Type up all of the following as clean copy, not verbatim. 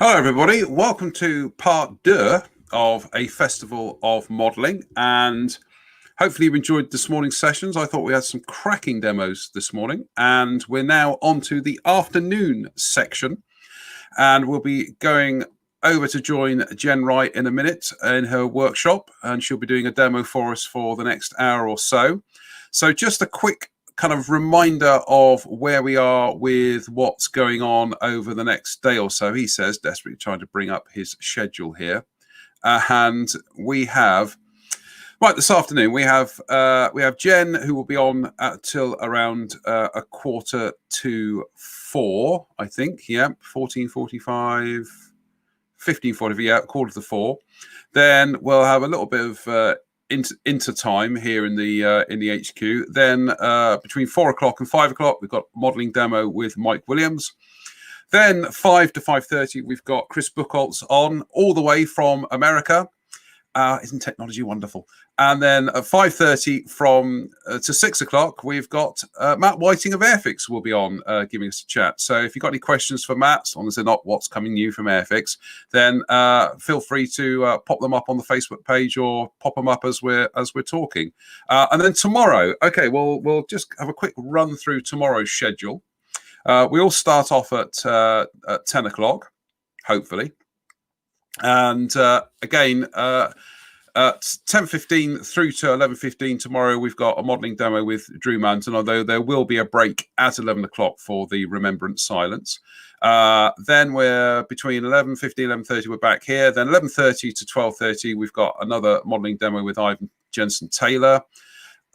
Hello everybody, welcome to part deux of a festival of modelling, and hopefully you've enjoyed this morning's sessions. I thought we had some cracking demos this morning, and we're now on to the afternoon section, and we'll be going over to join Jen Wright in a minute in her workshop, and she'll be doing a demo for us for the next hour or so. So just a quick kind of reminder of where we are with what's going on over the next day or so. He says, desperately trying to bring up his schedule here. And we have, right, this afternoon, we have Jen, who will be on till around 3:45, I think. Yeah, 14:45, 15:45, yeah, 3:45. Then we'll have a little bit of inter time here in the HQ. Then between 4 o'clock and 5 o'clock, we've got modelling demo with Mike Williams. Then 5 to 5:30, we've got Chris Bucholtz on all the way from America. Isn't technology wonderful? And then at 5:30 to 6 o'clock, we've got Matt Whiting of Airfix will be on giving us a chat. So if you've got any questions for Matt, as long as they're not what's coming new from Airfix, then feel free to pop them up on the Facebook page or pop them up as we're talking. And then tomorrow, okay, we'll just have a quick run through tomorrow's schedule. We all start off at 10 o'clock, hopefully. And again, at 10:15 through to 11:15 tomorrow, we've got a modelling demo with Drew Manton, although there will be a break at 11 o'clock for the Remembrance Silence. Then we're between 11:15 and 11:30, we're back here. Then 11:30 to 12:30, we've got another modelling demo with Ivan Jensen-Taylor.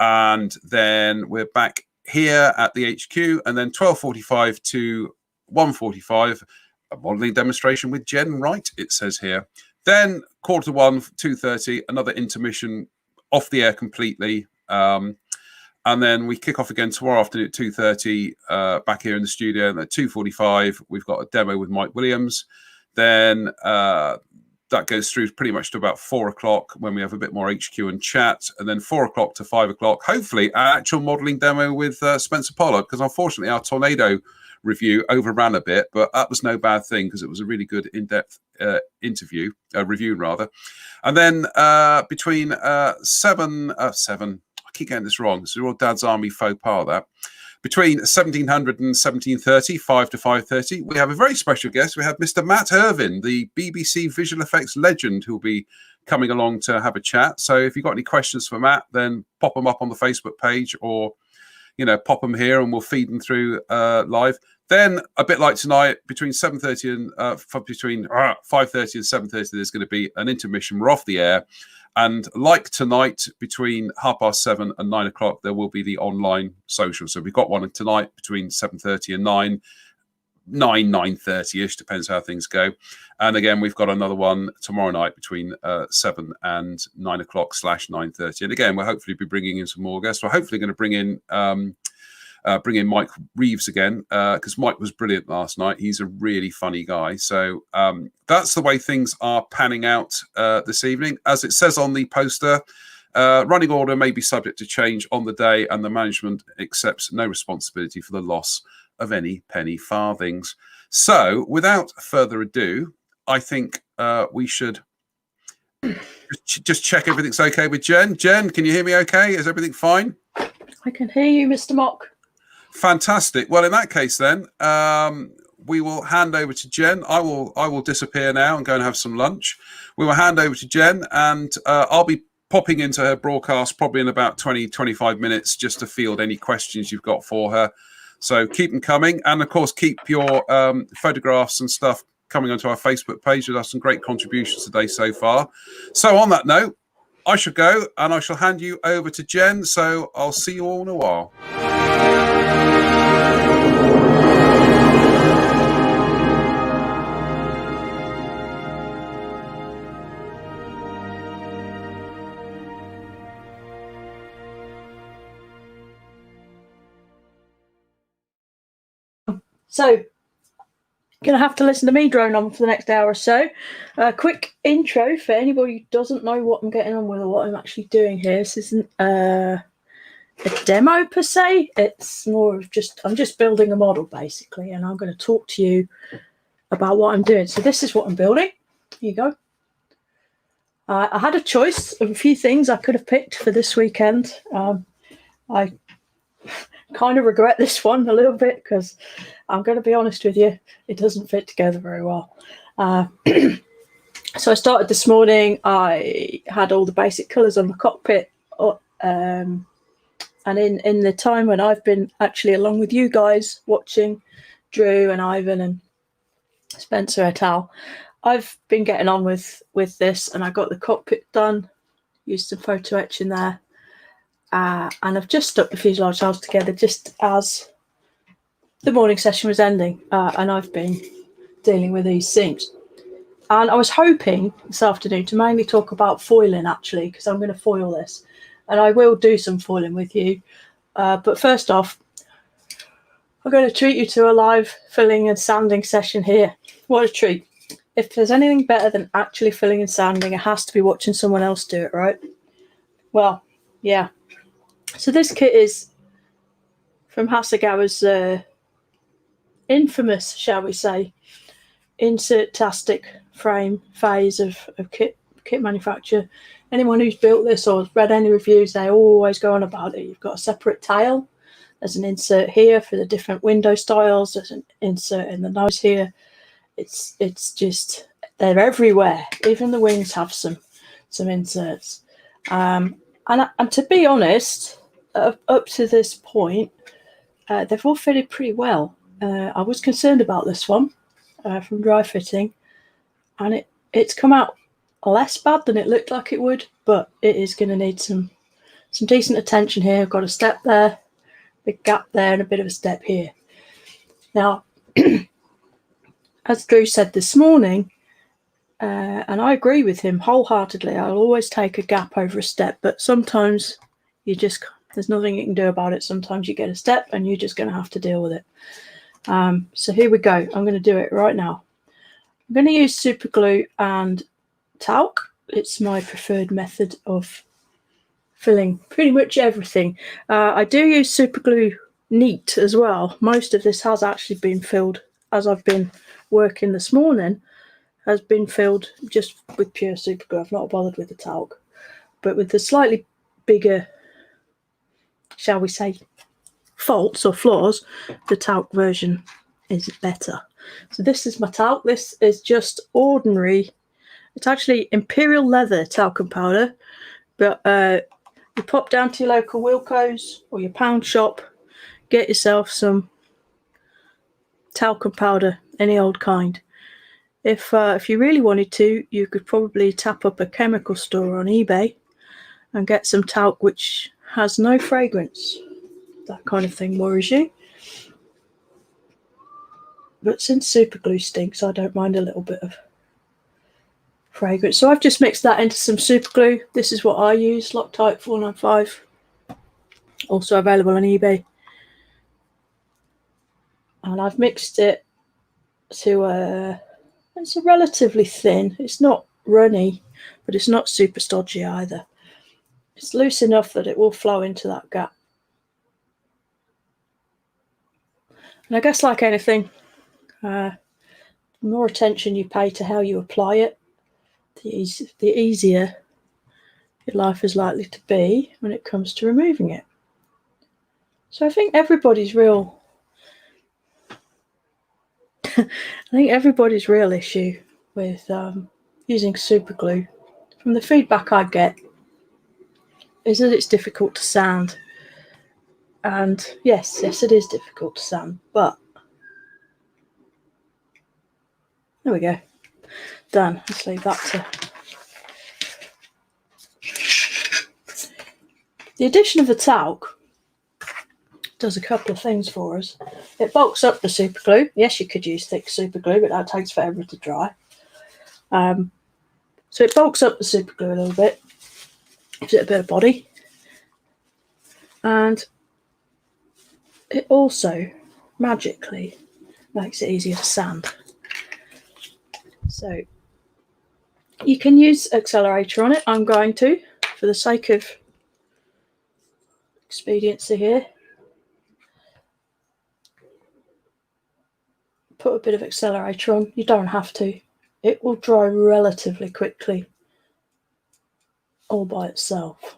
And then we're back here at the HQ. And then 12:45 to 1:45, a modelling demonstration with Jen Wright, it says here. Then 1:45, 2:30, another intermission off the air completely. And then we kick off again tomorrow afternoon at 2:30 back here in the studio. And at 2:45, we've got a demo with Mike Williams. Then that goes through pretty much to about 4 o'clock when we have a bit more HQ and chat. And then 4 o'clock to 5 o'clock, hopefully, an actual modelling demo with Spencer Pollard, because unfortunately our tornado review overran a bit, but that was no bad thing because it was a really good in-depth review rather. And then between 7, I keep getting this wrong, it's your Dad's Army faux pas, that. Between 1700 and 1730, 5 to 5:30, we have a very special guest. We have Mr. Matt Irvin, the BBC visual effects legend, who will be coming along to have a chat. So if you've got any questions for Matt, then pop them up on the Facebook page, or pop them here and we'll feed them through live. Then, a bit like tonight, between 7:30 and between 5:30 and 7:30, there's going to be an intermission. We're off the air. And like tonight, between 7:30 and 9 o'clock, there will be the online social. So we've got one tonight between 7:30 and 9:30-ish, depends how things go. And again, we've got another one tomorrow night between 7 and 9 o'clock /9:30. And again, we'll hopefully be bringing in some more guests. We're hopefully going to bring in Mike Reeves again, because Mike was brilliant last night. He's a really funny guy. So that's the way things are panning out this evening. As it says on the poster, running order may be subject to change on the day, and the management accepts no responsibility for the loss of any penny farthings. So without further ado, I think we should just check everything's okay with Jen. Jen, can you hear me okay? Is everything fine? I can hear you, Mr. Mock. Fantastic. Well, in that case, then we will hand over to Jen. I will disappear now and go and have some lunch. We will hand over to Jen, and I'll be popping into her broadcast probably in about 20-25 minutes just to field any questions you've got for her. So keep them coming, and of course keep your photographs and stuff coming onto our Facebook page. We've had some great contributions today so far. So on that note, I shall go, and I shall hand you over to Jen. So I'll see you all in a while. So, going to have to listen to me drone on for the next hour or so. Quick intro for anybody who doesn't know what I'm getting on with or what I'm actually doing here. This isn't a demo per se. It's more of I'm just building a model basically, and I'm going to talk to you about what I'm doing. So this is what I'm building. Here you go. I had a choice of a few things I could have picked for this weekend. I kind of regret this one a little bit because I'm going to be honest with you, it doesn't fit together very well. So I started this morning. I had all the basic colours on the cockpit, and in the time when I've been actually along with you guys watching Drew and Ivan and Spencer et al., I've been getting on with this, and I got the cockpit done, used some photo etching there, and I've just stuck the fuselage tiles together just as the morning session was ending, and I've been dealing with these seams. And I was hoping this afternoon to mainly talk about foiling, actually, because I'm going to foil this, and I will do some foiling with you. But first off, I'm going to treat you to a live filling and sanding session here. What a treat. If there's anything better than actually filling and sanding, it has to be watching someone else do it, right? Well, yeah. So this kit is from Hasegawa's infamous, shall we say, insert-tastic frame phase of kit manufacture. Anyone who's built this or read any reviews, they always go on about it. You've got a separate tail. There's an insert here for the different window styles. There's an insert in the nose here. It's just, they're everywhere. Even the wings have some inserts. And to be honest, up to this point, they've all fitted pretty well. I was concerned about this one from dry fitting, and it's come out less bad than it looked like it would, but it is going to need some decent attention here. I've got a step there, big gap there, and a bit of a step here. Now, as Drew said this morning, and I agree with him wholeheartedly, I'll always take a gap over a step, but sometimes there's nothing you can do about it. Sometimes you get a step and you're just going to have to deal with it. So here we go. I'm going to do it right now. I'm going to use super glue and talc. It's my preferred method of filling pretty much everything. I do use super glue neat as well. Most of this has actually been filled as I've been working this morning, has been filled just with pure super glue. I've not bothered with the talc, but with the slightly bigger, shall we say, faults or flaws, the talc version is better. So this is my talc. This is just ordinary, it's actually Imperial Leather talcum powder, but you pop down to your local Wilco's or your pound shop, get yourself some talcum powder, any old kind. If you really wanted to, you could probably tap up a chemical store on eBay and get some talc which has no fragrance. That kind of thing worries you. But since super glue stinks, I don't mind a little bit of fragrance. So I've just mixed that into some super glue. This is what I use, Loctite 495. Also available on eBay. And I've mixed it to it's a relatively thin. It's not runny, but it's not super stodgy either. It's loose enough that it will flow into that gap. And I guess like anything, the more attention you pay to how you apply it, the easier your life is likely to be when it comes to removing it. So I think everybody's real issue with using super glue, from the feedback I get, is that it's difficult to sand. And yes, it is difficult to sand, but there we go. Done. Let's leave that to. The addition of the talc does a couple of things for us. It bulks up the super glue. Yes, you could use thick super glue, but that takes forever to dry. So it bulks up the super glue a little bit, gives it a bit of body, and it also magically makes it easier to sand. So you can use accelerator on it. I'm going to, for the sake of expediency here, put a bit of accelerator on. You don't have to. It will dry relatively quickly all by itself.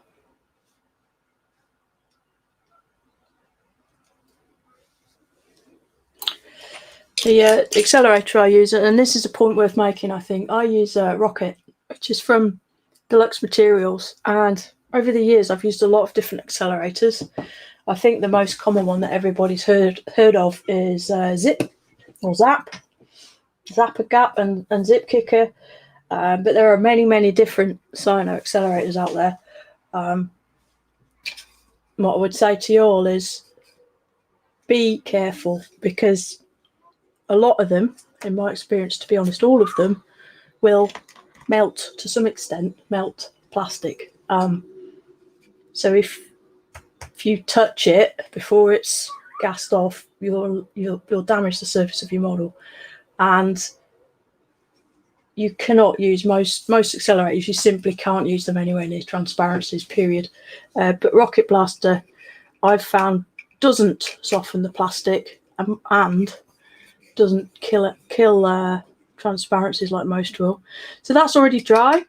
The accelerator I use, and this is a point worth making, I think, I use Rocket, which is from Deluxe Materials, and over the years I've used a lot of different accelerators. I think the most common one that everybody's heard of is Zip or Zap, Zapper Gap and Zip Kicker, but there are many different cyano accelerators out there. What I would say to you all is be careful, because a lot of them, in my experience, to be honest, all of them will melt to some extent, melt plastic. So if you touch it before it's gassed off, you'll damage the surface of your model. And you cannot use most accelerators. You simply can't use them anywhere near transparencies, period. But Rocket Blaster, I've found, doesn't soften the plastic and doesn't kill transparencies like most will. So that's already dry.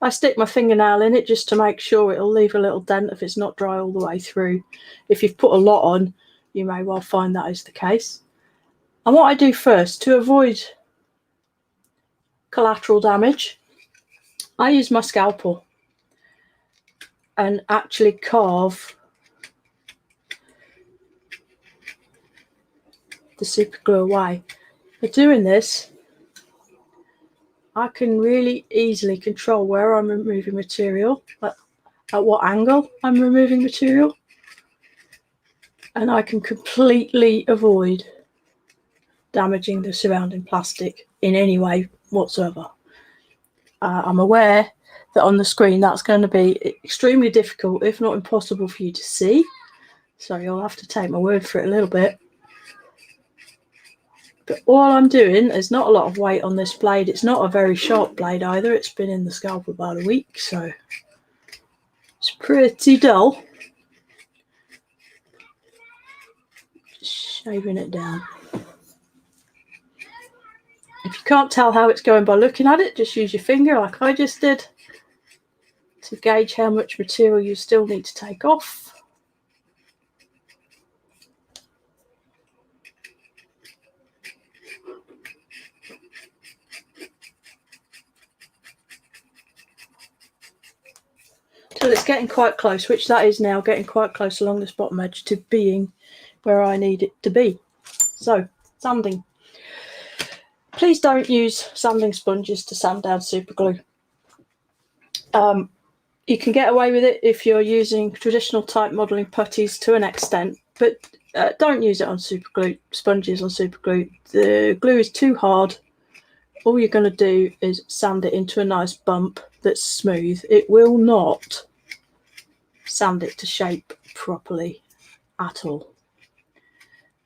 I stick my fingernail in it just to make sure it'll leave a little dent if it's not dry all the way through. If you've put a lot on, you may well find that is the case. And what I do first, to avoid collateral damage, I use my scalpel and actually carve the super glue away. By doing this, I can really easily control where I'm removing material, at what angle I'm removing material, and I can completely avoid damaging the surrounding plastic in any way whatsoever. I'm aware that on the screen that's going to be extremely difficult, if not impossible, for you to see, so you'll have to take my word for it a little bit. But all I'm doing, there's not a lot of weight on this blade. It's not a very sharp blade either. It's been in the scalpel about a week, so it's pretty dull. Just shaving it down. If you can't tell how it's going by looking at it, just use your finger like I just did to gauge how much material you still need to take off. Till it's getting quite close, which that is now, getting quite close along this bottom edge to being where I need it to be. So, sanding. Please don't use sanding sponges to sand down super glue. You can get away with it if you're using traditional type modelling putties to an extent, but don't use it on super glue, sponges on super glue. The glue is too hard. All you're going to do is sand it into a nice bump that's smooth. It will not sand it to shape properly at all.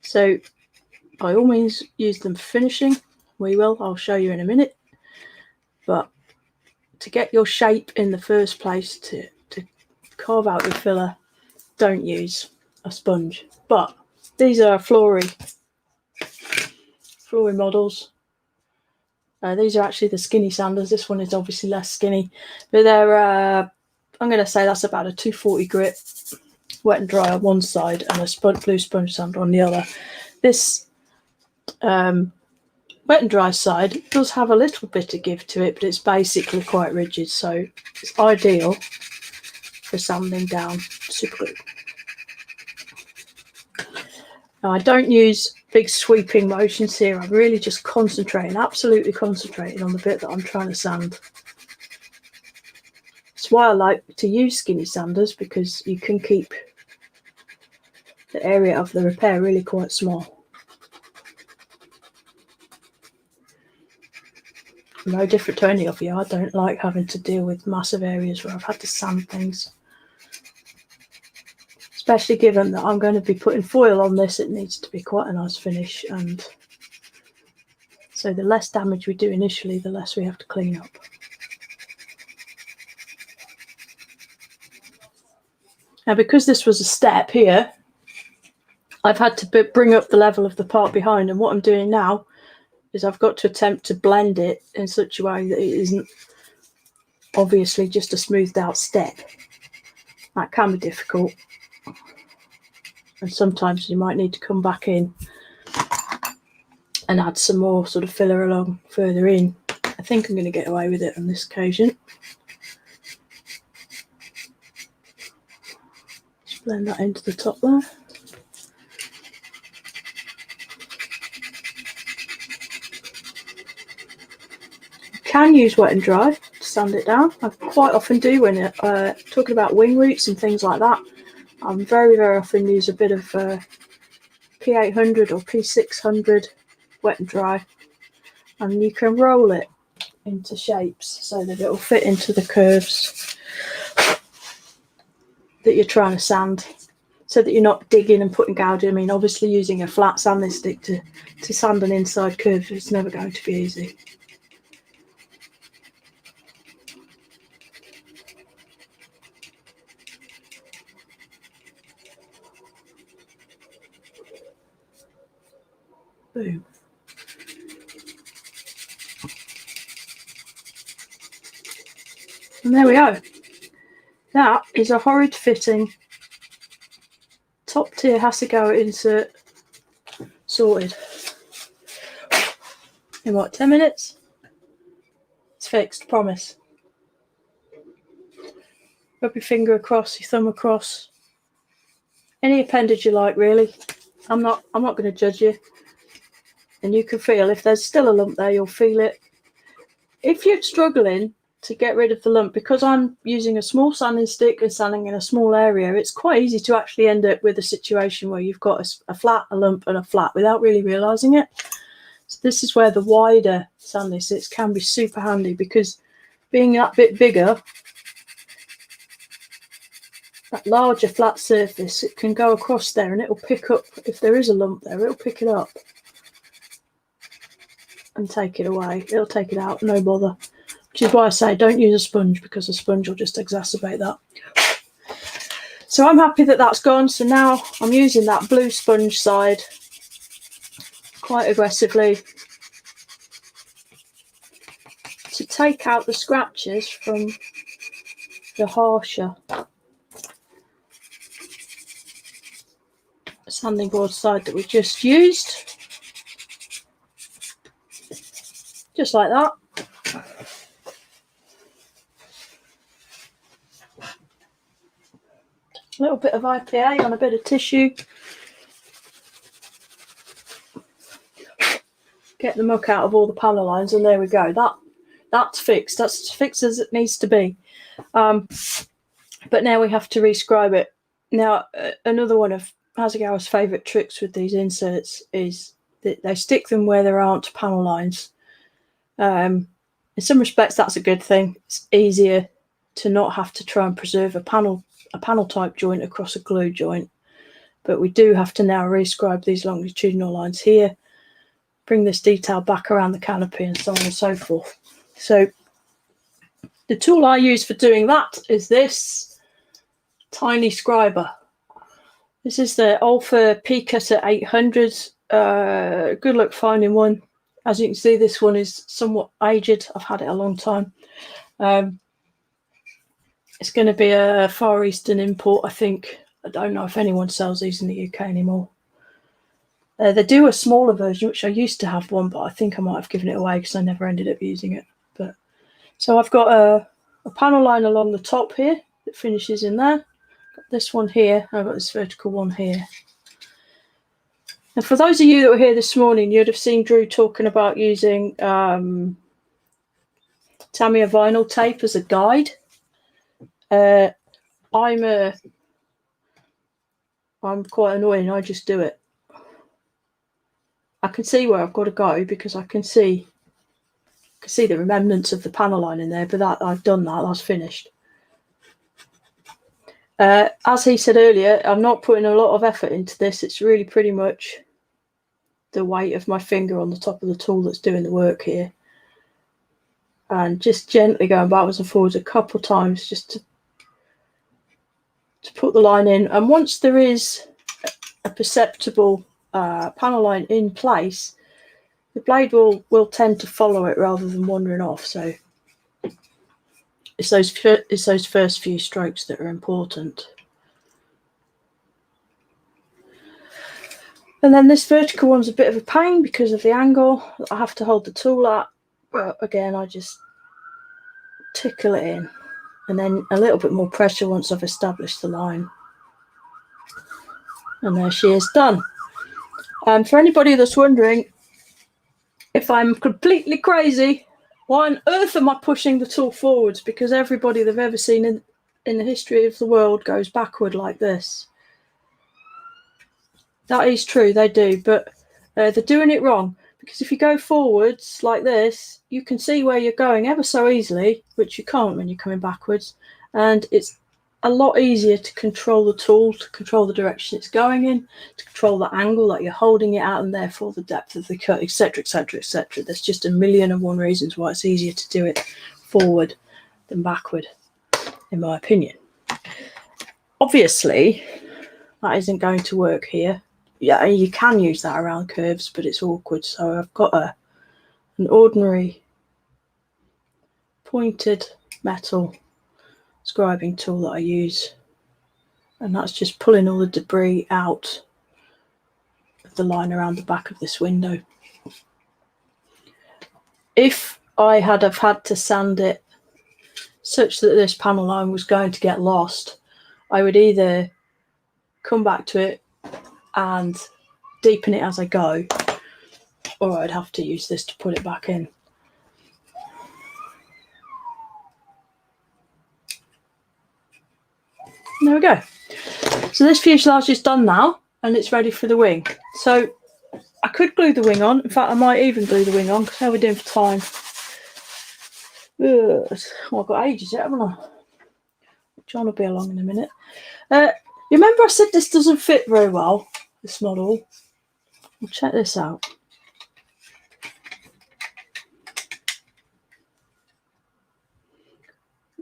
So by all means use them for finishing. I'll show you in a minute. But to get your shape in the first place, to carve out your filler, don't use a sponge. But these are Flory models. These are actually the skinny sanders. This one is obviously less skinny, but they're I'm going to say that's about a 240 grit, wet and dry on one side and a blue sponge sander on the other. This wet and dry side does have a little bit of give to it, but it's basically quite rigid, so it's ideal for sanding down super glue. Now, I don't use big sweeping motions here. I'm really just absolutely concentrating on the bit that I'm trying to sand. That's why I like to use skinny sanders, because you can keep the area of the repair really quite small. No different to any of you, I don't like having to deal with massive areas where I've had to sand things. Especially given that I'm going to be putting foil on this, it needs to be quite a nice finish, and so the less damage we do initially, the less we have to clean up. Now, because this was a step here, I've had to bring up the level of the part behind, and what I'm doing now is I've got to attempt to blend it in such a way that it isn't obviously just a smoothed out step. That can be difficult, and sometimes you might need to come back in and add some more sort of filler along further in. I think I'm going to get away with it on this occasion. Just blend that into the top there. Can use wet and dry to sand it down. I quite often do when talking about wing roots and things like that. I'm very often use a bit of P800 or P600 wet and dry, and you can roll it into shapes so that it will fit into the curves that you're trying to sand, so that you're not digging and putting gouging. I mean, obviously using a flat sanding stick to sand an inside curve is never going to be easy. Boom. And there we go. That is a horrid fitting top tier Hasegawa insert sorted. In what, 10 minutes? It's fixed, promise. Rub your finger across, your thumb across. Any appendage you like, really. I'm not going to judge you. And you can feel if there's still a lump there, you'll feel it. If you're struggling to get rid of the lump, because I'm using a small sanding stick and sanding in a small area, it's quite easy to actually end up with a situation where you've got a flat, a lump and a flat without really realising it. So this is where the wider sanding sticks can be super handy, because being that bit bigger, that larger flat surface, it can go across there and it'll pick up, if there is a lump there, it'll pick it up and take it away. It'll take it out, no bother. Which is why I say don't use a sponge, because a sponge will just exacerbate that. So I'm happy that that's gone. So now I'm using that blue sponge side quite aggressively to take out the scratches from the harsher sanding board side that we just used. Just like that. A little bit of IPA on a bit of tissue. Get the muck out of all the panel lines, and there we go. That's fixed. That's as fixed as it needs to be. But now we have to re-scribe it. Now, another one of Hasegawa's favourite tricks with these inserts is that they stick them where there aren't panel lines. In some respects, that's a good thing. It's easier to not have to try and preserve a panel type joint across a glue joint. But we do have to now re-scribe these longitudinal lines here, bring this detail back around the canopy, and so on and so forth. So the tool I use for doing that is this tiny scriber. This is the Olfa P-Cutter 800. Good luck finding one. As you can see, this one is somewhat aged. I've had it a long time. It's going to be a Far Eastern import, I think. I don't know if anyone sells these in the UK anymore. They do a smaller version, which I used to have one, but I think I might have given it away because I never ended up using it. But so I've got a panel line along the top here that finishes in there. Got this one here. I've got this vertical one here. And for those of you that were here this morning, you'd have seen Drew talking about using Tamiya vinyl tape as a guide. I'm quite annoying. I just do it. I can see where I've got to go because I can see the remnants of the panel line in there, but that I've done that. That's finished. As he said earlier, I'm not putting a lot of effort into this. It's really pretty much the weight of my finger on the top of the tool that's doing the work here, and just gently going backwards and forwards a couple of times just to put the line in. And once there is a perceptible panel line in place, the blade will tend to follow it rather than wandering off. So it's those first few strokes that are important. And then this vertical one's a bit of a pain because of the angle I have to hold the tool at. But again, I just tickle it in, and then a little bit more pressure once I've established the line. And there she is, done. For anybody that's wondering if I'm completely crazy, why on earth am I pushing the tool forwards? Because everybody they've ever seen in the history of the world goes backward like this. That is true, they do, but they're doing it wrong. Because if you go forwards like this, you can see where you're going ever so easily, which you can't when you're coming backwards. And it's a lot easier to control the tool, to control the direction it's going in, to control the angle that you're holding it at, and therefore the depth of the cut, etc., etc., etc. There's just a million and one reasons why it's easier to do it forward than backward, in my opinion. Obviously, that isn't going to work here. Yeah, you can use that around curves, but it's awkward. So I've got an ordinary pointed metal scribing tool that I use, and that's just pulling all the debris out of the line around the back of this window. If I had have had to sand it such that this panel line was going to get lost, I would either come back to it and deepen it as I go, or I'd have to use this to put it back in. There we go. So this fuselage is done now, and it's ready for the wing. So I could glue the wing on. In fact, I might even glue the wing on, because how are we doing for time? Well, I've got ages yet, haven't I? John will be along in a minute. You remember I said this doesn't fit very well, this model? Well, check this out.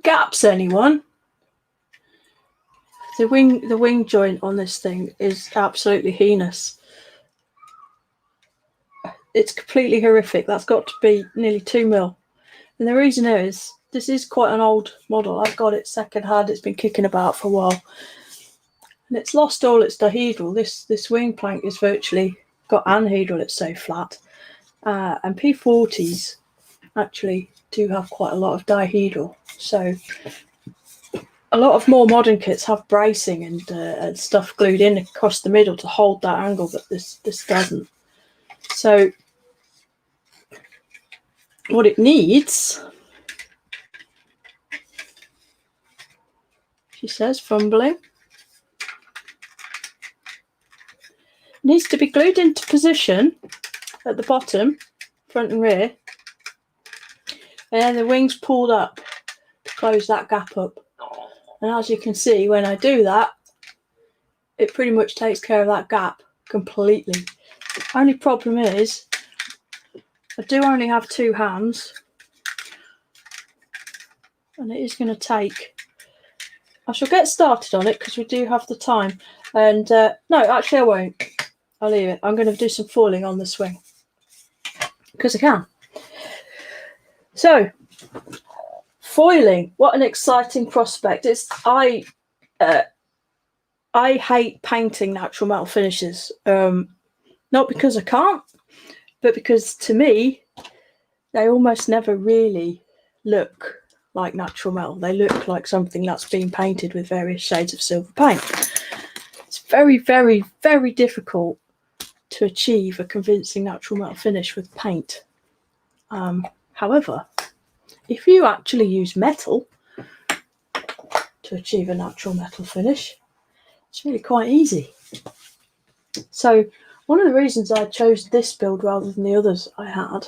Gaps, anyone? The wing joint on this thing is absolutely heinous. It's completely horrific. That's got to be nearly 2 mil. And the reason is, this is quite an old model. I've got it second hand. It's been kicking about for a while. And it's lost all its dihedral. This wing plank is virtually got anhedral. It's so flat. And P40s actually do have quite a lot of dihedral. So a lot of more modern kits have bracing and stuff glued in across the middle to hold that angle, but this doesn't. So what it needs, she says, fumbling, needs to be glued into position at the bottom, front and rear, and then the wings pulled up to close that gap up. And as you can see, when I do that, it pretty much takes care of that gap completely. The only problem is, I do only have 2 hands, and it is going to take... I shall get started on it because we do have the time. And no, actually I won't. I'll leave it. I'm going to do some foiling on the swing because I can. So, foiling, what an exciting prospect. I hate painting natural metal finishes. Not because I can't, but because to me, they almost never really look like natural metal. They look like something that's been painted with various shades of silver paint. It's very, very, very difficult to achieve a convincing natural metal finish with paint. However, if you actually use metal to achieve a natural metal finish, it's really quite easy. So one of the reasons I chose this build rather than the others I had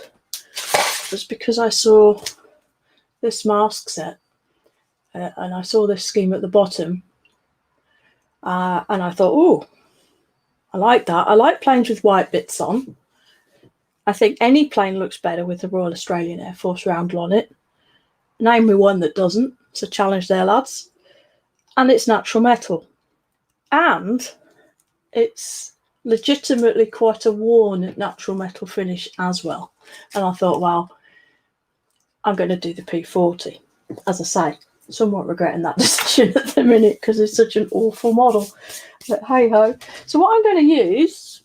was because I saw this mask set and I saw this scheme at the bottom and I thought, oh, I like that. I like planes with white bits on. I think any plane looks better with the Royal Australian Air Force roundel on it. Name me one that doesn't. It's a challenge there, lads. And it's natural metal. And it's legitimately quite a worn natural metal finish as well. And I thought, well, I'm going to do the P40. As I say, somewhat regretting that decision at the minute because it's such an awful model. But hey ho. So what I'm going to use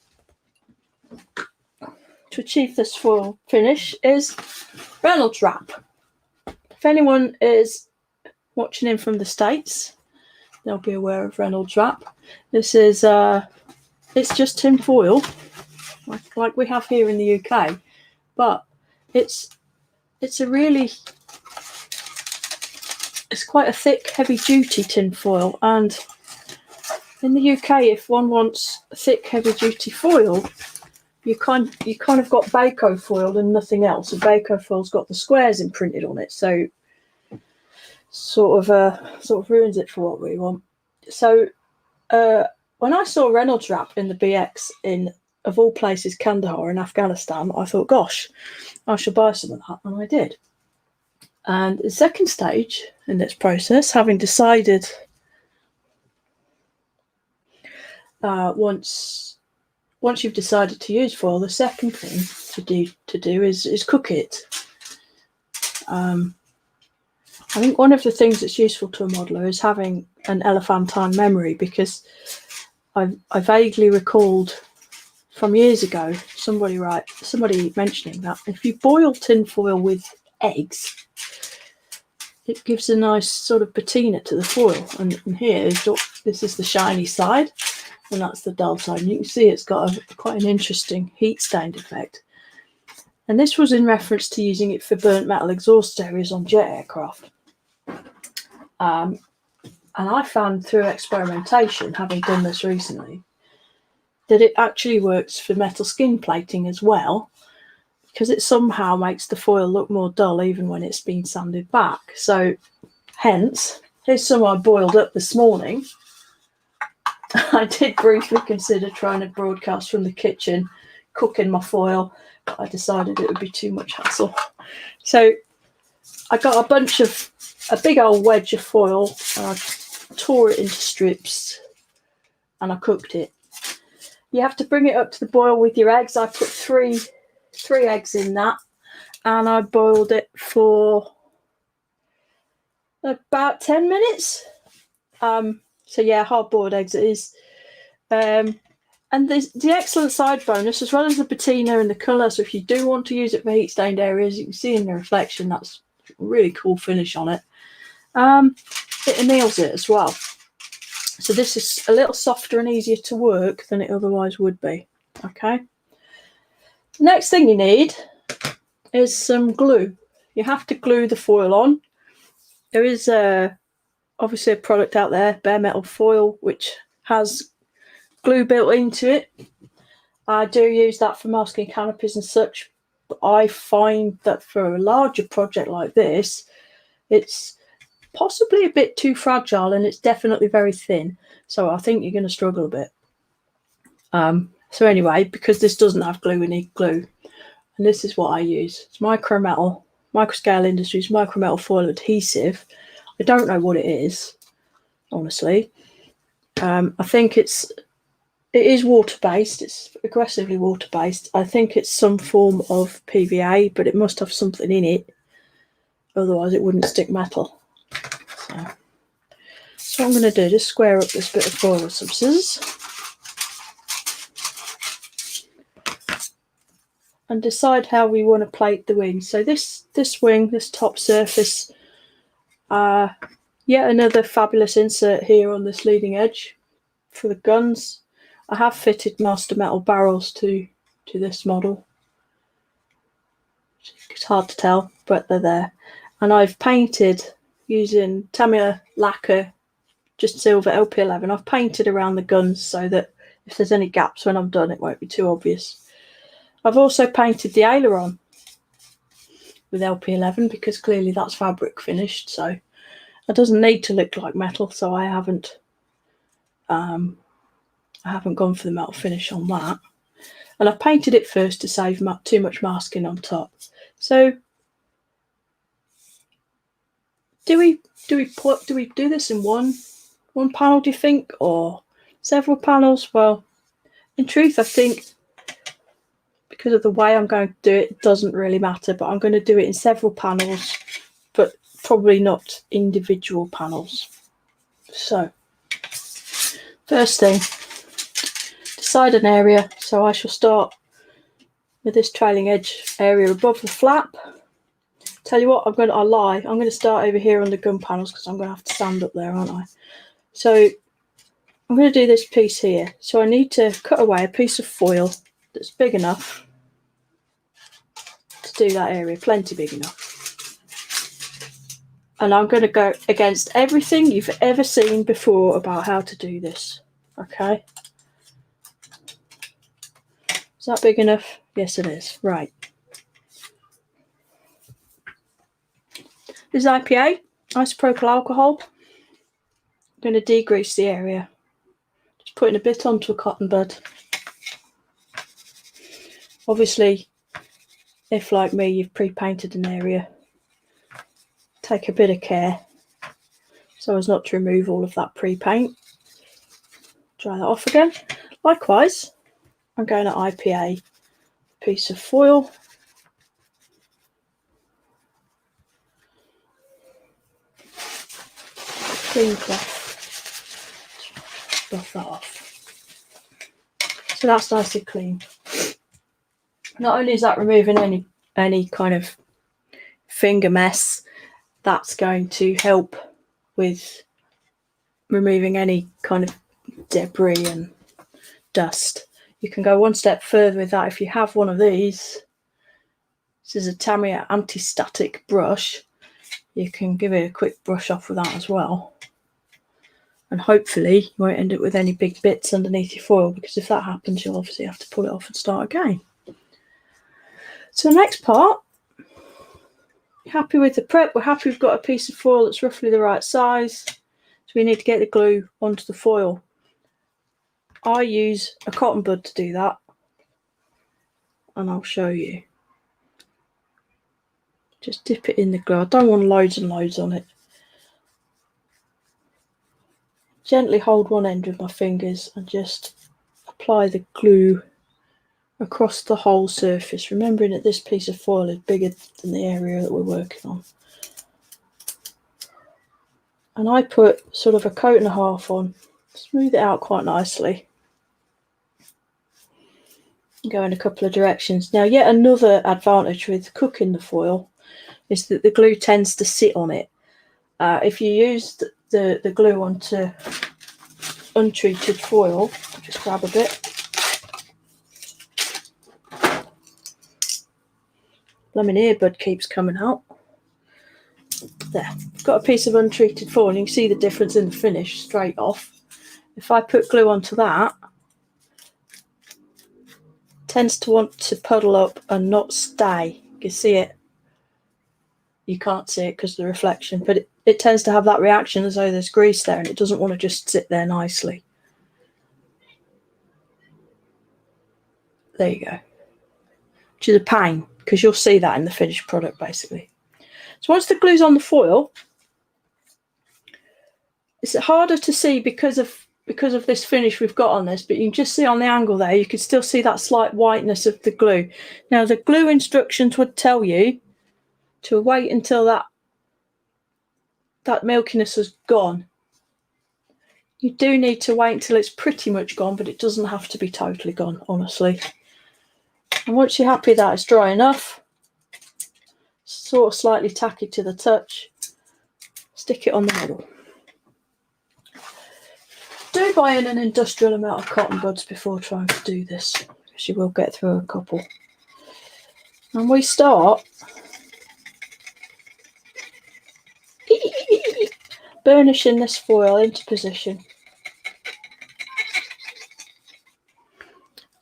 to achieve this foil finish is Reynolds wrap. If anyone is watching in from the States, they'll be aware of Reynolds wrap. This is it's just tin foil, like we have here in the UK, but it's quite a thick, heavy-duty tin foil. And in the UK, if one wants thick, heavy-duty foil, you kind of got Baco foil and nothing else. And Baco foil's got the squares imprinted on it, so sort of ruins it for what we want. So when I saw Reynolds wrap in the BX in, of all places, Kandahar in Afghanistan, I thought, gosh, I should buy some of that, and I did. And the second stage in this process, having decided once you've decided to use foil, the second thing to do is cook it. I think one of the things that's useful to a modeler is having an elephantine memory, because I vaguely recalled from years ago somebody mentioning that if you boil tin foil with eggs, it gives a nice sort of patina to the foil. And here, this is the shiny side, and that's the dull side. And you can see it's got quite an interesting heat stained effect. And this was in reference to using it for burnt metal exhaust areas on jet aircraft. And I found through experimentation, having done this recently, that it actually works for metal skin plating as well, because it somehow makes the foil look more dull even when it's been sanded back. So hence, here's some I boiled up this morning. I did briefly consider trying to broadcast from the kitchen, cooking my foil, but I decided it would be too much hassle. So I got a big old wedge of foil, and I tore it into strips and I cooked it. You have to bring it up to the boil with your eggs. I put three eggs in that, and I boiled it for about 10 minutes. So yeah, hard-boiled eggs it is. And the excellent side bonus, as well as the patina and the colour, so if you do want to use it for heat-stained areas, you can see in the reflection, that's a really cool finish on it. It anneals it as well. So this is a little softer and easier to work than it otherwise would be. Okay. Next thing you need is some glue. You have to glue the foil on. There is obviously a product out there, bare metal foil, which has glue built into it. I do use that for masking canopies and such, but I find that for a larger project like this, it's possibly a bit too fragile, and it's definitely very thin. So I think you're going to struggle a bit. So anyway, because this doesn't have glue, we need glue. And this is what I use. It's Microscale Industries micrometal foil adhesive. I don't know what it is, honestly. I think it is water-based. It's aggressively water-based. I think it's some form of PVA, but it must have something in it. Otherwise, it wouldn't stick metal. So what I'm going to do, just square up this bit of foil with some scissors. And decide how we want to plate the wing. So this wing, this top surface, yet another fabulous insert here on this leading edge for the guns. I have fitted master metal barrels to this model. It's hard to tell, but they're there. And I've painted using Tamiya lacquer, just silver LP11. I've painted around the guns so that if there's any gaps when I'm done, it won't be too obvious. I've also painted the aileron with LP11 because clearly that's fabric finished, so it doesn't need to look like metal. So I haven't gone for the metal finish on that, and I've painted it first to save too much masking on top. So do we do this in one panel, do you think, or several panels? Well, In truth, I think because of the way I'm going to do it, it doesn't really matter, but I'm going to do it in several panels, but probably not individual panels. So, first thing, decide an area. So I shall start with this trailing edge area above the flap. Tell you what, I lie. I'm going to start over here on the gun panels because I'm going to have to stand up there, aren't I? So I'm going to do this piece here. So I need to cut away a piece of foil that's big enough to do that area, plenty big enough. And I'm going to go against everything you've ever seen before about how to do this. Okay. Is that big enough? Yes, it is. Right. This is IPA, isopropyl alcohol. I'm going to degrease the area. Just putting a bit onto a cotton bud. Obviously, if like me, you've pre-painted an area, take a bit of care so as not to remove all of that pre-paint. Dry that off again. Likewise, I'm going to IPA a piece of foil. Clean cloth. Buff that off. So that's nice and clean. Not only is that removing any kind of finger mess, that's going to help with removing any kind of debris and dust. You can go one step further with that if you have one of these. This is a Tamiya anti-static brush. You can give it a quick brush off with that as well. And hopefully you won't end up with any big bits underneath your foil, because if that happens, you'll obviously have to pull it off and start again. So the next part, happy with the prep. We're happy we've got a piece of foil that's roughly the right size. So we need to get the glue onto the foil. I use a cotton bud to do that, and I'll show you. Just dip it in the glue. I don't want loads and loads on it. Gently hold one end with my fingers and just apply the glue across the whole surface, remembering that this piece of foil is bigger than the area that we're working on. And I put sort of a coat and a half on, smooth it out quite nicely. Go in a couple of directions. Now, yet another advantage with cooking the foil is that the glue tends to sit on it. If you use the glue onto untreated foil, just grab a bit. Lemon earbud keeps coming out. There, I've got a piece of untreated foil, and you can see the difference in the finish straight off. If I put glue onto that, it tends to want to puddle up and not stay. You can see it. You can't see it because of the reflection, but it tends to have that reaction as though there's grease there, and it doesn't want to just sit there nicely. There you go. Which is a pain, because you'll see that in the finished product basically. So once the glue's on the foil, it's harder to see because of this finish we've got on this, but you can just see on the angle there, you can still see that slight whiteness of the glue. Now the glue instructions would tell you to wait until that milkiness is gone. You do need to wait until it's pretty much gone, but it doesn't have to be totally gone, honestly. And once you're happy that it's dry enough, sort of slightly tacky to the touch, stick it on the middle. Do buy in an industrial amount of cotton buds before trying to do this, because you will get through a couple. And we start burnishing this foil into position,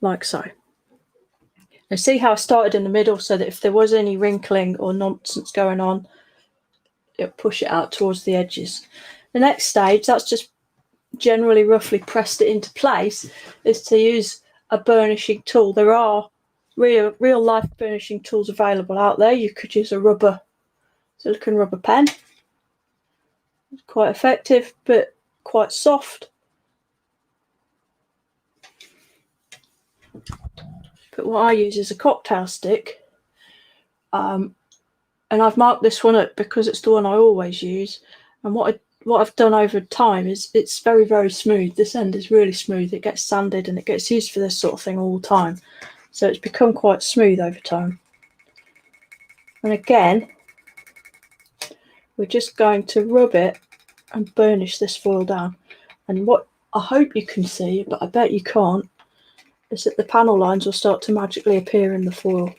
like so. And see how I started in the middle, so that if there was any wrinkling or nonsense going on, it'll push it out towards the edges. The next stage, that's just generally roughly pressed it into place, is to use a burnishing tool. There are real life burnishing tools available out there. You could use a silicone rubber pen. It's quite effective, but quite soft. But what I use is a cocktail stick. And I've marked this one up because it's the one I always use. And what I've done over time is it's very, very smooth. This end is really smooth. It gets sanded and it gets used for this sort of thing all the time. So it's become quite smooth over time. And again, we're just going to rub it and burnish this foil down. And what I hope you can see, but I bet you can't, is that the panel lines will start to magically appear in the foil.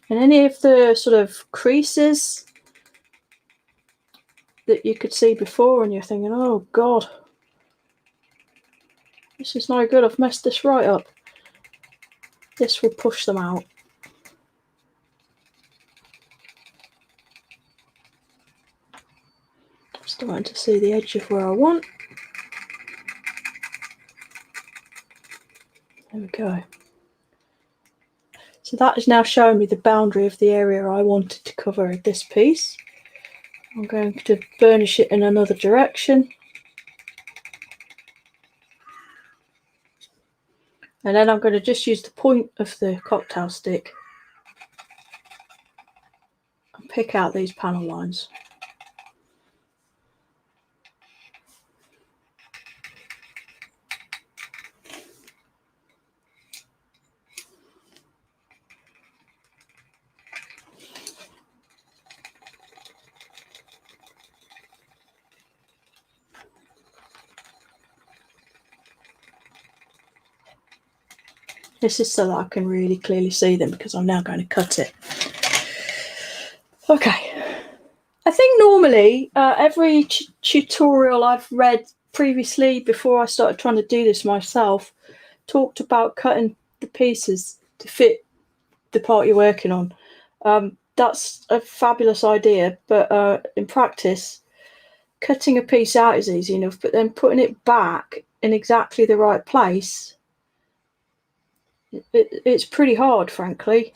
And any of the sort of creases that you could see before and you're thinking, oh God, this is no good, I've messed this right up. This will push them out. Starting to see the edge of where I want. There we go. So that is now showing me the boundary of the area I wanted to cover with this piece. I'm going to burnish it in another direction. And then I'm going to just use the point of the cocktail stick and pick out these panel lines. This is so that I can really clearly see them because I'm now going to cut it. Okay. I think normally every tutorial I've read previously before I started trying to do this myself talked about cutting the pieces to fit the part you're working on. That's a fabulous idea, but in practice, cutting a piece out is easy enough, but then putting it back in exactly the right place, it's pretty hard, frankly.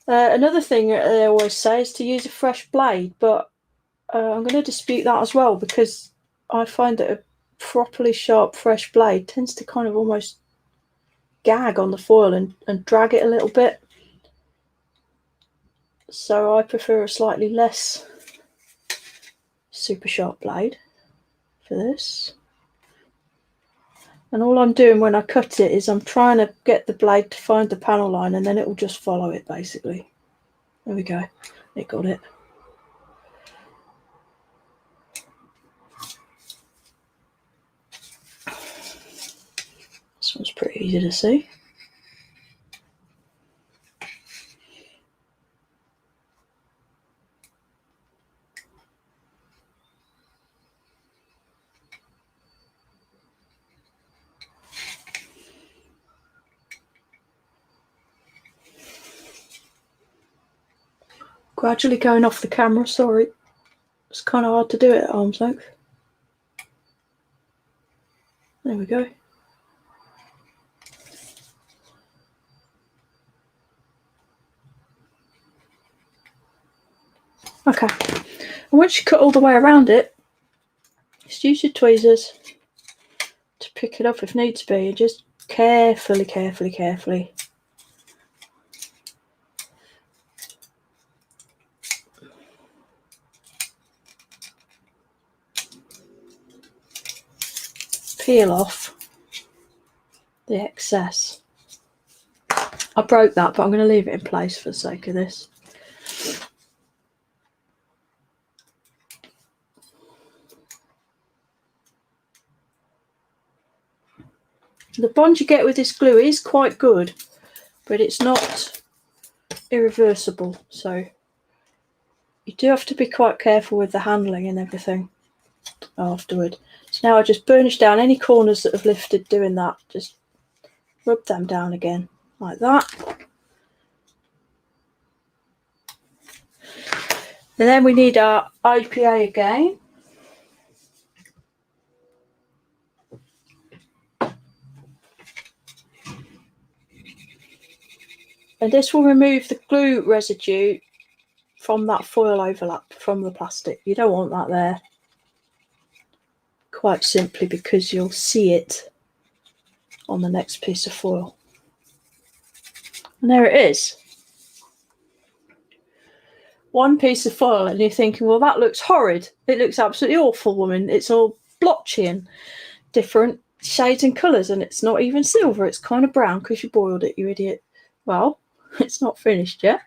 Another thing they always say is to use a fresh blade, but I'm going to dispute that as well, because I find that a properly sharp fresh blade tends to kind of almost gag on the foil and drag it a little bit. So I prefer a slightly less super sharp blade for this. And all I'm doing when I cut it is I'm trying to get the blade to find the panel line, and then it will just follow it, basically. There we go. It got it. This one's pretty easy to see. Gradually going off the camera, sorry. It's kind of hard to do it at arm's length. There we go. Okay, and once you cut all the way around it, just use your tweezers to pick it up if needs be, and just carefully peel off the excess. I broke that, but I'm going to leave it in place for the sake of this. The bond you get with this glue is quite good, but it's not irreversible, so you do have to be quite careful with the handling and everything afterward. So now I just burnish down any corners that have lifted doing that. Just rub them down again, like that. And then we need our IPA again. And this will remove the glue residue from that foil overlap from the plastic. You don't want that there. Quite simply because you'll see it on the next piece of foil. And there it is. One piece of foil, and you're thinking, well, that looks horrid. It looks absolutely awful, woman. It's all blotchy and different shades and colours, and it's not even silver. It's kind of brown because you boiled it, you idiot. Well, it's not finished yet.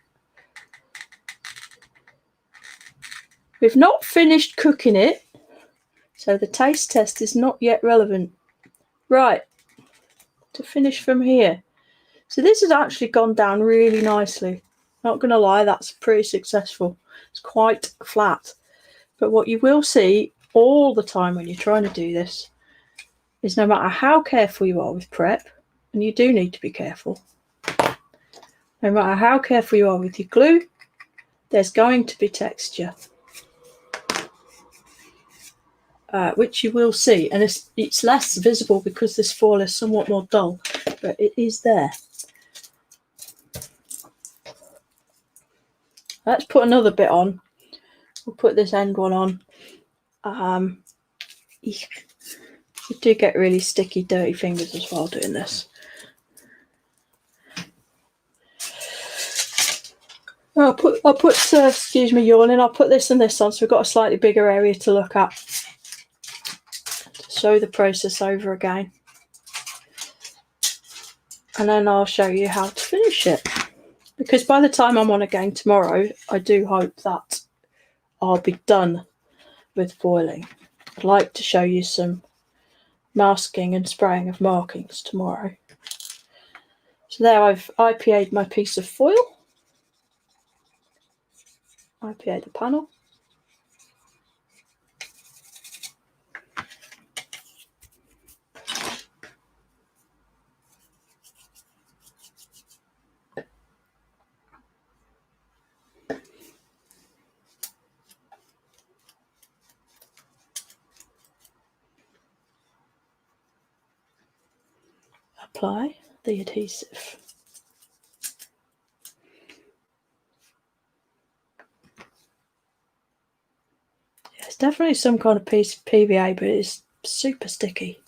We've not finished cooking it, so the taste test is not yet relevant. Right, to finish from here. So this has actually gone down really nicely. Not going to lie, that's pretty successful. It's quite flat. But what you will see all the time when you're trying to do this is no matter how careful you are with prep, and you do need to be careful, no matter how careful you are with your glue, there's going to be texture. Which you will see, and it's less visible because this foil is somewhat more dull, but it is there. Let's put another bit on. We'll put this end one on. You do get really sticky, dirty fingers as well doing this. I'll put excuse me yawning, I'll put this and this on so we've got a slightly bigger area to look at. To show the process over again. And then I'll show you how to finish it. Because by the time I'm on again tomorrow, I do hope that I'll be done with foiling. I'd like to show you some masking and spraying of markings tomorrow. So there I've IPA'd my piece of foil. IPA'd the panel. Apply the adhesive. Yeah, it's definitely some kind of piece of PVA, but it's super sticky.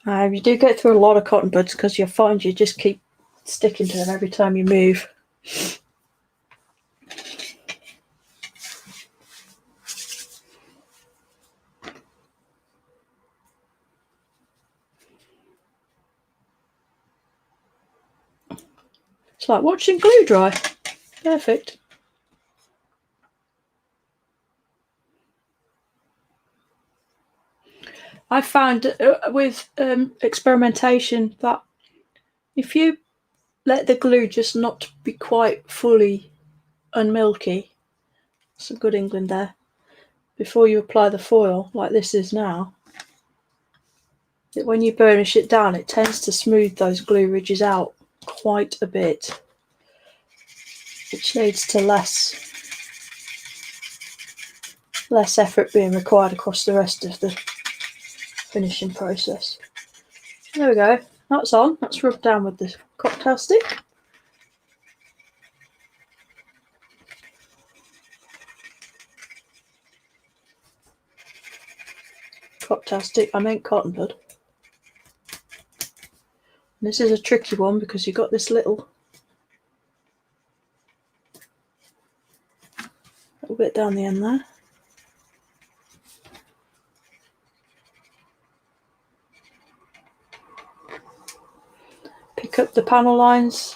You do get through a lot of cotton buds because you'll find you just keep sticking to them every time you move. It's like watching glue dry. Perfect. I found with experimentation that if you let the glue just not be quite fully unmilky, some good England there, before you apply the foil, like this is now, that when you burnish it down, it tends to smooth those glue ridges out quite a bit, which leads to less effort being required across the rest of the finishing process. There we go, that's on. That's rubbed down with the cocktail stick. Cocktail stick, I meant cotton bud. And this is a tricky one because you've got this little bit down the end there. Pick up the panel lines.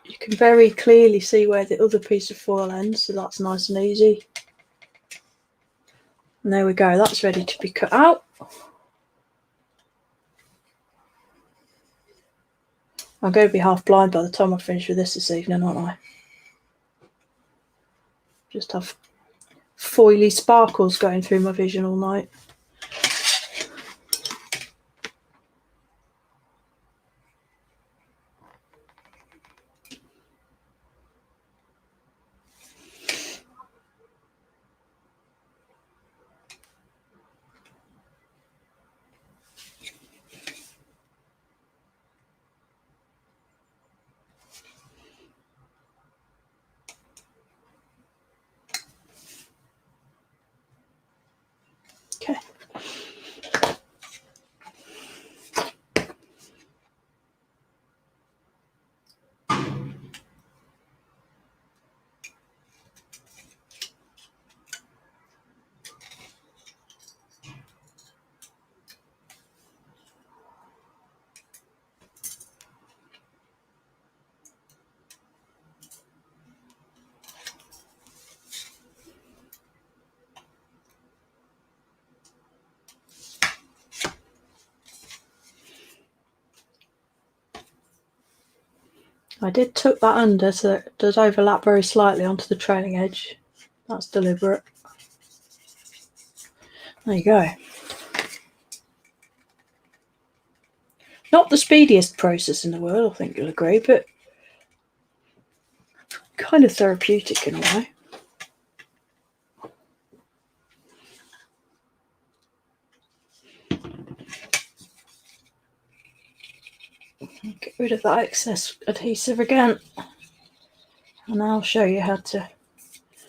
You can very clearly see where the other piece of foil ends, so that's nice and easy. And there we go, that's ready to be cut out. I'm going to be half blind by the time I finish with this evening, aren't I? Just have foily sparkles going through my vision all night. I did tuck that under so it does overlap very slightly onto the trailing edge. That's deliberate. There you go. Not the speediest process in the world, I think you'll agree, but kind of therapeutic in a way. Get rid of that excess adhesive again, and I'll show you how to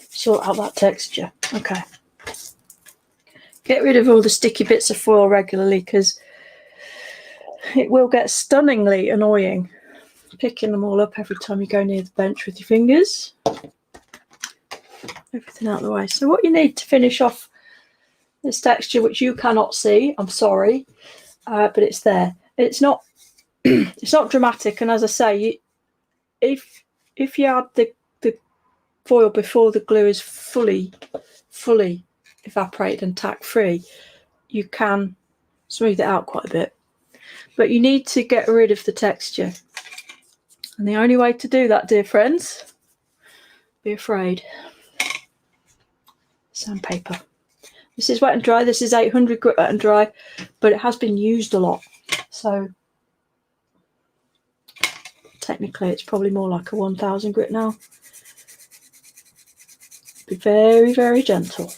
sort out that texture. Okay. Get rid of all the sticky bits of foil regularly, because it will get stunningly annoying picking them all up every time you go near the bench with your fingers. Everything out of the way. So what you need to finish off this texture, which you cannot see, I'm sorry, but it's there. It's not it's not dramatic, and as I say, if you add the foil before the glue is fully evaporated and tack free, you can smooth it out quite a bit, but you need to get rid of the texture, and the only way to do that, dear friends, be afraid. Sandpaper. This is wet and dry. This is 800 grit wet and dry, but it has been used a lot, so technically it's probably more like a 1000 grit now. Be very, very gentle.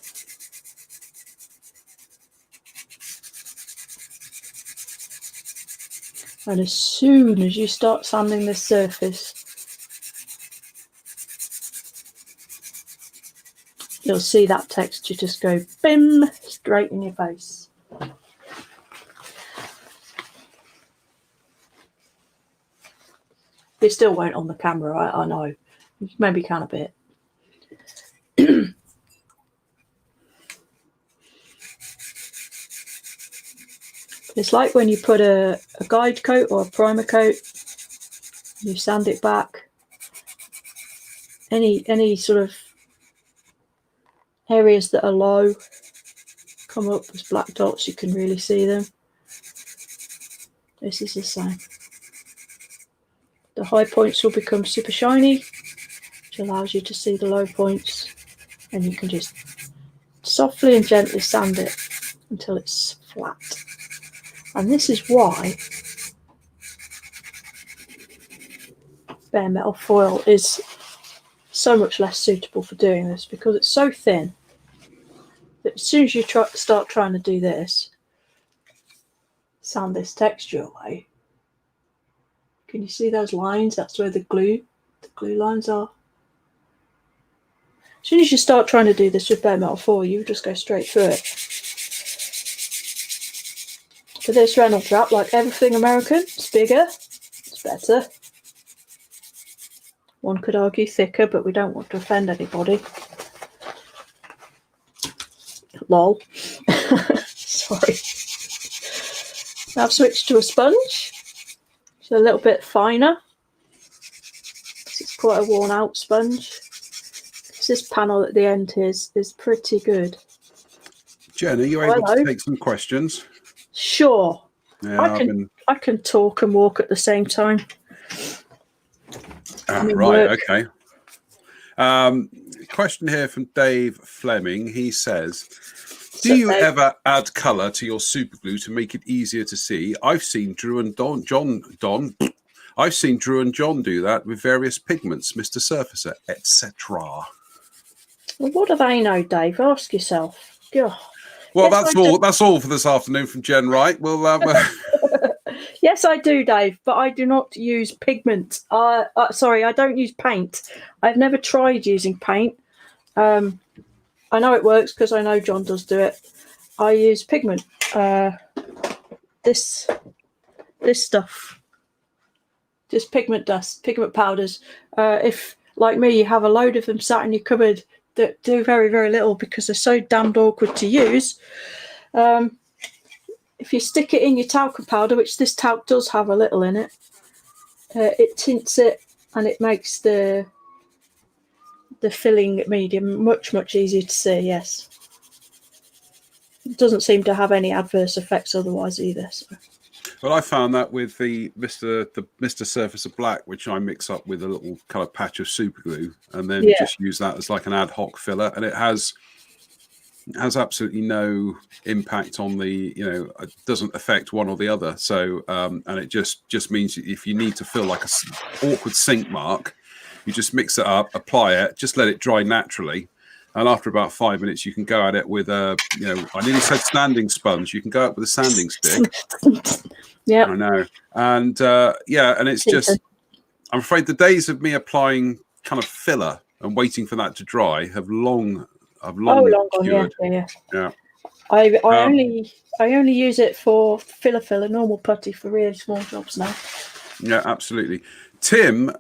And as soon as you start sanding this surface, you'll see that texture just go bim, straight in your face. It still won't on the camera, I know. Maybe can a bit. It's like when you put a guide coat or a primer coat, you sand it back. Any sort of areas that are low come up as black dots, you can really see them. This is the same. The high points will become super shiny, which allows you to see the low points, and you can just softly and gently sand it until it's flat. And this is why bare metal foil is so much less suitable for doing this, because it's so thin that as soon as you start trying to do this, sand this texture away, can you see those lines? That's where the glue lines are. As soon as you start trying to do this with bare metal foil, you just go straight through it. For this Reynolds wrap, like everything American, it's bigger, it's better. One could argue thicker, but we don't want to offend anybody. Lol. Sorry. Now I've switched to a sponge. It's a little bit finer. It's quite a worn out sponge. This panel at the end here is pretty good. Jen, are you able to take some questions? Sure. Yeah, I can talk and walk at the same time. Right, work. Okay. Question here from Dave Fleming. He says, do you ever add colour to your super glue to make it easier to see? I've seen Drew and John do that with various pigments, Mr. Surfacer, etc. Well, what do they know, Dave? Ask yourself. God. Well, yes, that's all for this afternoon from Jen Wright. Well, yes, I do, Dave, but I do not use pigment. Sorry, I don't use paint. I've never tried using paint. I know it works because I know John does do it. I use pigment. This stuff, just pigment dust, pigment powders. If, like me, you have a load of them sat in your cupboard that do very, very little because they're so damned awkward to use. If you stick it in your talcum powder, which this talc does have a little in it, it tints it and it makes the filling medium much, much easier to see, yes. It doesn't seem to have any adverse effects otherwise either. So. Well, I found that with the Mr. Surface of Black, which I mix up with a little kind of patch of super glue, and then just use that as like an ad hoc filler, and it has absolutely no impact on the, it doesn't affect one or the other. So, and it just means if you need to fill like a awkward sink mark, you just mix it up, apply it, just let it dry naturally. And after about 5 minutes, you can go at it with I nearly said sanding sponge. You can go out with a sanding stick. Yeah, I know. And and it's just, I'm afraid the days of me applying kind of filler and waiting for that to dry have long cured. Yeah. I only use it for filler, normal putty for really small jobs now. Yeah, absolutely. Tim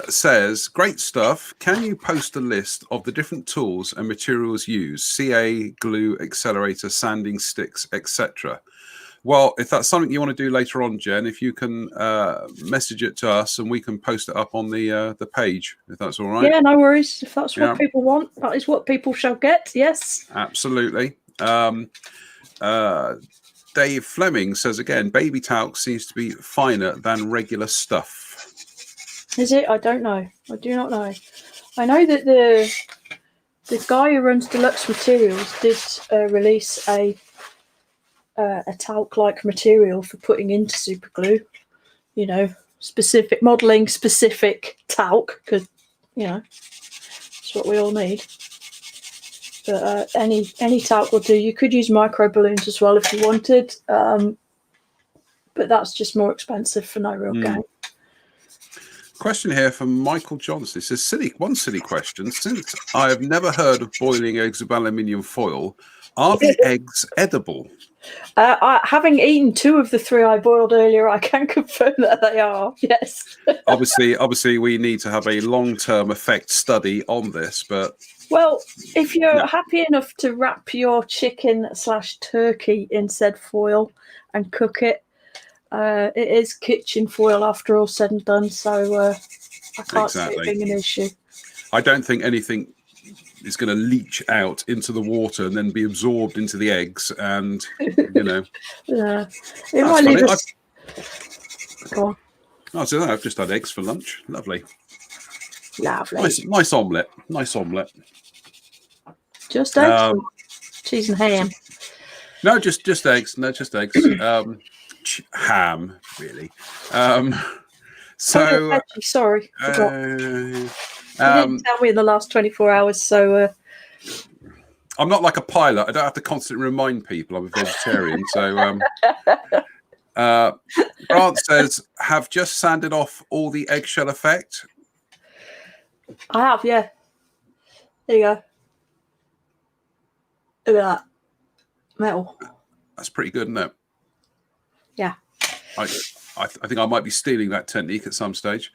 says, great stuff. Can you post a list of the different tools and materials used? CA, glue, accelerator, sanding sticks, etc. Well, if that's something you want to do later on, Jen, if you can message it to us and we can post it up on the page, if that's all right. Yeah, no worries. If that's what people want, that is what people shall get. Yes. Absolutely. Dave Fleming says again, baby talc seems to be finer than regular stuff. Is it? I don't know. I do not know. I know that the guy who runs Deluxe Materials did release a talc-like material for putting into super glue. Specific modelling, specific talc, because it's what we all need. But any talc will do. You could use micro balloons as well if you wanted, but that's just more expensive for no real gain. Question here from Michael Johnson. It says, silly question. Since I have never heard of boiling eggs with aluminium foil, are the eggs edible? Having eaten 2 of the 3 I boiled earlier, I can confirm that they are. Yes. obviously, we need to have a long-term effect study on this, but. Well, if you're happy enough to wrap your chicken/turkey in said foil and cook it, it is kitchen foil after all said and done, so I can't see it being an issue. I don't think anything is going to leach out into the water and then be absorbed into the eggs, and Yeah, it might leave us. Go on. Oh, so I've just had eggs for lunch. Lovely. Nice omelette. Nice omelette. Just eggs, cheese and ham. No, just eggs. No, just eggs. Ham, really. So sorry, you didn't tell me in the last 24 hours, so I'm not like a pilot. I don't have to constantly remind people I'm a vegetarian. So Grant says, have just sanded off all the eggshell effect. I have, yeah. There you go. Look at that metal. That's pretty good, isn't it? Yeah. I think I might be stealing that technique at some stage.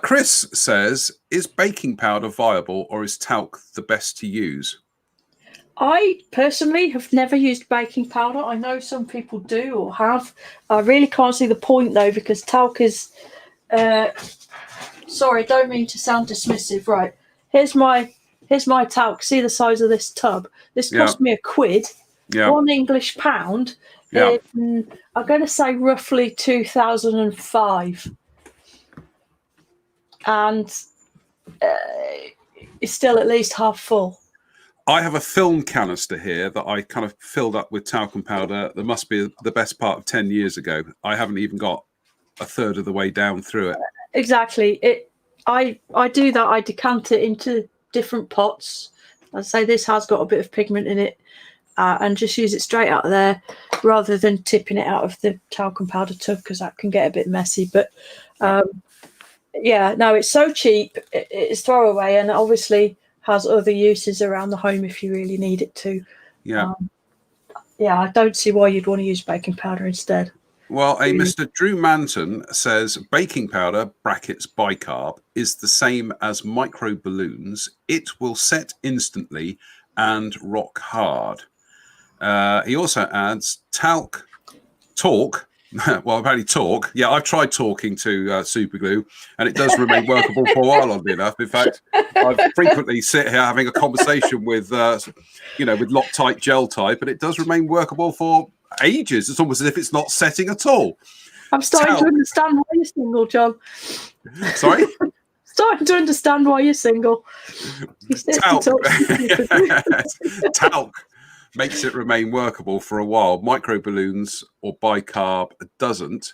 Chris says, is baking powder viable, or is talc the best to use? I personally have never used baking powder. I know some people do or have. I really can't see the point though, because talc is sorry, don't mean to sound dismissive. Right. Here's my talc. See the size of this tub? This cost me £1. Yeah. £1 English pound. Yeah. I'm going to say roughly 2005. And it's still at least half full. I have a film canister here that I kind of filled up with talcum powder. That must be the best part of 10 years ago. I haven't even got a third of the way down through it. Exactly. I do that. I decant it into different pots. I say this has got a bit of pigment in it, and just use it straight out of there rather than tipping it out of the talcum powder tub, because that can get a bit messy. But it's so cheap. It's throwaway, and obviously has other uses around the home if you really need it to. I don't see why you'd want to use baking powder instead. Well, a Mr. Drew Manton says baking powder brackets bicarb is the same as micro balloons. It will set instantly and rock hard. He also adds talc. Well, apparently talk. Yeah, I've tried talking to super glue, and it does remain workable for a while, oddly enough. In fact, I frequently sit here having a conversation with, with Loctite gel type, and it does remain workable for ages. It's almost as if it's not setting at all. I'm starting to Talc. understand why you're single, John. Sorry? Starting to understand why you're single. Talc. Talc makes it remain workable for a while. Microballoons or bicarb doesn't.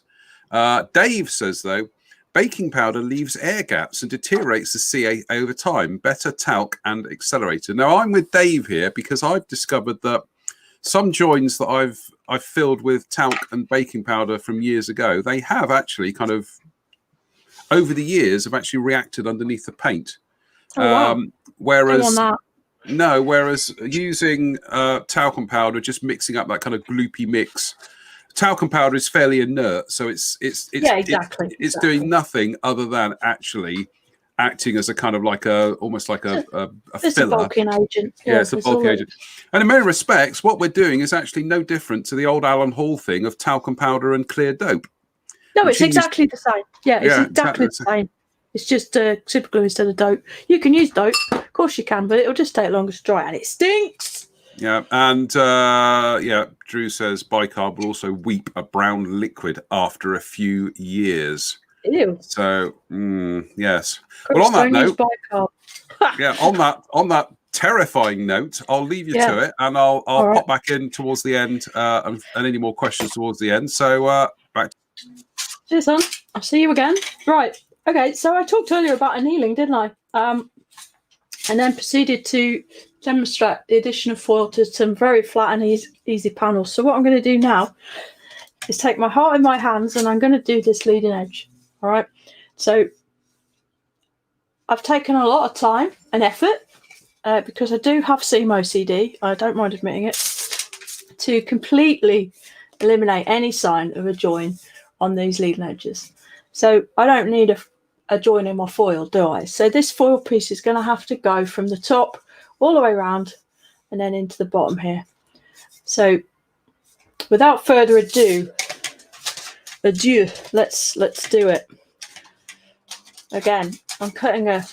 Dave says, though, baking powder leaves air gaps and deteriorates the CA over time. Better talc and accelerator. Now, I'm with Dave here because I've discovered that some joins that I've filled with talc and baking powder from years ago, they have actually kind of, over the years, have actually reacted underneath the paint. Oh, wow. Whereas using talcum powder, just mixing up that kind of gloopy mix, talcum powder is fairly inert, so it's doing nothing other than actually acting as a kind of like almost like a it's filler. A bulking agent. Yeah, it's a bulking agent. And in many respects, what we're doing is actually no different to the old Alan Hall thing of talcum powder and clear dope. No, it's exactly the same. Yeah, it's exactly the same. It's just super glue instead of dope. You can use dope, of course you can, but it'll just take longer to dry, and it stinks. Yeah, and Drew says bicarb will also weep a brown liquid after a few years. Ew. So yes. Chris, well, on that note, on that terrifying note, I'll leave you to it, and I'll pop back in towards the end and any more questions towards the end. So back. Cheers, son. I'll see you again. Right. Okay, so I talked earlier about annealing, didn't I? And then proceeded to demonstrate the addition of foil to some very flat and easy panels. So what I'm going to do now is take my heart in my hands and I'm going to do this leading edge. All right. So I've taken a lot of time and effort because I do have seam OCD. I don't mind admitting it, to completely eliminate any sign of a join on these leading edges. So I don't need a join in my foil, do I? So this foil piece is going to have to go from the top all the way around and then into the bottom here. So without further ado, let's do it. Again, I'm cutting a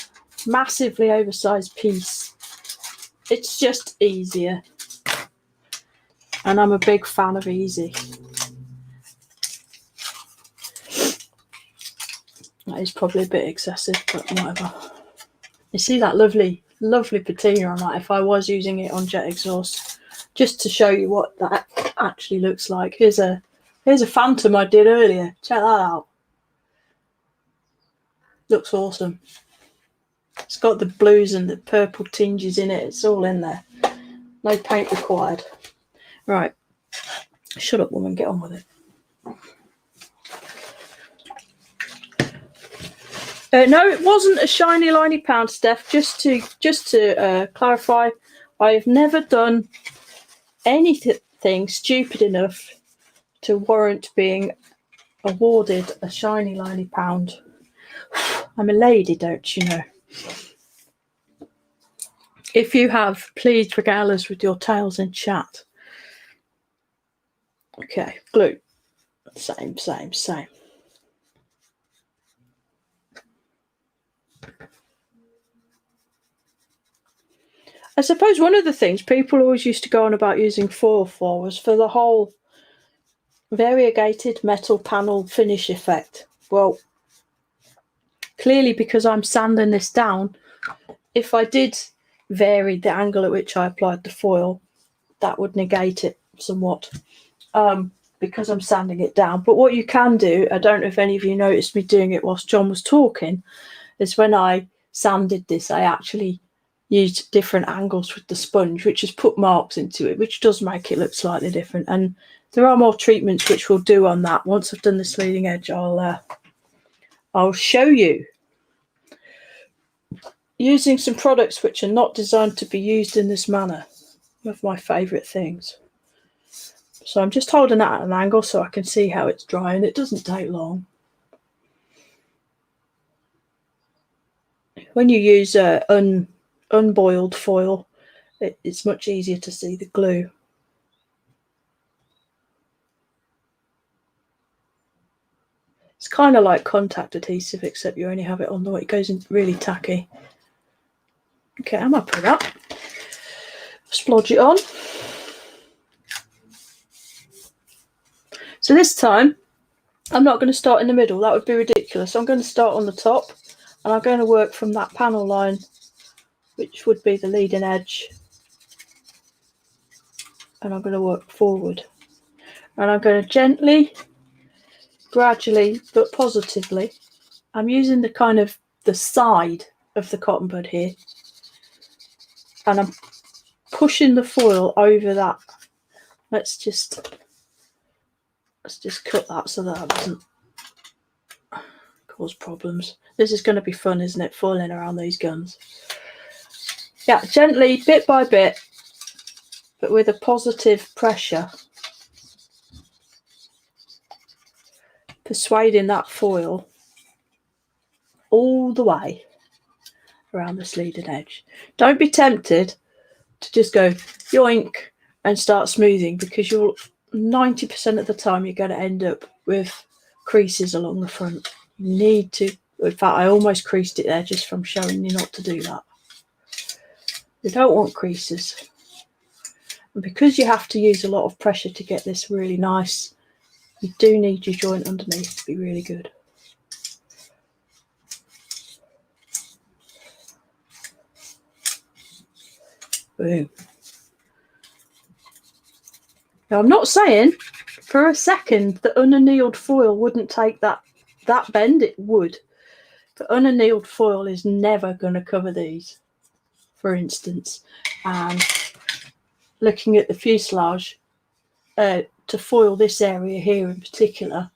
massively oversized piece. It's just easier. And I'm a big fan of easy. That is probably a bit excessive, but whatever. You see that lovely patina on that if I was using it on jet exhaust, just to show you what that actually looks like. Here's a phantom I did earlier. Check that out. Looks awesome. It's got the blues and the purple tinges in it. It's all in there. No paint required. Right. Shut up, woman. Get on with it. No, it wasn't a shiny liney pound, Steph. Just to clarify, I have never done anything stupid enough to warrant being awarded a shiny liney pound. I'm a lady, don't you know? If you have, please regale us with your tales in chat. Okay, glue. Same. I suppose one of the things people always used to go on about using foil for was for the whole variegated metal panel finish effect. Well, clearly because I'm sanding this down, if I did vary the angle at which I applied the foil, that would negate it somewhat because I'm sanding it down. But what you can do, I don't know if any of you noticed me doing it whilst John was talking, is when I sanded this, I actually used different angles with the sponge, which has put marks into it, which does make it look slightly different. And there are more treatments which we'll do on that. Once I've done this leading edge, I'll show you. Using some products which are not designed to be used in this manner. One of my favourite things. So I'm just holding that at an angle so I can see how it's drying. It doesn't take long. When you use unboiled foil, it's much easier to see the glue. It's kind of like contact adhesive, except you only have it on the way it goes in really tacky. Okay, I'm up with that. Splodge it on. So this time I'm not going to start in the middle. That would be ridiculous. I'm going to start on the top, and I'm going to work from that panel line, which would be the leading edge. And I'm going to work forward. And I'm going to gently, gradually, but positively, I'm using the kind of the side of the cotton bud here. And I'm pushing the foil over that. Let's just cut that so that doesn't cause problems. This is going to be fun, isn't it? Foiling around these guns. Yeah, gently, bit by bit, but with a positive pressure, persuading that foil all the way around this leading edge. Don't be tempted to just go yoink and start smoothing, because you'll 90% of the time you're going to end up with creases along the front. You need to, in fact, I almost creased it there just from showing you not to do that. You don't want creases. And because you have to use a lot of pressure to get this really nice, you do need your joint underneath to be really good. Boom. Now, I'm not saying for a second that unannealed foil wouldn't take that bend. It would. But unannealed foil is never going to cover these, for instance. And looking at the fuselage, to foil this area here in particular,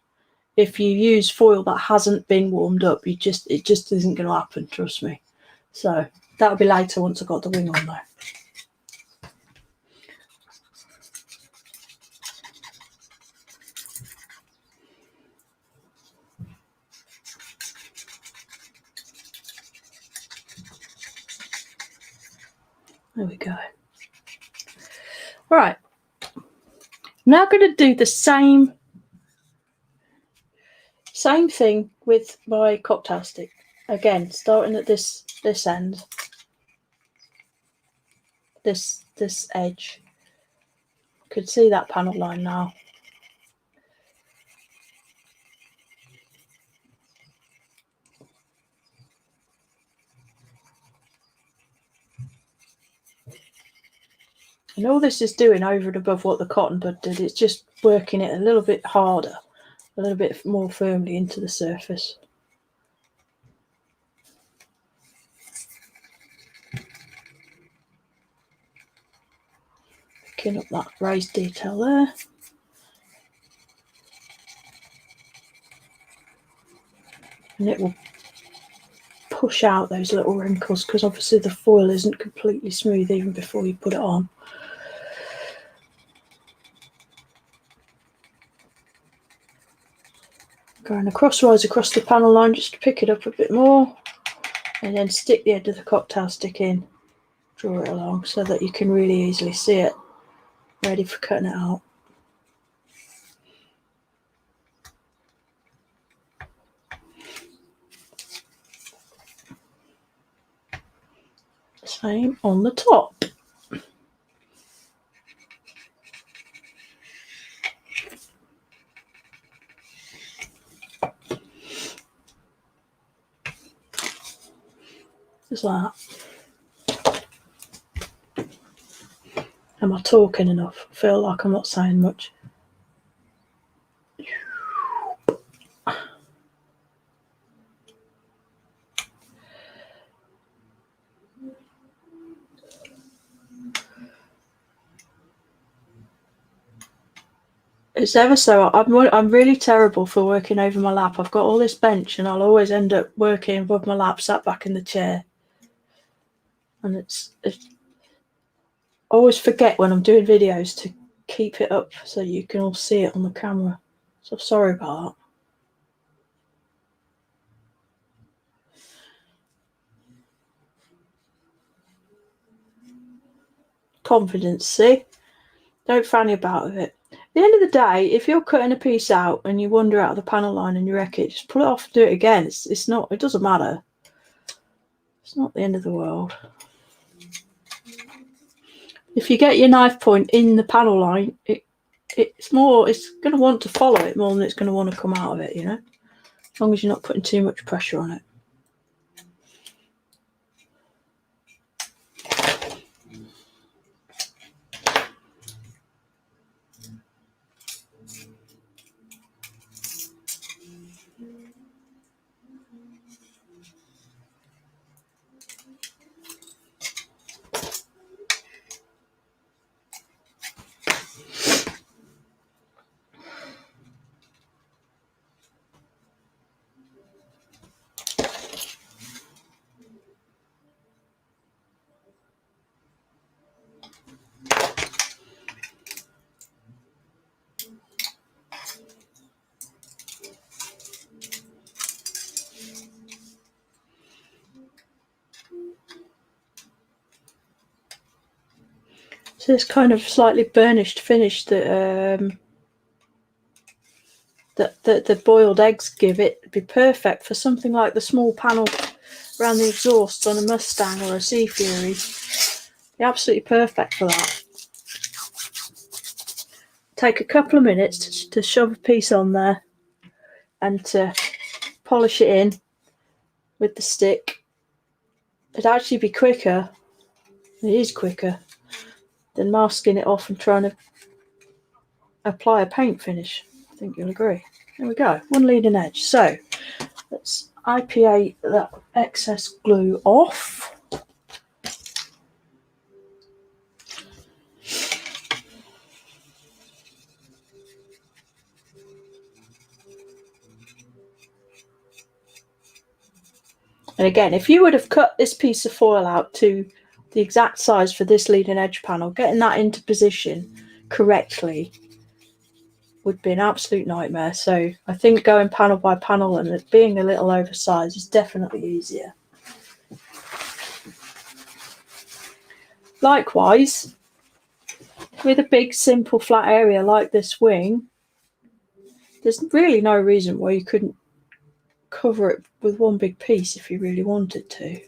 if you use foil that hasn't been warmed up, it just isn't going to happen, trust me. So that'll be later once I've got the wing on there. There we go. Right. I'm now going to do the same thing with my cocktail stick. Again, starting at this end, this edge. You could see that panel line now. And all this is doing over and above what the cotton bud did, it's just working it a little bit harder, a little bit more firmly into the surface. Picking up that raised detail there. And it will push out those little wrinkles, because obviously the foil isn't completely smooth even before you put it on. Going crosswise across the panel line just to pick it up a bit more, and then stick the end of the cocktail stick in, draw it along so that you can really easily see it, ready for cutting it out. Same on the top. Just like that. Am I talking enough? I feel like I'm not saying much. It's ever so. I'm really terrible for working over my lap. I've got all this bench, and I'll always end up working above my lap, sat back in the chair. And it's I always forget when I'm doing videos to keep it up so you can all see it on the camera. So sorry about that. Confidence, see? Don't fanny about with it. At the end of the day, if you're cutting a piece out and you wander out of the panel line and you wreck it, just pull it off and do it again. It's not. It doesn't matter. It's not the end of the world. If you get your knife point in the panel line, it's going to want to follow it more than it's going to want to come out of it, you know, as long as you're not putting too much pressure on it. So this kind of slightly burnished finish that the boiled eggs give it would be perfect for something like the small panel around the exhaust on a Mustang or a Sea Fury. Be absolutely perfect for that. Take a couple of minutes to shove a piece on there and to polish it in with the stick. It'd actually be quicker. It is quicker than masking it off and trying to apply a paint finish. I think you'll agree. There we go, one leading edge. So let's IPA that excess glue off. And again, if you would have cut this piece of foil out to the exact size for this leading edge panel, getting that into position correctly would be an absolute nightmare. So I think going panel by panel and it being a little oversized is definitely easier. Likewise, with a big simple flat area like this wing, there's really no reason why you couldn't cover it with one big piece if you really wanted to.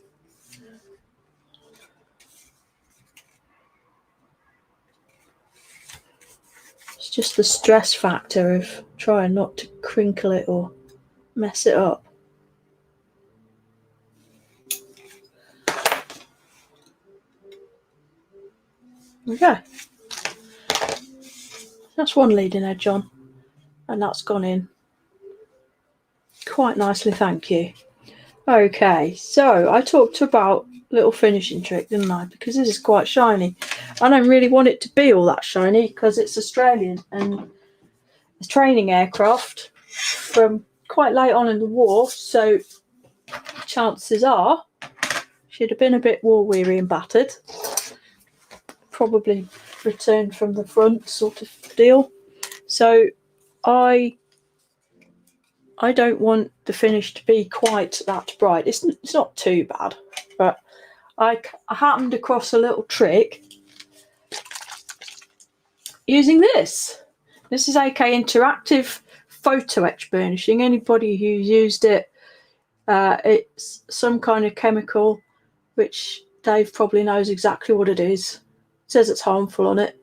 It's just the stress factor of trying not to crinkle it or mess it up. There we go. That's one leading edge on, and that's gone in quite nicely, thank you. Okay, so I talked about little finishing trick, didn't I? Because this is quite shiny. I don't really want it to be all that shiny because it's Australian and it's training aircraft from quite late on in the war, so chances are she'd have been a bit war weary and battered. Probably returned from the front sort of deal. So I don't want the finish to be quite that bright. It's not too bad, but I happened across a little trick using this. This is AK Interactive Photo Etch Burnishing. Anybody who's used it, it's some kind of chemical, which Dave probably knows exactly what it is. It says it's harmful on it,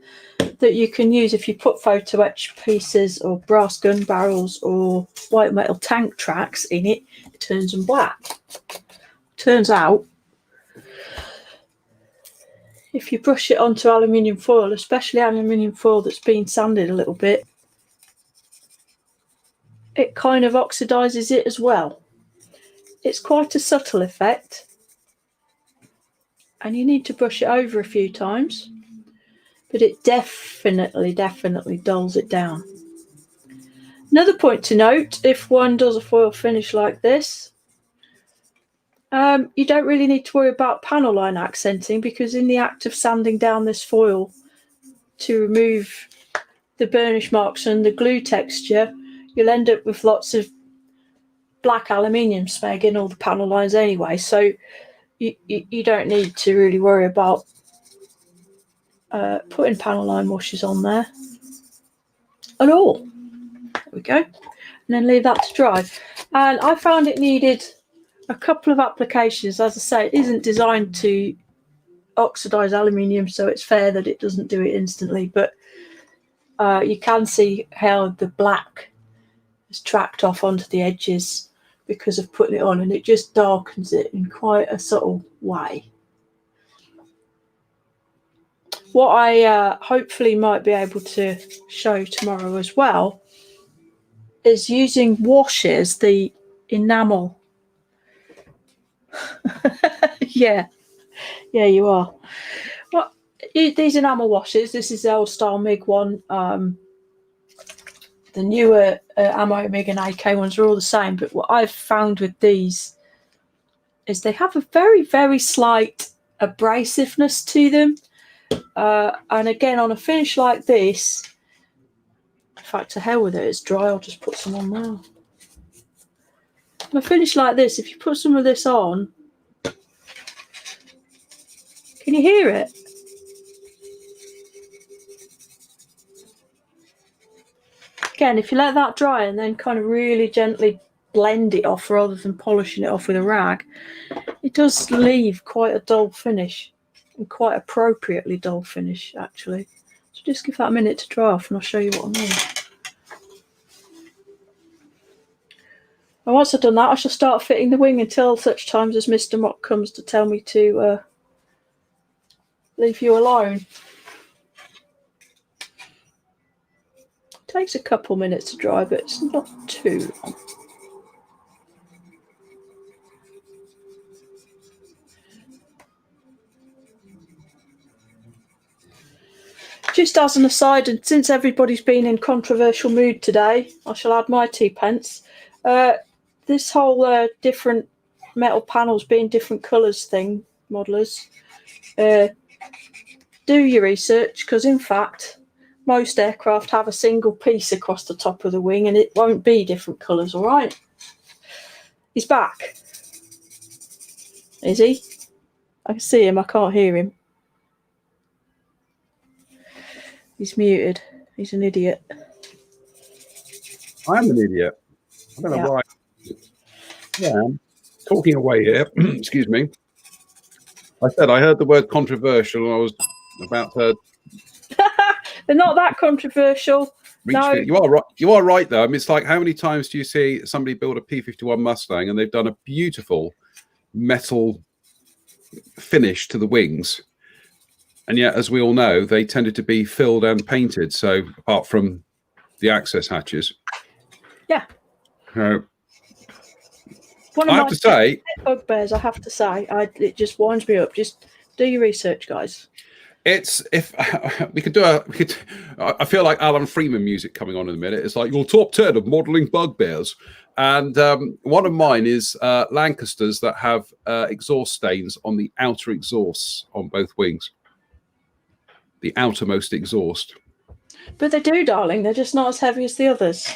that you can use if you put photo etch pieces or brass gun barrels or white metal tank tracks in it, it turns them black. Turns out, if you brush it onto aluminium foil, especially aluminium foil that's been sanded a little bit, it kind of oxidizes it as well. It's quite a subtle effect, and you need to brush it over a few times, but it definitely dulls it down. Another point to note, if one does a foil finish like this, you don't really need to worry about panel line accenting, because in the act of sanding down this foil to remove the burnish marks and the glue texture, you'll end up with lots of black aluminium smeg in all the panel lines anyway, so you don't need to really worry about putting panel line washes on there at all. There we go. And then leave that to dry. And I found it needed a couple of applications. As I say, it isn't designed to oxidize aluminium, so it's fair that it doesn't do it instantly, but you can see how the black has tracked off onto the edges because of putting it on, and it just darkens it in quite a subtle way. What I hopefully might be able to show tomorrow as well is using washes, the enamel. yeah, you are. Well, these enamel washes, this is the old style MIG one. The newer Ammo MIG and AK ones are all the same, but what I've found with these is they have a very, very slight abrasiveness to them. And again, on a finish like this, in fact, to hell with it, it's dry, I'll just put some on now. On a finish like this, if you put some of this on, can you hear it? Again, if you let that dry and then kind of really gently blend it off rather than polishing it off with a rag, it does leave quite a dull finish, and quite appropriately dull finish, actually. So just give that a minute to dry off and I'll show you what I mean. And once I've done that, I shall start fitting the wing until such times as Mr. Mock comes to tell me to leave you alone. Takes a couple minutes to dry, but it's not too long. Just as an aside, and since everybody's been in controversial mood today, I shall add my 2 pence. This whole different metal panels being different colours thing, modelers, do your research, because in fact, most aircraft have a single piece across the top of the wing and it won't be different colours, all right? He's back. Is he? I can see him, I can't hear him. He's muted. He's an idiot. I am an idiot. I don't know why. Yeah, I'm talking away here. Excuse me. I said I heard the word controversial and I was about to... They're not that controversial. No. You are right. You are right, though. I mean, it's like, how many times do you see somebody build a P-51 Mustang and they've done a beautiful metal finish to the wings, and yet, as we all know, they tended to be filled and painted. So, apart from the access hatches, yeah. I have to say, bugbears. I have to say, it just winds me up. Just do your research, guys. It's if we could do I feel like Alan Freeman music coming on in a minute. It's like your top 10 of modelling bugbears, and one of mine is Lancasters that have exhaust stains on the outer exhausts on both wings, the outermost exhaust. But they do, darling. They're just not as heavy as the others.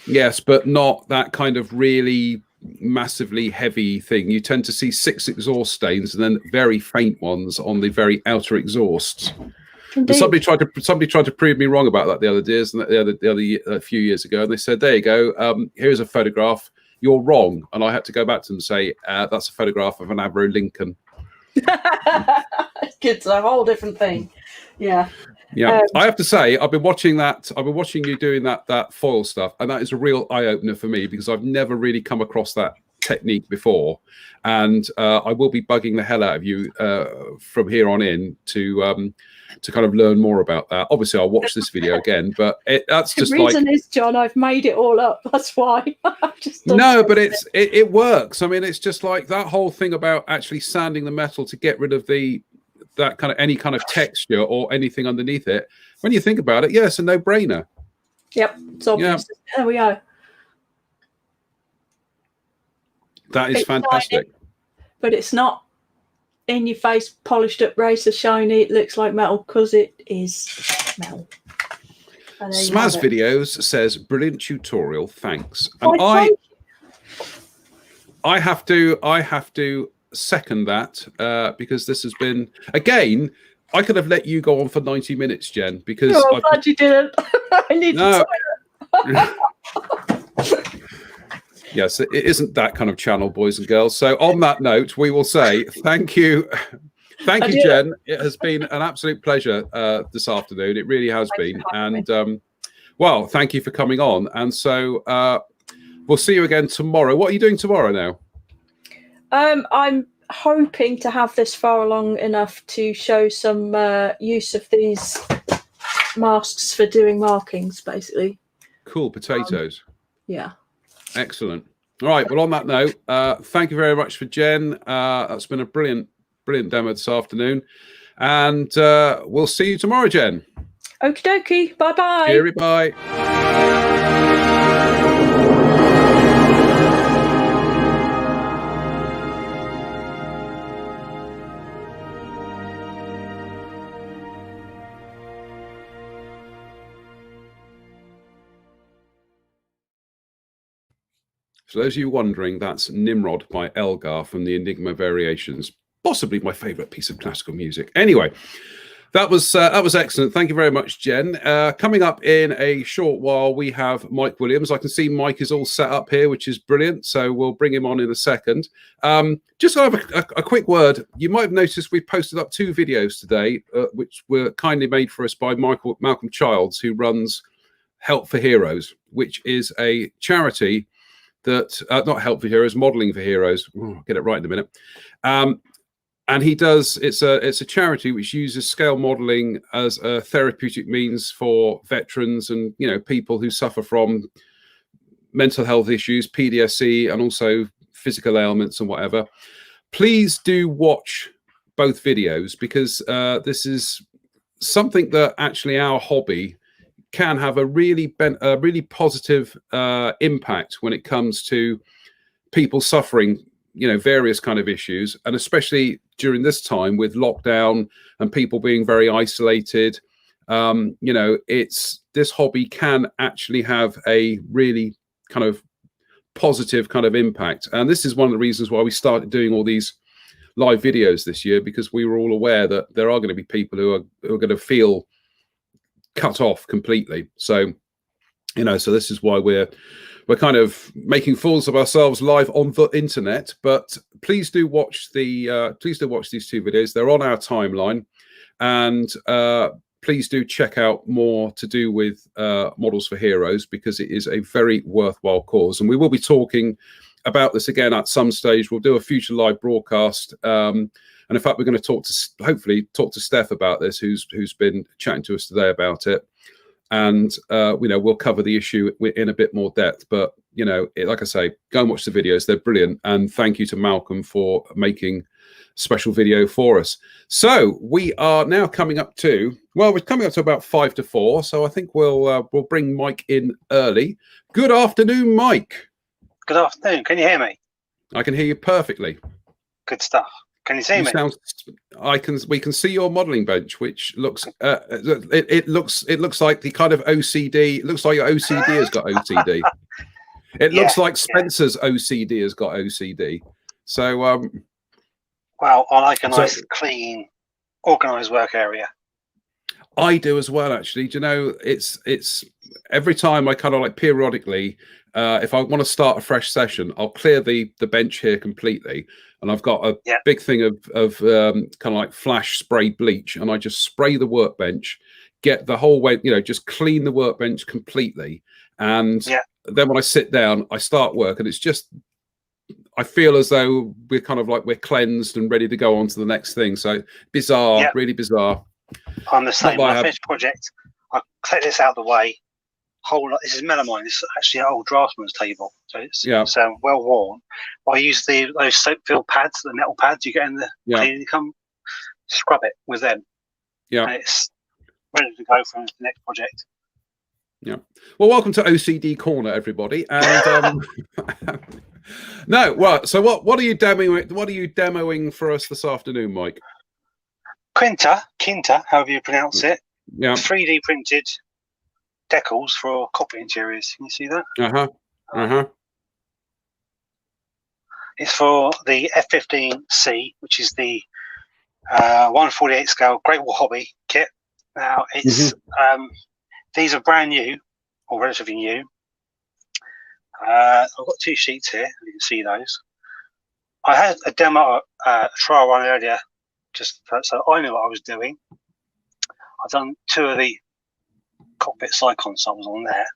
Yes, but not that kind of really massively heavy thing. You tend to see 6 exhaust stains and then very faint ones on the very outer exhausts. Somebody tried to prove me wrong about that the other days, and a few years ago, and they said, "There you go. Here's a photograph. You're wrong." And I had to go back to them and say, "That's a photograph of an Avro Lincoln." It's a whole different thing. Yeah. Yeah, I have to say, I've been watching you doing that foil stuff, and that is a real eye-opener for me because I've never really come across that technique before, and I will be bugging the hell out of you from here on in to kind of learn more about that. Obviously, I'll watch this video again, but that's just like... The reason is, John, I've made it all up. That's why. No, but it works. I mean, it's just like that whole thing about actually sanding the metal to get rid of that kind of any kind of texture or anything underneath it. When you think about it, yeah, it's a no-brainer. Yep, it's obvious. Yeah. There we go. That is fantastic. Shiny, but it's not in your face, polished up, razor shiny. It looks like metal because it is metal. Smaz Videos says, "Brilliant tutorial, thanks." And I have to second that because this has been, again, I could have let you go on for 90 minutes, Jen, because I'm glad you didn't. I need to Yes, it isn't that kind of channel, boys and girls. So on that note, we will say thank you, Jen. It has been an absolute pleasure this afternoon. It really has been, and Well, thank you for coming on. And so we'll see you again tomorrow. What are you doing tomorrow now? I'm hoping to have this far along enough to show some use of these masks for doing markings, basically. Cool, potatoes. Yeah. Excellent. All right. Well, on that note, thank you very much for Jen. That's been a brilliant demo this afternoon. And we'll see you tomorrow, Jen. Okie dokie. Bye-bye. Cheery, bye. For those of you wondering, that's Nimrod by Elgar from the Enigma Variations, possibly my favourite piece of classical music. Anyway, that was excellent. Thank you very much, Jen. Coming up in a short while, we have Mike Williams. I can see Mike is all set up here, which is brilliant. So we'll bring him on in a second. Just to have a quick word. You might have noticed we posted up 2 videos today, which were kindly made for us by Malcolm Childs, who runs Help for Heroes, which is a charity that not Help for Heroes, Modelling for Heroes. I'll get it right in a minute. And he does. It's a charity which uses scale modelling as a therapeutic means for veterans and people who suffer from mental health issues, PTSD, and also physical ailments and whatever. Please do watch both videos, because this is something that actually our hobby can have a really positive impact when it comes to people suffering various kind of issues, and especially during this time with lockdown and people being very isolated. This hobby can actually have a really kind of positive kind of impact, and this is one of the reasons why we started doing all these live videos this year, because we were all aware that there are going to be people who are going to feel cut off completely. So so this is why we're kind of making fools of ourselves live on the internet. But please do watch these 2 videos. They're on our timeline, and please do check out more to do with Models for Heroes, because it is a very worthwhile cause. And we will be talking about this again at some stage. We'll do a future live broadcast, and in fact, we're going to hopefully talk to Steph about this, who's been chatting to us today about it. And we'll cover the issue in a bit more depth. But like I say, go and watch the videos; they're brilliant. And thank you to Malcolm for making a special video for us. So we are now coming up to about 5 to 4. So I think we'll bring Mike in early. Good afternoon, Mike. Good afternoon. Can you hear me? I can hear you perfectly. Good stuff. Can you see me? We can see your modelling bench, which looks it looks like the kind of OCD. It looks like your OCD has got OCD. It looks like Spencer's OCD has got OCD. So well, I like a nice, clean, organised work area. I do as well, actually. Do you know, it's every time I kind of like periodically, if I want to start a fresh session, I'll clear the bench here completely. And I've got a big thing of kind of like flash spray bleach, and I just spray the workbench, get the whole way, just clean the workbench completely. And then when I sit down, I start work, and it's just, I feel as though we're kind of like we're cleansed and ready to go on to the next thing. So bizarre, really bizarre. I'm the same. When I finish project, I take this out of the way. This is melamine. This is actually an old draftsman's table, so it's well worn. I use those soap-filled pads, the metal pads you get in the cleaning. You come scrub it with them. And it's ready to go for the next project. Yeah. Well, welcome to OCD Corner, everybody. And no, right. So what are you demoing? What are you demoing for us this afternoon, Mike? Quinta, however you pronounce it. Yeah. 3D printed decals for cockpit interiors. Can you see that? It's for the F-15C, which is the 1/48 scale Great Wall Hobby kit. Now it's these are brand new or relatively new. I've got 2 sheets here. You can see those. I had a demo trial run earlier, just so I knew what I was doing. I've done 2 of the cockpit side consoles on there.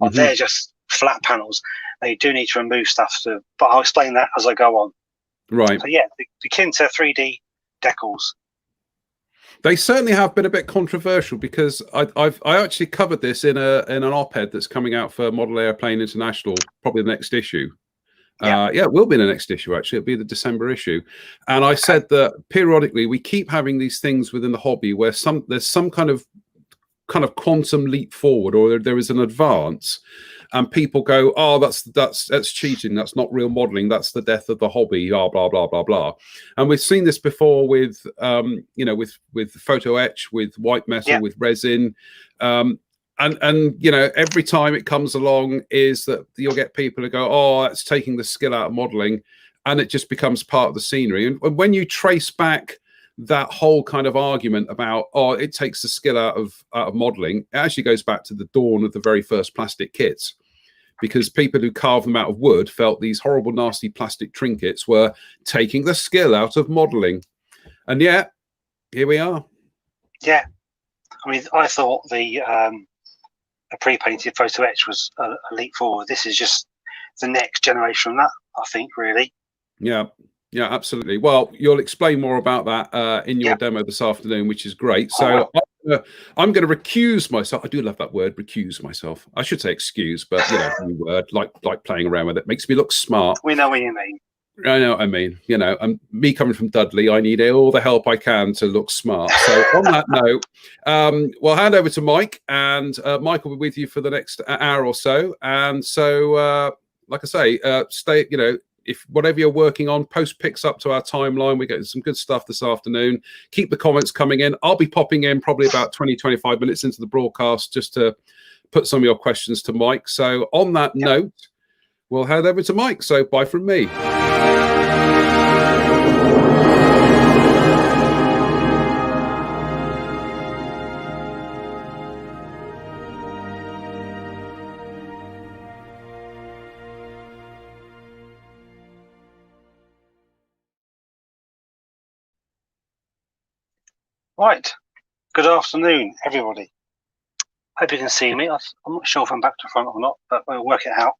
But they're just flat panels. They do need to remove stuff, but I'll explain that as I go on. Right. So yeah, the Kinta 3D decals. They certainly have been a bit controversial because I actually covered this in an op-ed that's coming out for Model Airplane International, probably the next issue. Yeah, it will be the next issue, actually. It'll be the December issue. And I said that periodically we keep having these things within the hobby where there's some kind of quantum leap forward, or there is an advance, and people go, oh, that's cheating, that's not real modeling, that's the death of the hobby, blah blah blah blah blah. And we've seen this before with with photo etch, with white metal, with resin, and every time it comes along is that you'll get people who go, oh, that's taking the skill out of modeling, and it just becomes part of the scenery. And when you trace back that whole kind of argument about, oh, it takes the skill out of modeling, it actually goes back to the dawn of the very first plastic kits, because people who carved them out of wood felt these horrible, nasty plastic trinkets were taking the skill out of modeling. And yet, here we are. Yeah. I mean, I thought the pre-painted photo etch was a leap forward. This is just the next generation of that, I think, really. Yeah, absolutely. Well, you'll explain more about that in your demo this afternoon, which is great. So I'm going to recuse myself. I do love that word, recuse myself. I should say excuse, but new word, like playing around with it, makes me look smart. We know what you mean. I know what I mean. And me coming from Dudley, I need all the help I can to look smart. So on that note, we'll hand over to Mike, and Mike will be with you for the next hour or so. And so, like I say, stay, if whatever you're working on, post pics up to our timeline. We're getting some good stuff this afternoon. Keep the comments coming in. I'll be popping in probably about 20-25 minutes into the broadcast just to put some of your questions to Mike. So on that note, we'll head over to Mike. So bye from me. Right. Good afternoon, everybody. Hope you can see me. I'm not sure if I'm back to front or not, but we'll work it out.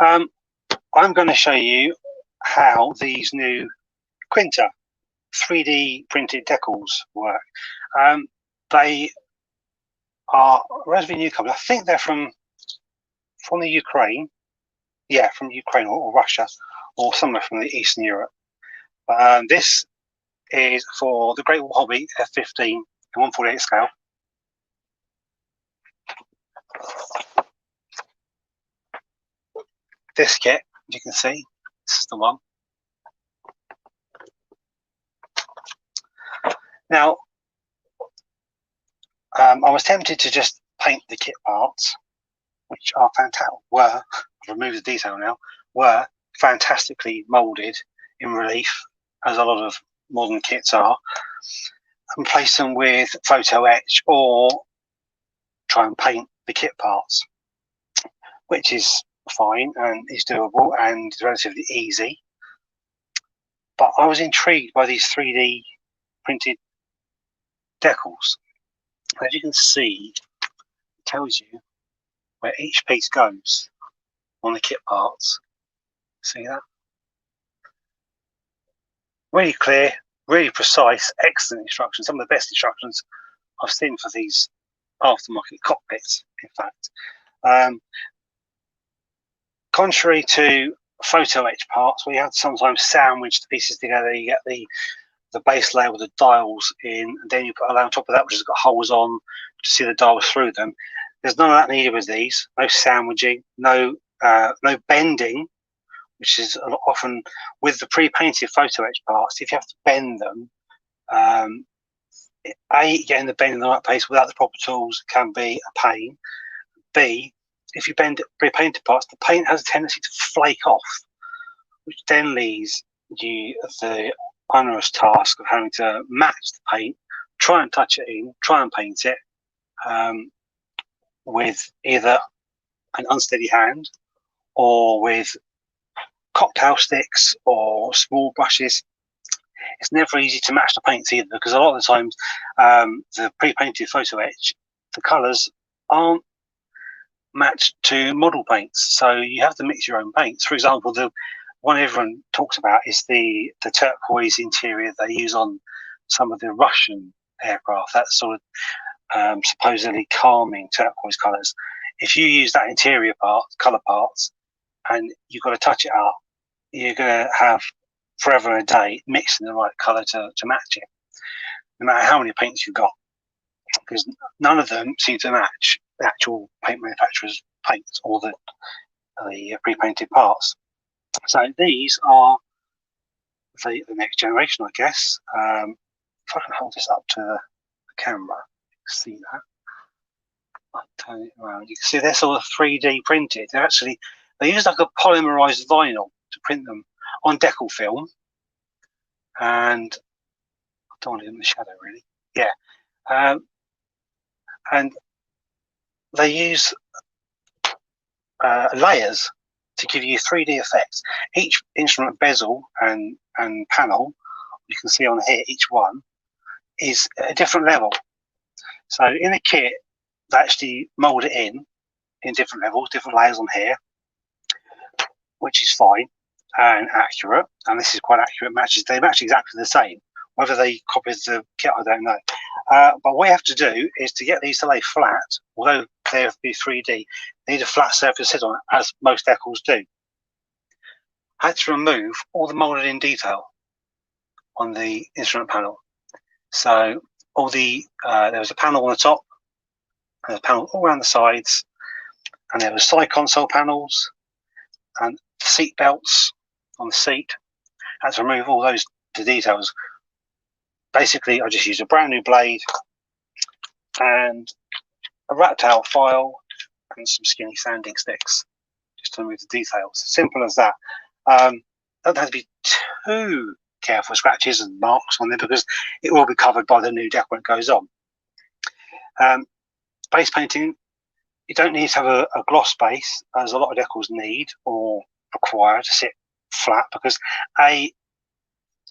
I'm going to show you how these new Kinta 3D printed decals work. They are a relatively new company. I think they're from the Ukraine. Yeah, from Ukraine or Russia or somewhere from the Eastern Europe. This is for the Great Wall Hobby F15 in 1/48 scale. This kit, as you can see, this is the one. Now, I was tempted to just paint the kit parts, which are fantastic. I've removed the detail now. Were fantastically moulded in relief, as a lot of modern kits are, and place them with photo etch or try and paint the kit parts, which is fine and is doable and relatively easy. But I was intrigued by these 3D printed decals. As you can see, it tells you where each piece goes on the kit parts. See that? Really clear, really precise, excellent instructions. Some of the best instructions I've seen for these aftermarket cockpits, in fact. Contrary to photo etch parts, where you have to sometimes sandwich the pieces together, you get the base layer with the dials in, and then you put a layer on top of that which has got holes on to see the dials through them. There's none of that needed with these. No sandwiching, no bending, which is often with the pre-painted photo etch parts. If you have to bend them, A, getting the bend in the right place without the proper tools can be a pain. B, if you bend pre-painted parts, the paint has a tendency to flake off, which then leaves you the onerous task of having to match the paint, try and touch it in, try and paint it with either an unsteady hand or with cocktail sticks or small brushes. It's never easy to match the paints either, because a lot of the times the pre-painted photo etch, the colours aren't matched to model paints, so you have to mix your own paints. For example, the one everyone talks about is the turquoise interior they use on some of the Russian aircraft. That sort of supposedly calming turquoise colours. If you use that interior colour parts, and you've got to touch it up, you're going to have forever and a day mixing the right colour to match it, no matter how many paints you've got, because none of them seem to match the actual paint manufacturer's paints or the pre-painted parts. So these are the next generation, I guess. If I can hold this up to the camera, you can see that. I'll turn it around. You can see they're sort of 3D printed. They use like a polymerized vinyl to print them on decal film, and I don't want to get in the shadow really. Yeah, and they use layers to give you 3D effects. Each instrument bezel and panel, you can see on here, each one is a different level. So in a kit, they actually mold it in different levels, different layers on here, which is fine and accurate. And this is quite accurate. They match exactly the same. Whether they copied the kit, I don't know. But what you have to do is to get these to lay flat, although they have to be 3D, they need a flat surface sit on it, as most decals do. I had to remove all the molded in detail on the instrument panel. So all there was a panel on the top, and a panel all around the sides, and there was side console panels and seat belts on the seat. I had to remove all the details. Basically, I just used a brand new blade and a rat tail file and some skinny sanding sticks just to remove the details. Simple as that. Don't have to be too careful with scratches and marks on them, because it will be covered by the new deck when it goes on. Base painting, you don't need to have a gloss base, as a lot of decals need or require to sit flat, because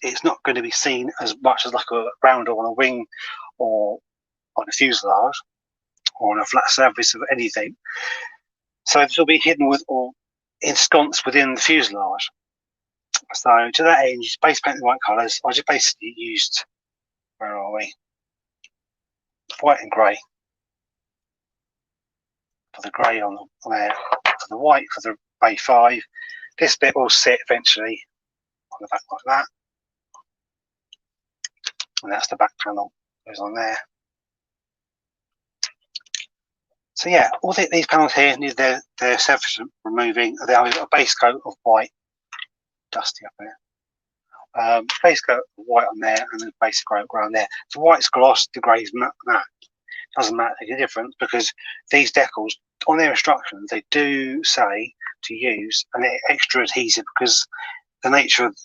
it's not going to be seen as much as like a rounder on a wing or on a fuselage or on a flat surface of anything. So this will be hidden with or ensconced within the fuselage. So to that end, you just base paint the white colours. I just basically used, where are we? White and grey. For the grey on there, for the white for the Bay 5. This bit will sit eventually on the back like that. And that's the back panel, goes on there. So yeah, all these panels here need their surface removing. They have a base coat of white, dusty up there. Base coat of white on there, and then base coat around there. The white's gloss, the grey's matte. Doesn't make a difference, because these decals, on their instructions, they do say to use an extra adhesive, because the nature of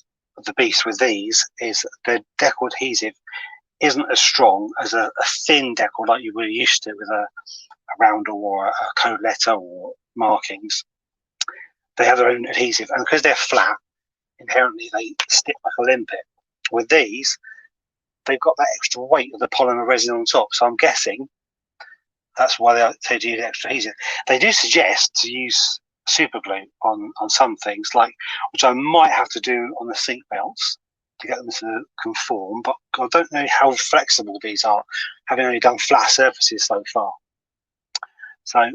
the beast with these is the decal adhesive isn't as strong as a thin decal like you were used to with a roundel or a code letter or markings. They have their own adhesive, and because they're flat, inherently they stick like a limpet. With these, they've got that extra weight of the polymer resin on top, so I'm guessing that's why they do use extra adhesive. They do suggest to use super glue on some things, like, which I might have to do on the seat belts to get them to conform, but I don't know how flexible these are, having only done flat surfaces so far. So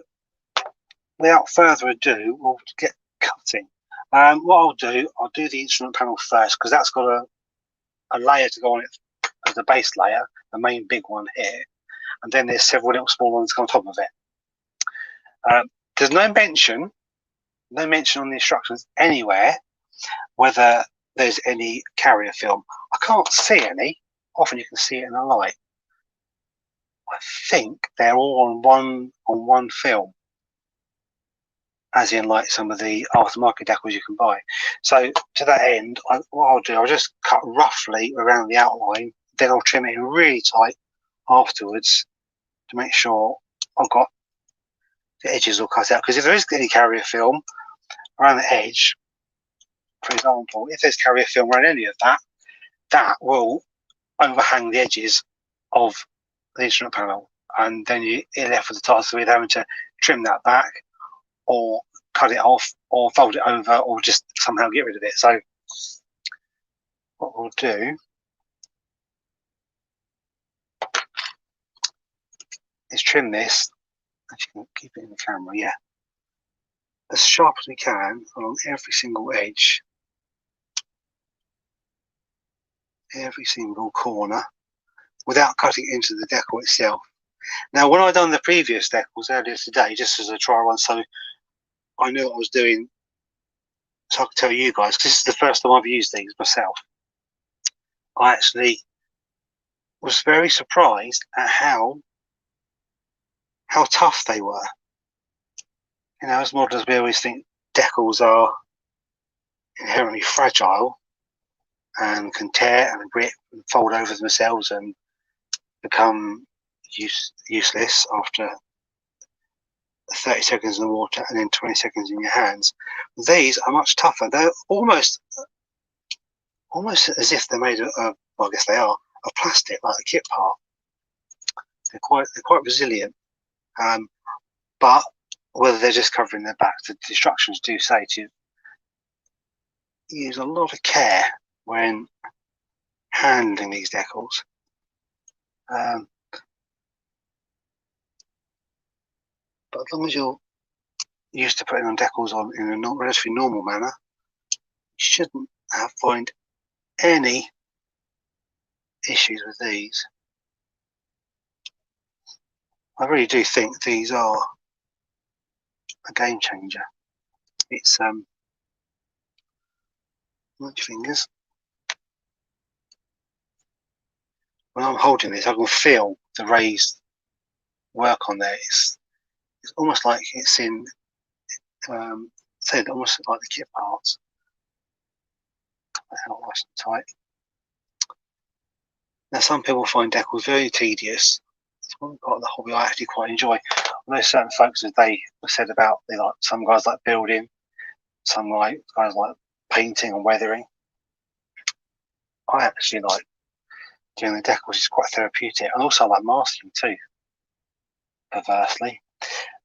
without further ado, we'll get cutting. What I'll do the instrument panel first, because that's got a layer to go on it as the base layer, the main big one here, and then there's several little small ones on top of it. There's no mention on the instructions anywhere whether there's any carrier film. I can't see any. Often you can see it in the light. I think they're all on one film, as in like some of the aftermarket decals you can buy. So to that end, what I'll do, I'll just cut roughly around the outline, then I'll trim it in really tight afterwards to make sure I've got the edges all cut out. Because if there is any carrier film around the edge, for example, if there's carrier film around any of that will overhang the edges of the instrument panel. and then you're left with the task of either having to trim that back, or cut it off, or fold it over, or just somehow get rid of it. So what we'll do is trim this. If you can keep it in the camera, yeah, as sharp as we can along every single edge, every single corner, without cutting into the decal itself. Now, when I done the previous decals earlier today, just as a trial run, so I knew what I was doing, so I could tell you guys, because this is the first time I've used these myself, I actually was very surprised at how tough they were. You know, as modelers, we always think decals are inherently fragile and can tear and rip and fold over themselves and become useless after 30 seconds in the water and then 20 seconds in your hands. These are much tougher. They're almost as if they're made of, well, I guess they are, of plastic, like the kit part. They're quite resilient. But whether they're just covering their backs, the instructions do say to use a lot of care when handling these decals. But as long as you're used to putting on decals on in a relatively normal manner, you shouldn't find any issues with these. I really do think these are a game changer. It's much fingers. When I'm holding this, I can feel the raised work on there. It's almost like it's in, said almost like the kit parts. How nice and tight. Now, some people find decals very tedious. It's one part of the hobby I actually quite enjoy. I know certain folks, as they said about, they like, some guys like building, some guys like painting and weathering. I actually like doing the decals. It's quite therapeutic, and also I like masking too, perversely.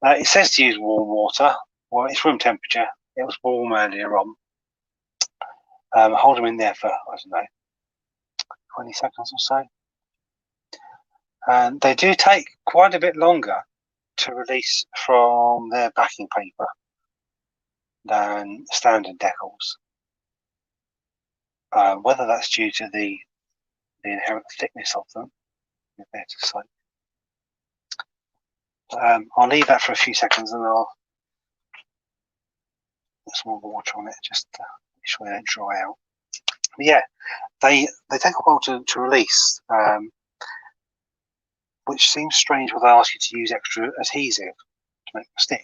It says to use warm water. Well, it's room temperature. It was warm earlier on. Hold them in there for, I don't know, 20 seconds or so. And they do take quite a bit longer to release from their backing paper than standard decals. Whether that's due to the inherent thickness of them, is there to say. I'll leave that for a few seconds and I'll put some more water on it just to make sure they don't dry out. But yeah, they take a while to release, which seems strange when they ask you to use extra adhesive to make them stick.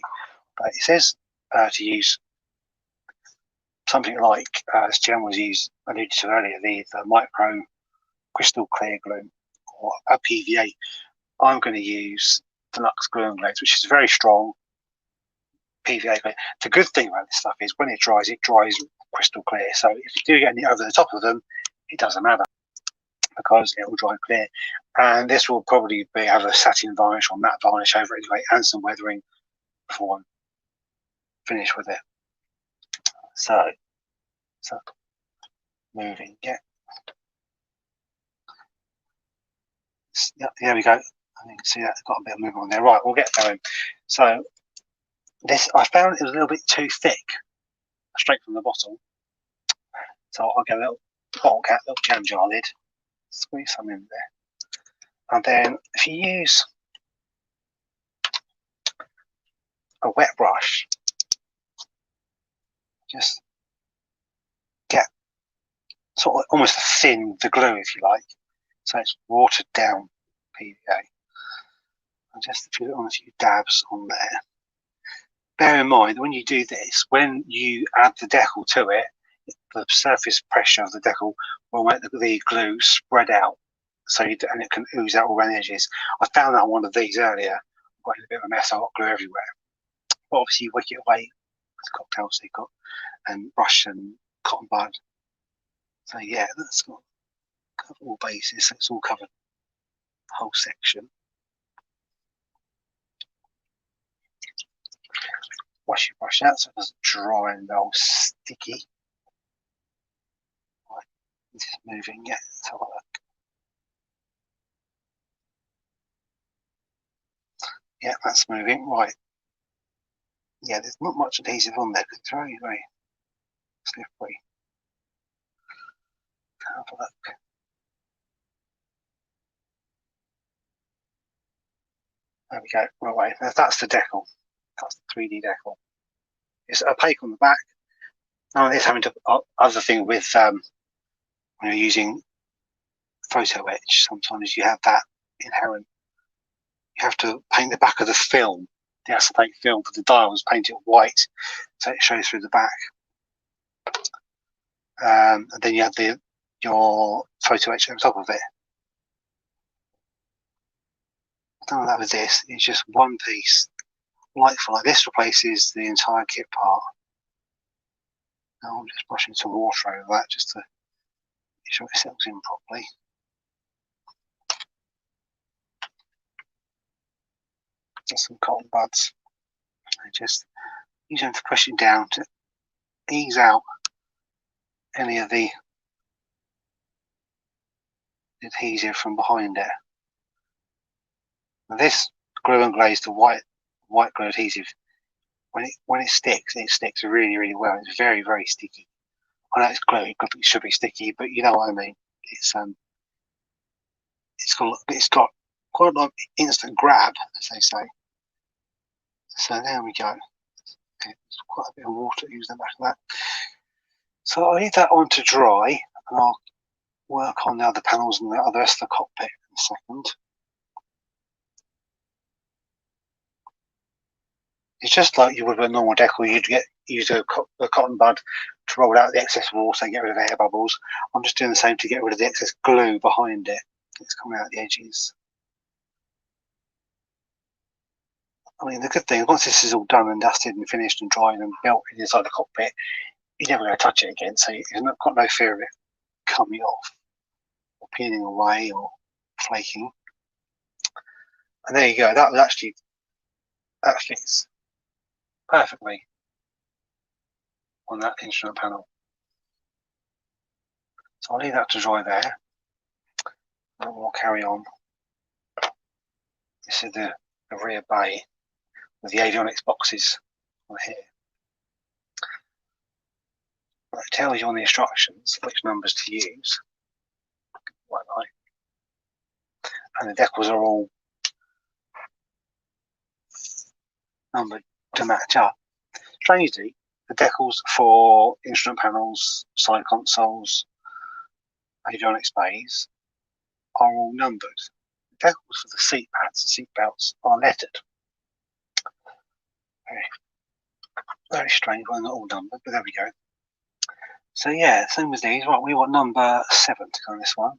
But it says to use something like, as Jen was alluded to earlier, the micro crystal clear glue, or a PVA. I'm going to use Deluxe Glue and Glaze, which is very strong PVA glue. The good thing about this stuff is when it dries crystal clear. So if you do get any over the top of them, it doesn't matter because it will dry clear. And this will probably have a satin varnish or matte varnish over it anyway, and some weathering before I'm finished with it. So moving, yeah. There we go. I can see that got a bit of movement on there. Right, we'll get going. So this, I found it was a little bit too thick, straight from the bottle. So I'll get a little bottle cap, little jam jar lid, squeeze some in there, and then if you use a wet brush, just get sort of almost thin the glue, if you like, so it's watered down PVA. And just on a few dabs on there. Bear in mind when you do this, when you add the decal to it, the surface pressure of the decal will make the glue spread out, so and it can ooze out all around the edges. I found that on one of these earlier. I got in a bit of a mess. I got glue everywhere. But obviously, you wick it away with cocktail secret and brush and cotton bud. So yeah, that's got covered all bases. So it's all covered the whole section. wash your brush out so it doesn't dry and all sticky. Right, this is moving. Yeah, let's have a look. Yeah, that's moving. Right. Yeah, there's not much adhesive on there. It's very, very slippery. Have a look. There we go. Right, that's the decal. That's the 3D decal. It's opaque on the back. Now it's having to other thing with when you're using photo etch. Sometimes you have that inherent. You have to paint the back of the film, the acetate film for the dials. Paint it white so it shows through the back. And then you have your photo etch on top of it. I don't know that with this. It's just one piece, like for like. This replaces the entire kit part. Now I'm just brushing some water over that just to make sure it settles in properly. Just some cotton buds. I just use them to push it down to ease out any of the adhesive from behind it. Now this glue and glaze, the white glue adhesive, when it sticks really, really well. It's very, very sticky. I know it's glue, it should be sticky, but you know what I mean. It's got quite a lot of instant grab, as they say. So there we go. There's quite a bit of water using the back of that. So I'll leave that on to dry, and I'll work on the other panels and the rest of the cockpit in a second. It's just like you would with a normal decal. You'd use a cotton bud to roll out the excess water and get rid of air bubbles. I'm just doing the same to get rid of the excess glue behind it. It's coming out the edges. I mean, the good thing, once this is all done and dusted and finished and dried and built inside the cockpit, you're never going to touch it again. So you've got no fear of it coming off or peeling away or flaking. And there you go. That fits perfectly on that instrument panel. So I'll leave that to dry there. And we'll carry on. This is the rear bay with the avionics boxes on here. It tells you on the instructions which numbers to use. White light. And the decals are all numbered to match up. Strangely, the decals for instrument panels, side consoles, avionics bays are all numbered. The decals for the seat pads and seat belts are lettered. Very strange when they're all numbered, but there we go. So yeah, same as these. Right, we want number 7 to go on this one.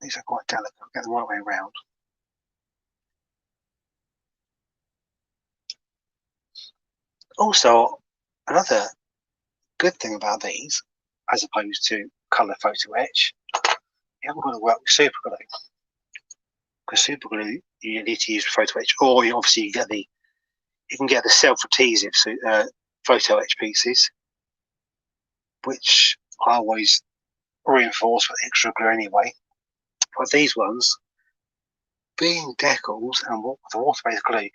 These are quite delicate. Get the right way around. Also, another good thing about these, as opposed to colour photo etch, you haven't got to work with super glue. Because super glue you need to use photo etch, or you can get the self-adhesive photo etch pieces, which I always reinforce with extra glue anyway. But these ones, being decals and the water-based glue,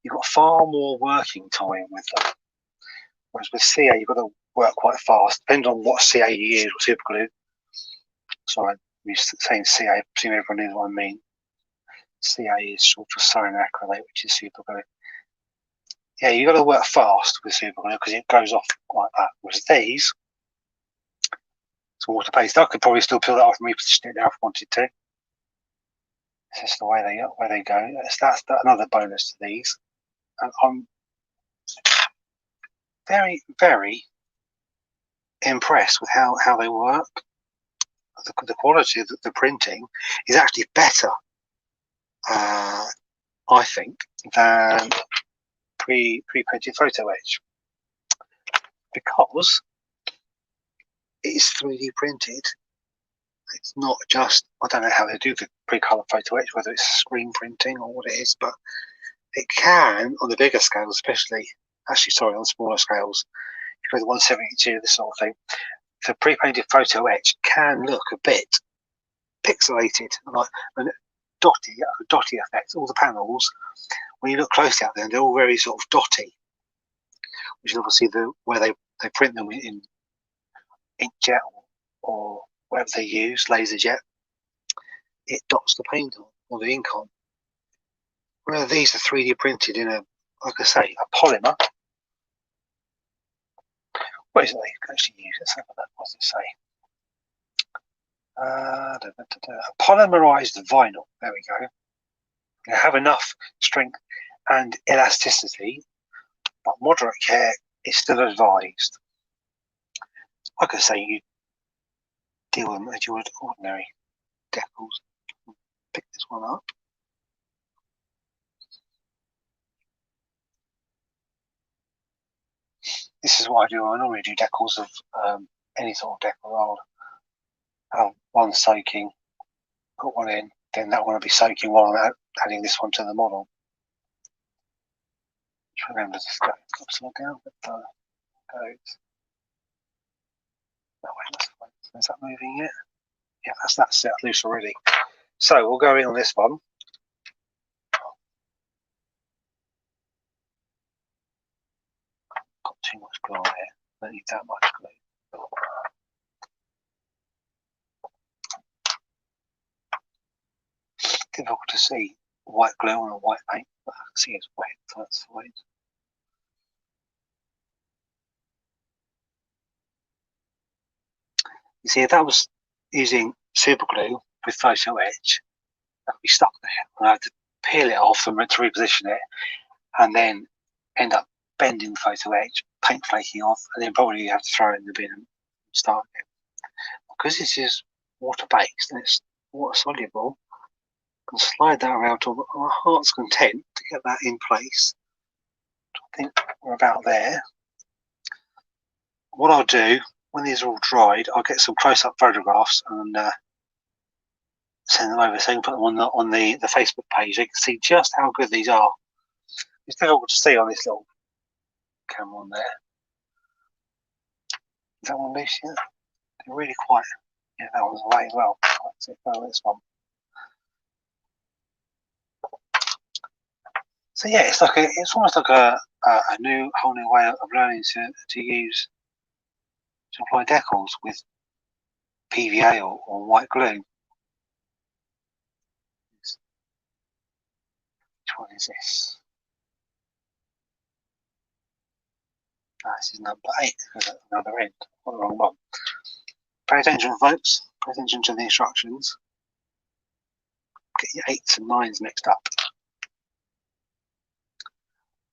you've got far more working time with them. Whereas with CA, you've got to work quite fast, depending on what CA you use with super glue. Sorry, I'm saying CA, I presume everyone knows what I mean. CA is short for cyanide acrylate, which is super glue. Yeah, you've got to work fast with super glue because it goes off like that. Whereas these, it's water-based. I could probably still peel that off and reposition it now if I wanted to. This is the way they go. That's another bonus to these. And I'm very, very impressed with how they work. The quality of the printing is actually better, I think, than pre-printed photo etch, because it's 3D printed It's not just, I don't know how they do the pre-colour photo etch, whether it's screen printing or what it is, but it can, on the bigger scales especially, actually sorry, on smaller scales, if you go to 172, this sort of thing, the pre-painted photo etch can look a bit pixelated, like a dotty effect. All the panels, when you look closely at them, they're all very sort of dotty, which is obviously where they print them in inkjet or whatever they use, laser jet. It dots the paint on or the ink on. Whereas these are 3D printed in a, like I say, a polymer. What is it they can actually use? Let's have a look. What does it say? Polymerized vinyl. There we go. They have enough strength and elasticity, but moderate care is still advised. Like I say, you deal with them as you would ordinary decals. Pick this one up. This is what I do. I normally do decals of any sort of decal. I'll have one soaking, put one in, then that one will be soaking while I'm adding this one to the model. Just remember to go upside down, but goes. That way, is that moving yet? Yeah, that's set loose already. So we'll go in on this one. Got too much glue on here. Don't need that much glue. Difficult to see white glue on a white paint, but I can see it's wet, so that's fine. You see, if that was using super glue with photo etch, that would be stuck there. And I have to peel it off and to reposition it, and then end up bending the photo etch, paint flaking off, and then probably you have to throw it in the bin and start again. Because this is water based and it's water soluble, I can slide that around to my heart's content to get that in place. I think we're about there. What I'll do, when these are all dried, I'll get some close-up photographs and send them over so you can put them on the Facebook page. You can see just how good these are. It's difficult to see on this little camera on there. Is that one loose yet? They're really quite. Yeah, that one's away as well. Let's see if I this one. So yeah, it's almost like a whole new way of learning to use to apply decals with PVA or white glue. Which one is this? This is number 8 because at the other end. Got the wrong one. Pay attention, folks. Pay attention to the instructions. Get your 8s and 9s mixed up.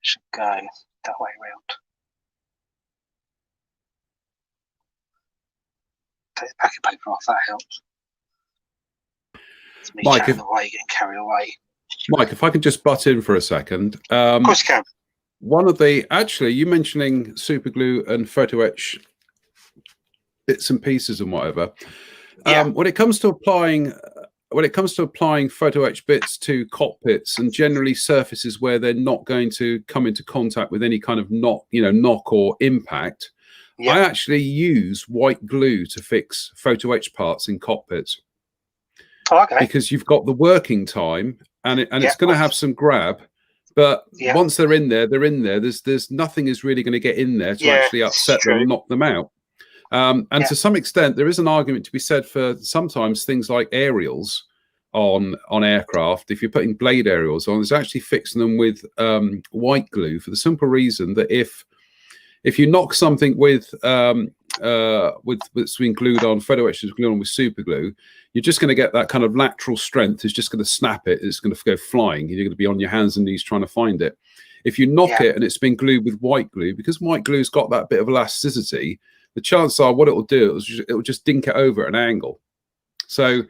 Should go that way around. Take the packing paper off, that helps. It's me chatting away, getting carried away. Mike, if I could just butt in for a second. Of course you can. One of the, actually, you mentioning super glue and photo etch bits and pieces and whatever. Yeah. When it comes to applying photo etch bits to cockpits and generally surfaces where they're not going to come into contact with any kind of knock or impact, I actually use white glue to fix photo etch parts in cockpits. Oh, okay. Because you've got the working time and it's going to have some grab, but once they're in there, they're in there. There's nothing is really going to get in there to actually upset them and knock them out. And to some extent, there is an argument to be said for sometimes things like aerials on aircraft. If you're putting blade aerials on, it's actually fixing them with white glue for the simple reason that if you knock something with that's been glued on, photo etch is glued on with super glue, you're just going to get that kind of lateral strength. It's just going to snap it. It's going to go flying. And you're going to be on your hands and knees trying to find it. If you knock it and it's been glued with white glue, because white glue's got that bit of elasticity, the chances are what it will do is it will just dink it over at an angle. So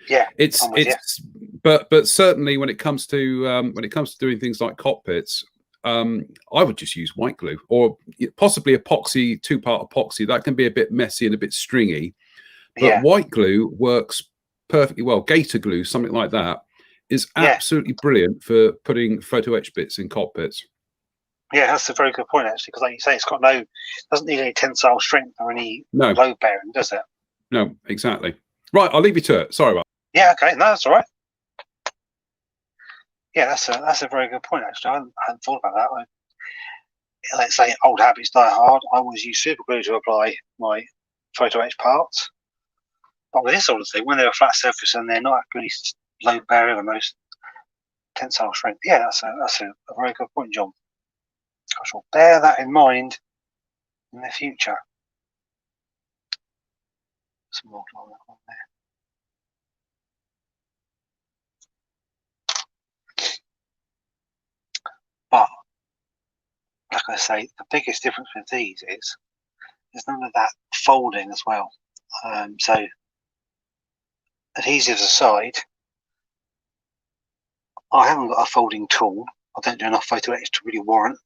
but certainly when it comes to doing things like cockpits, I would just use white glue or possibly epoxy, 2-part epoxy. That can be a bit messy and a bit stringy, but white glue works perfectly well. Gator glue, something like that, is absolutely brilliant for putting photo etch bits in cockpits. Yeah, that's a very good point actually, because like you say, it's got doesn't need any tensile strength or any load bearing, does it? No, exactly. Right, I'll leave you to it. Sorry about that. Yeah, okay, no, that's all right. Yeah, that's a very good point actually. I hadn't thought about that. Let's say old habits die hard. I always use super glue to apply my photo etch parts. But with this sort of thing, when they're a flat surface and they're not really load bearing or most tensile strength, yeah, that's a very good point, John. I shall bear that in mind in the future. Some more on there. But like I say, the biggest difference with these is there's none of that folding as well. So adhesives aside, I haven't got a folding tool. I don't do enough photo etch to really warrant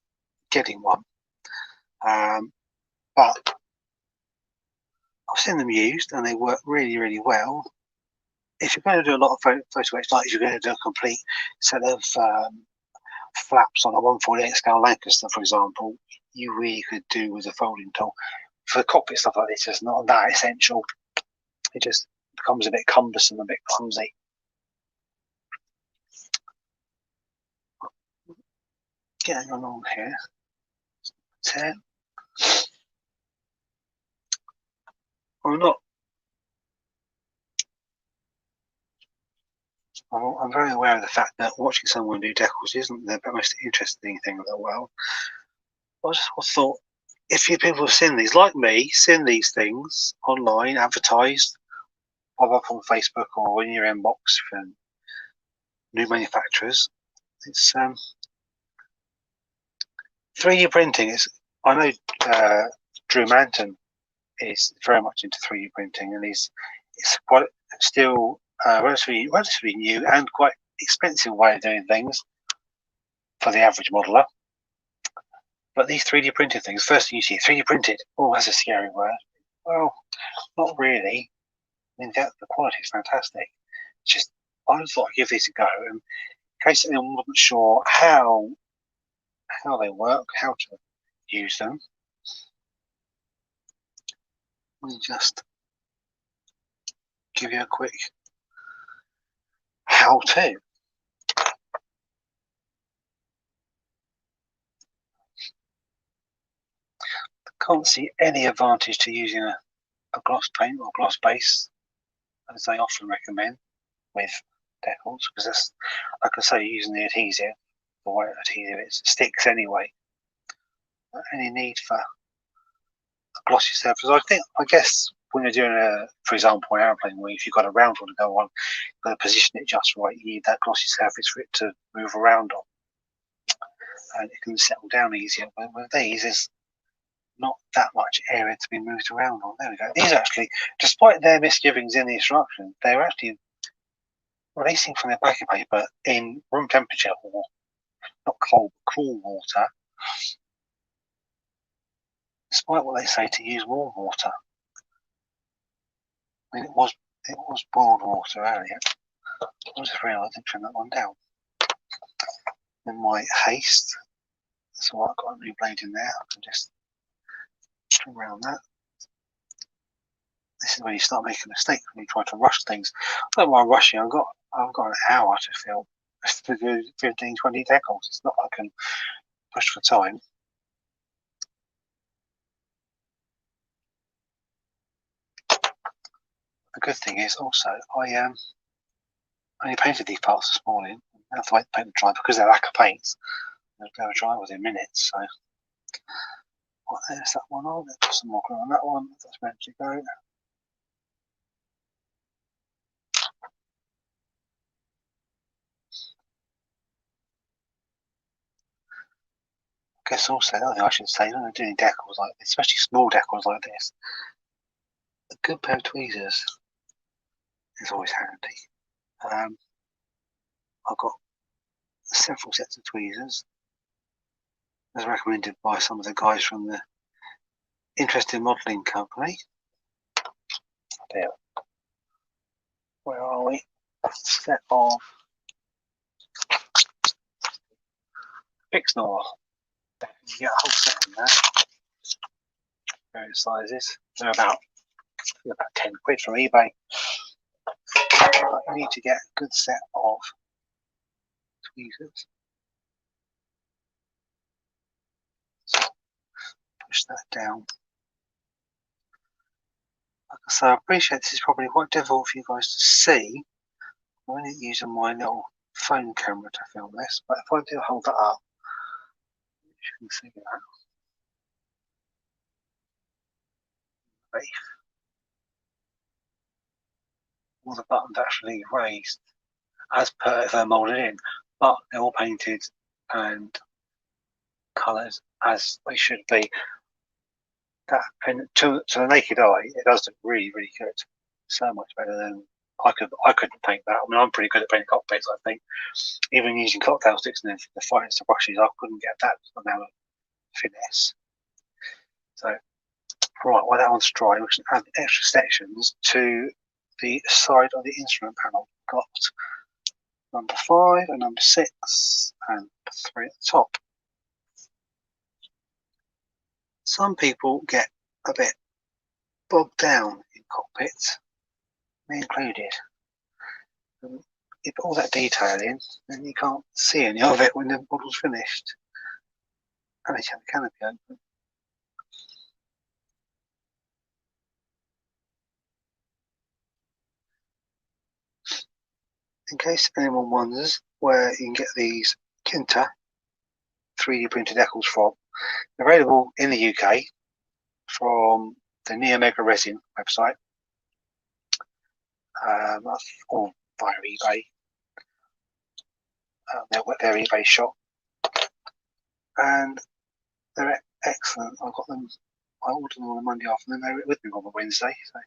getting one. But I've seen them used and they work really, really well. If you're going to do a lot of photo etch, like if you're going to do a complete set of flaps on a 1/48 scale Lancaster, for example, you really could do with a folding tool. For cockpit stuff like this, it's not that essential. It just becomes a bit cumbersome, a bit clumsy. Getting along here. 10. I'm very aware of the fact that watching someone do decals isn't the most interesting thing in the world. I just thought, if you people have seen these, like me, seen these things online, advertised, pop up on Facebook or in your inbox from new manufacturers, it's 3D printing is. I know Drew Manton is very much into 3D printing, and it's quite still relatively new and quite expensive way of doing things for the average modeler. But these 3D printed things, first thing you see, 3D printed, oh, that's a scary word. Well, not really. I mean, the quality is fantastic. It's just, I thought I'd give these a go, and in case anyone wasn't sure how they work, how to use them, let me just give you a quick how-to. Can't see any advantage to using a gloss paint or gloss base, as they often recommend with decals, because that's, like I say, using the adhesive, the white adhesive, it sticks anyway. Not any need for a glossy surface. I guess when you're doing for example, an aeroplane wing, if you've got a round one to go on, you've got to position it just right. You need that glossy surface for it to move around on, and it can settle down easier. But with these, there's not that much area to be moved around on. There we go. These actually, despite their misgivings in the instructions, they're actually releasing from their backing paper in room temperature, or not cold, but cool water, despite what they say to use warm water. I mean, it was boiled water earlier. I just realised I didn't trim that one down. In my haste, so I've got a new blade in there. I can just trim around that. This is when you start making a mistake, when you try to rush things. I don't mind rushing. I've got an hour to fill to do 15, 20 decals. It's not like I can push for time. The good thing is also I only painted these parts this morning. I have to wait to paint them dry because they're lacquer paints. They'll go dry within minutes. So there's that one on. Let's put some more glue on that one. That's ready to go. I guess also another thing I should say, when I'm doing decals like this, especially small decals like this, a good pair of tweezers is always handy. I've got several sets of tweezers, as recommended by some of the guys from the Interesting Modelling Company. There. where are we? A set of Pixnor. You get a whole set in there, various sizes. They're about 10 quid from eBay. But you need to get a good set of tweezers. So push that down. So I appreciate this is probably quite difficult for you guys to see. I'm only using my little phone camera to film this, but if I do hold that up, you can see that. All the buttons actually raised as per if they're molded in, but they're all painted and coloured as they should be. That, and to the naked eye, it does look really, really good. So much better than I couldn't paint that. I mean, I'm pretty good at painting cockpits, I think. Even using cocktail sticks and the finest of brushes, I couldn't get that amount of finesse. So, right, while that one's dry, we can add extra sections to the side of the instrument panel. Got number 5 and number 6 and number 3 at the top. Some people get a bit bogged down in cockpits, me included. You put all that detail in, and you can't see any of it when the model's finished. And you have the canopy open. In case anyone wonders where you can get these Kinta 3D printed decals from, they're available in the UK from the Neo Mega Resin website, or via eBay, their eBay shop, and they're excellent. I ordered them on a Monday afternoon. They were with me on a Wednesday. So.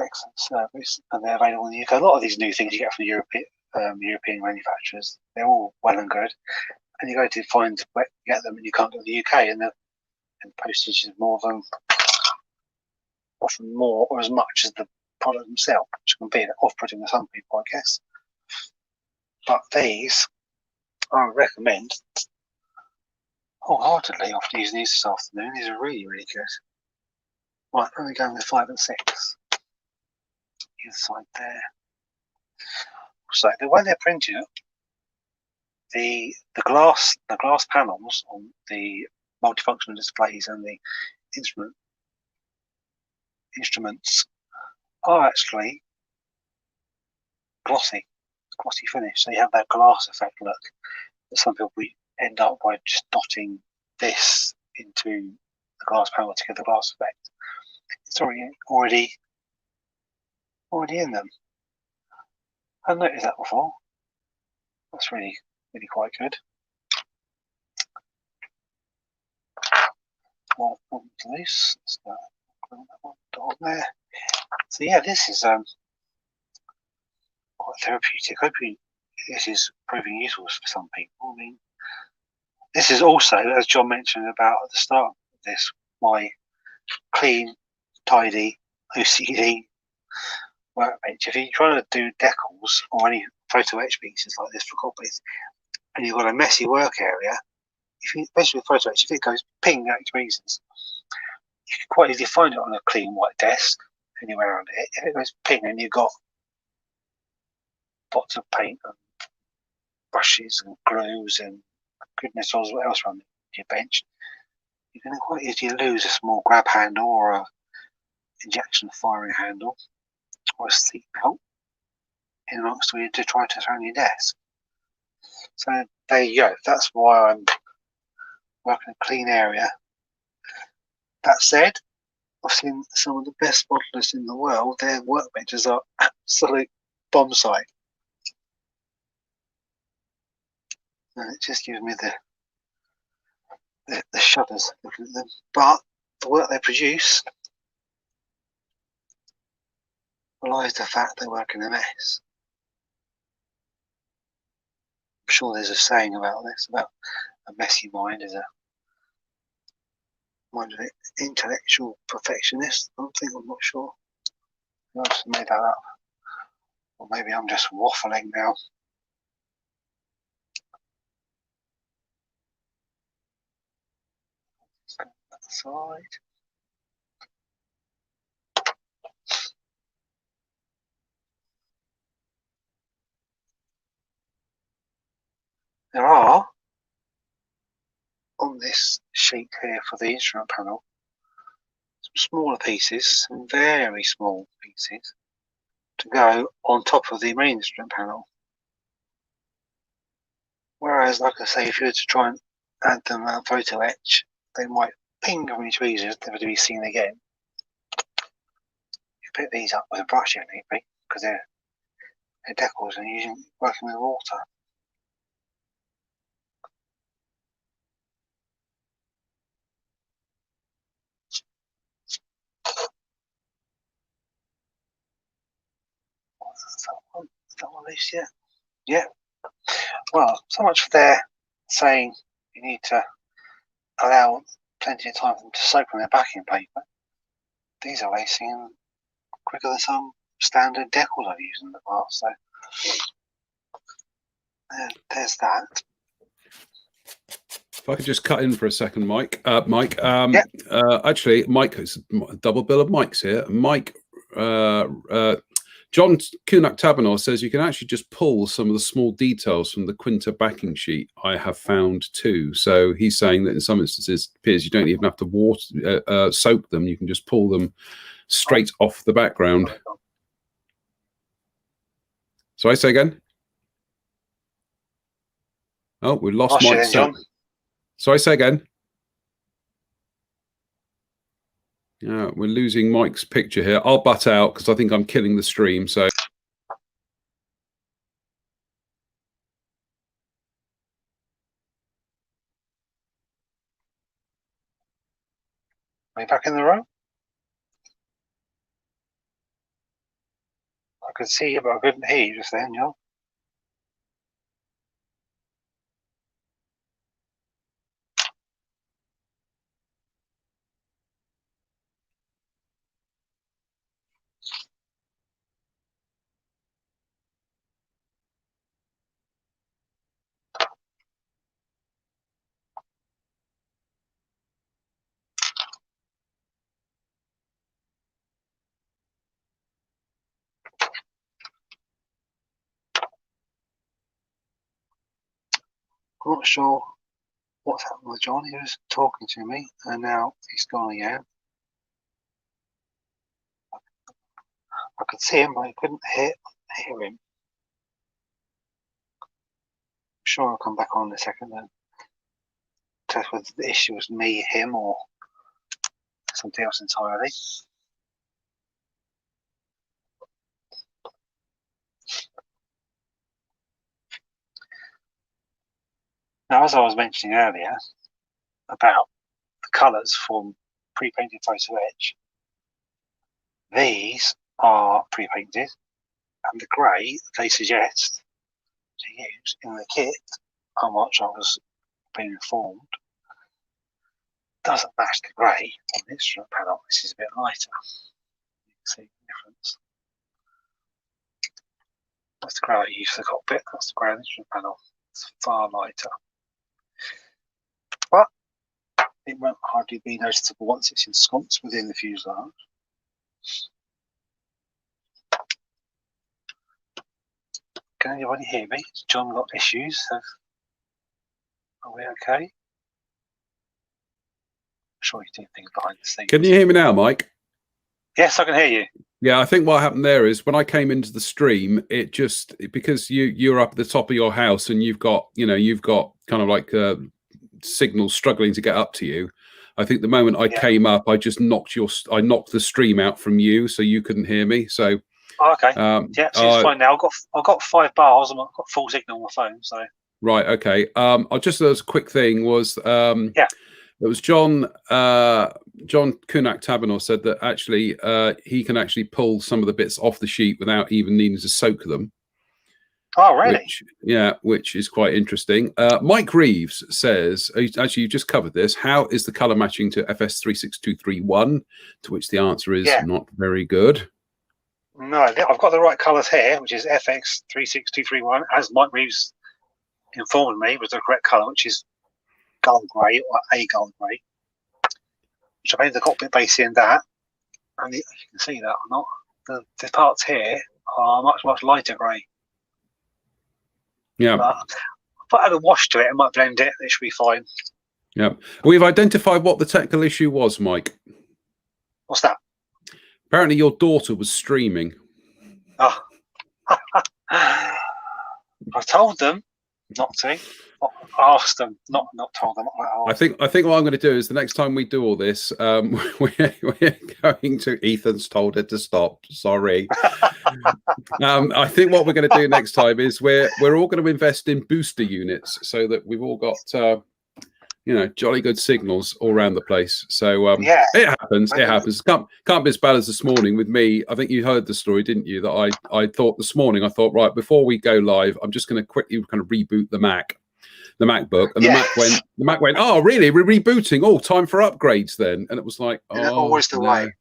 Excellent service, and they're available in the UK. A lot of these new things you get from European manufacturers, they're all well and good, and you go to find where you get them, and you can't do it in the UK, and the postage is more than often more or as much as the product themselves, which can be off-putting to some people, I guess. But these I recommend wholeheartedly after using these this afternoon. These are really, really good. Right, let me go with 5 and 6. Inside there. So the way they're printed, the glass panels on the multifunctional displays and the instruments are actually glossy finish. So you have that glass effect look that some people end up by just dotting this into the glass panel to get the glass effect. It's already in them. I hadn't noticed that before. That's really, really quite good. Well, to this. Let's go that one on there. So yeah, this is quite therapeutic. Hopefully this is proving useful for some people. I mean, this is also, as John mentioned about at the start of this, my clean, tidy OCD workbench. If you're trying to do decals or any photo etch pieces like this for cockpits, and you've got a messy work area, especially with photo etch, if it goes ping out your reasons, you can quite easily find it on a clean white desk anywhere around it. If it goes ping and you've got pots of paint and brushes and glues and goodness knows what else around your bench, you can quite easily lose a small grab handle or a injection firing handle or a seat belt in amongst all your detritus around your desk. So there you go. That's why I'm working a clean area. That said, I've seen some of the best modelers in the world. Their workbenches are absolute bomb site. And it just gives me the shudders looking at them. But the work they produce belies the fact they work in a mess. I'm sure there's a saying about this, about a messy mind is a Might be an intellectual perfectionist. I'm not sure. I just made that up. Or maybe I'm just waffling now. That side. There are, on this sheet here for the instrument panel, some smaller pieces, some very small pieces, to go on top of the main instrument panel. Whereas, like I say, if you were to try and add them a photo etch, they might ping over each pieces, never to be seen again. You pick these up with a brush if need be, because they're decals and working with water. Is that one loose yet? Yeah. Well, so much for their saying you need to allow plenty of time for them to soak on their backing paper. These are lacing quicker than some standard decals I've used in the past. So there's that. If I could just cut in for a second, Mike. Yeah. Actually, Mike, it's a double bill of Mikes here. Mike, John Kunak-Tabanor says you can actually just pull some of the small details from the Quinta backing sheet. I have found too. So he's saying that in some instances, Piers, you don't even have to soak them. You can just pull them straight off the background. So I say again. Oh, we lost Mike's sound. So I say again. Yeah, we're losing Mike's picture here. I'll butt out because I think I'm killing the stream. So. Are you back in the room? I could see you, but I couldn't hear you just then, John. I'm not sure what's happened with John. He was talking to me, and now he's gone again. I could see him, but I couldn't hear him. I'm sure I'll come back on in a second and test whether the issue was me, him, or something else entirely. Now, as I was mentioning earlier about the colours from pre-painted photo etch, these are pre-painted, and the grey they suggest to use in the kit, how much I was being informed, doesn't match the grey on the instrument panel. This is a bit lighter. You can see the difference. That's the grey I use for the cockpit. That's the grey on the instrument panel. It's far lighter. But it won't hardly be noticeable once it's ensconced within the fuselage. Can anybody hear me? Has John got issues? Are we okay? I'm sure he's doing things behind the scenes. Can you hear me now, Mike? Yes, I can hear you. Yeah, I think what happened there is when I came into the stream, it just because you're up at the top of your house and you've got kind of like signals struggling to get up to you. I think the moment I came up, I just knocked the stream out from you, so you couldn't hear me. So okay, yeah, so it's fine now. I've got 5 bars. I've got full signal on my phone. So right, okay. I just as a quick thing was it was John Kunak-Tabanor said that actually he can actually pull some of the bits off the sheet without even needing to soak them. Oh, really? Which is quite interesting. Mike Reeves says, actually, you just covered this. How is the color matching to FS36231? To which the answer is not very good. No, I've got the right colors here, which is FX36231, as Mike Reeves informed me was the correct color, which is gold grey or a gold grey. Which I made the cockpit base in that, and you can see that or not. The parts here are much lighter grey. Yeah. But if I add a wash to it, I might blend it. It should be fine. Yeah. We've identified what the technical issue was, Mike. What's that? Apparently, your daughter was streaming. Oh. I told them not to. I asked them, not told them. I think what I'm going to do is the next time we do all this, we're going to. Ethan's told her to stop. Sorry. I think what we're going to do next time is we're all going to invest in booster units so that we've all got jolly good signals all around the place. So it happens. It happens. Can't be as bad as this morning with me. I think you heard the story, didn't you? That I thought this morning. I thought, right, before we go live, I'm just going to quickly kind of reboot the MacBook, and the Mac went, oh, really? We're rebooting. Oh, time for upgrades then. And it was like, oh, always the way.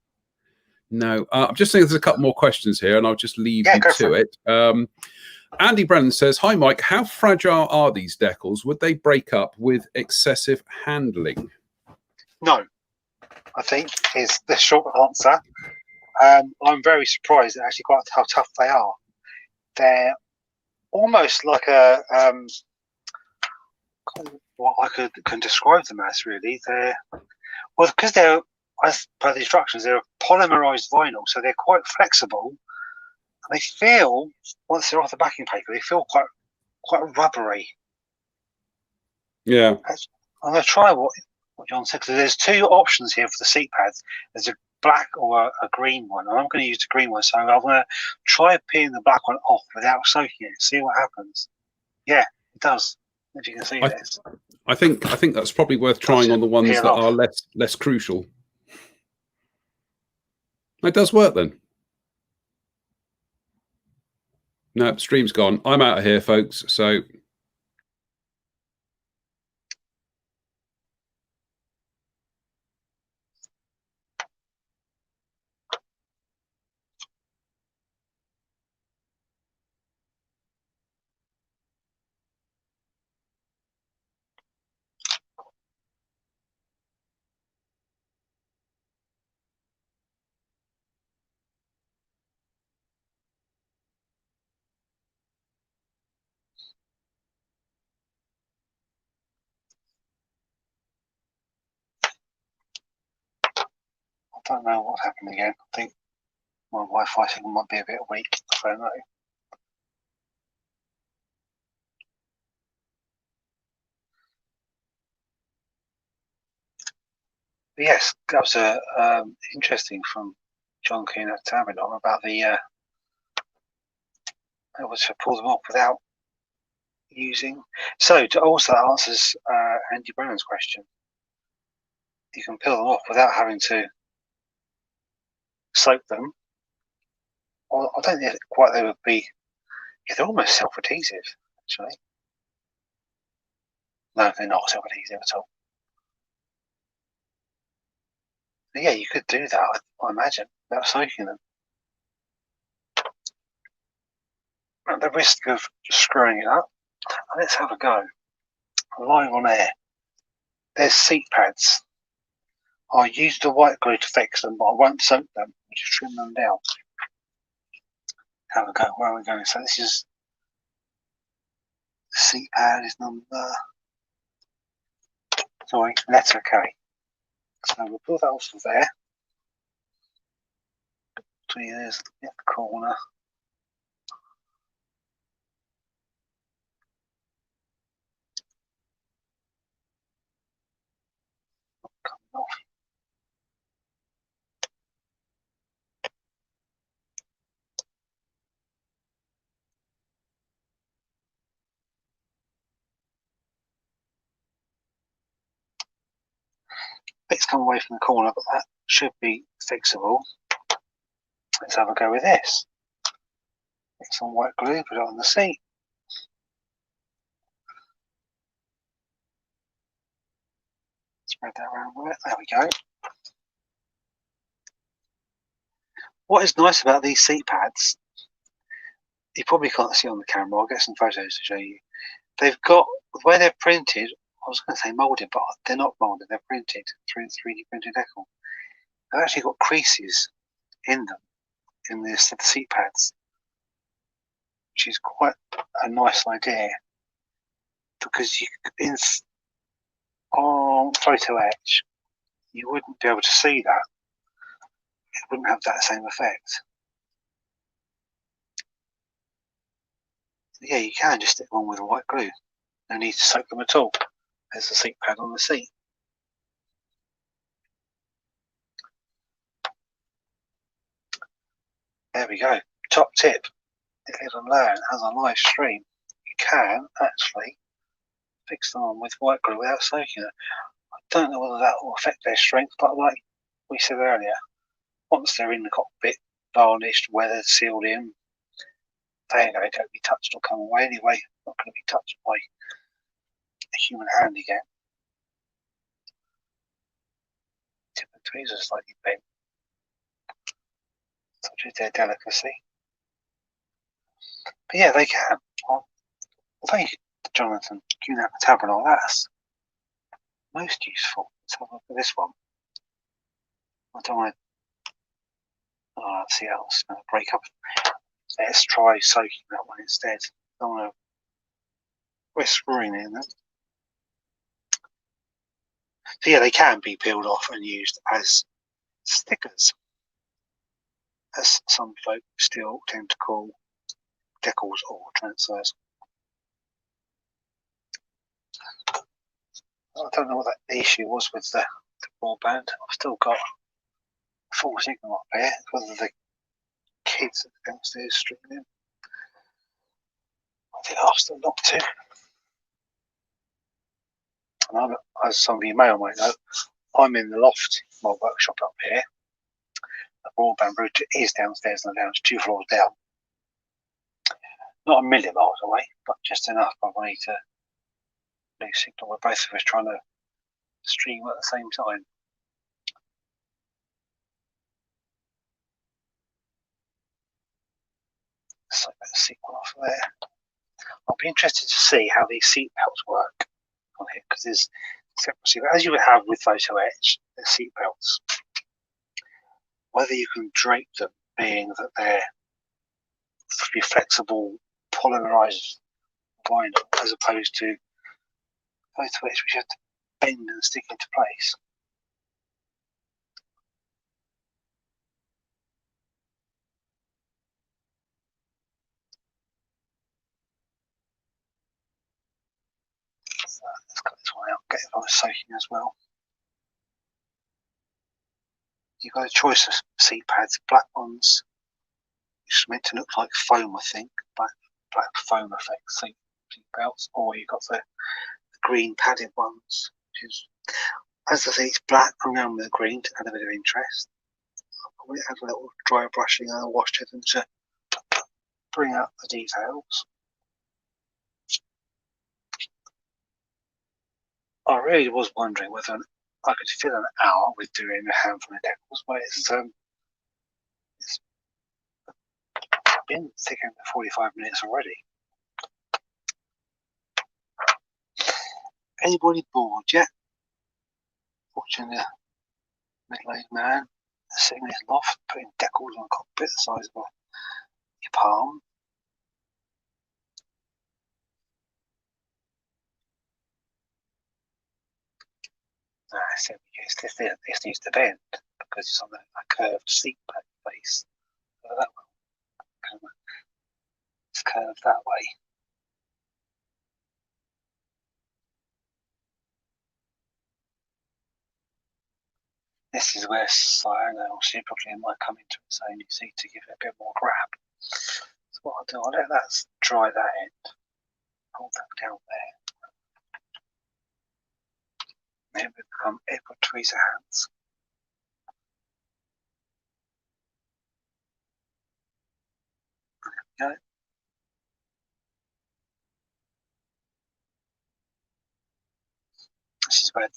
No, I'm just thinking there's a couple more questions here, and I'll just leave you to it. Andy Brennan says, hi, Mike. How fragile are these decals? Would they break up with excessive handling? No, I think is the short answer. I'm very surprised at actually quite how tough they are. They're almost like a what I can describe them as, really. Because they're, as per the instructions, they're a polymerized vinyl, so they're quite flexible. And they feel, once they're off the backing paper, they feel quite rubbery. Yeah. I'm going to try what John said, because there's two options here for the seat pads. There's a black or a green one, and I'm going to use the green one. So I'm going to try peeling the black one off without soaking it, see what happens. Yeah, it does. If you can see this. I think that's probably worth trying on the ones that are less crucial. It does work then. No, stream's gone. I'm out of here, folks. So I don't know what happened again. I think my Wi-Fi signal might be a bit weak. I don't know. But yes, that was interesting from John Keane at Tabidon about it was to pull them off without using. So to also answers Andy Brennan's question, you can peel them off without having to soak them. Well, I don't think quite they would be. Yeah, they're almost self-adhesive, actually. No, they're not self-adhesive at all. But yeah, you could do that, I imagine, without soaking them. At the risk of screwing it up, let's have a go. Live on air. There's seat pads. I used the white glue to fix them, but I won't soak them. I just trim them down. Have a go. Where are we going? So this is the seat pad is letter K. So we'll pull that off of there. There's the corner. Coming off. Bits come away from the corner, but that should be fixable. Let's have a go with this. Get some white glue, put it on the seat. Spread that around with it. There we go. What is nice about these seat pads, you probably can't see on the camera, I'll get some photos to show you. They've got, the way they're printed, I was going to say moulded, but they're not moulded, they're printed through 3D printed decal. They've actually got creases in them, in the seat pads, which is quite a nice idea, because you, on photo etch, you wouldn't be able to see that. It wouldn't have that same effect. Yeah, you can just stick one with white glue. No need to soak them at all. There's the seat pad on the seat. There we go. Top tip. If you can learn as a live stream, you can actually fix them on with white glue without soaking it. I don't know whether that will affect their strength, but like we said earlier, once they're in the cockpit, varnished, weathered, sealed in, they ain't going to be touched or come away anyway. Not going to be touched by a human hand again. Tip of the tweezers slightly bent. Such is their delicacy. But yeah, they can. Well, thank you, Jonathan. Queuing up the tabernacle. That's most useful. Let's have a look at this one. I don't want to. Oh, let's see how it's going to break up. Let's try soaking that one instead. I don't want to risk ruining them. So yeah, they can be peeled off and used as stickers, as some folk still tend to call decals or transfers. I don't know what the issue was with the broadband. I've still got full signal up here, whether the kids downstairs streaming. I think I've still not to. And as some of you may or may know, I'm in the loft, my workshop up here. The broadband router is downstairs in the lounge, 2 floors down. Not a million miles away, but just enough for me to lose signal. We're both of us trying to stream at the same time. So let's see one off there. I'll be interested to see how these seat belts work on here, because there's separate, as you would have with photo etch, the seat belts. Whether you can drape them, being that they're flexible polymerized vinyl, as opposed to photo etch, which you have to bend and stick into place. So let's cut this one out, get it on soaking as well. You've got a choice of seat pads, black ones, which is meant to look like foam, I think, black foam effect seat belts, or you've got the green padded ones, which is, as the seat's black, I'm going with the green to add a bit of interest. I'll probably add a little dry brushing and a wash to them to bring out the details. I really was wondering whether I could fill an hour with doing a handful of decals, but it's been thicker than 45 minutes already. Anybody bored yet? Watching a middle-aged man sitting in his loft putting decals on a cockpit the size of your palm. This needs to bend because it's on a curved seat base. So that one, it's curved that way. This is where cyano or superclean might come into its own, you see, to give it a bit more grab. So what I'll do, I'll let that dry that end. Hold that down there. Then we become Edward Tweezer hands. There we go. This is where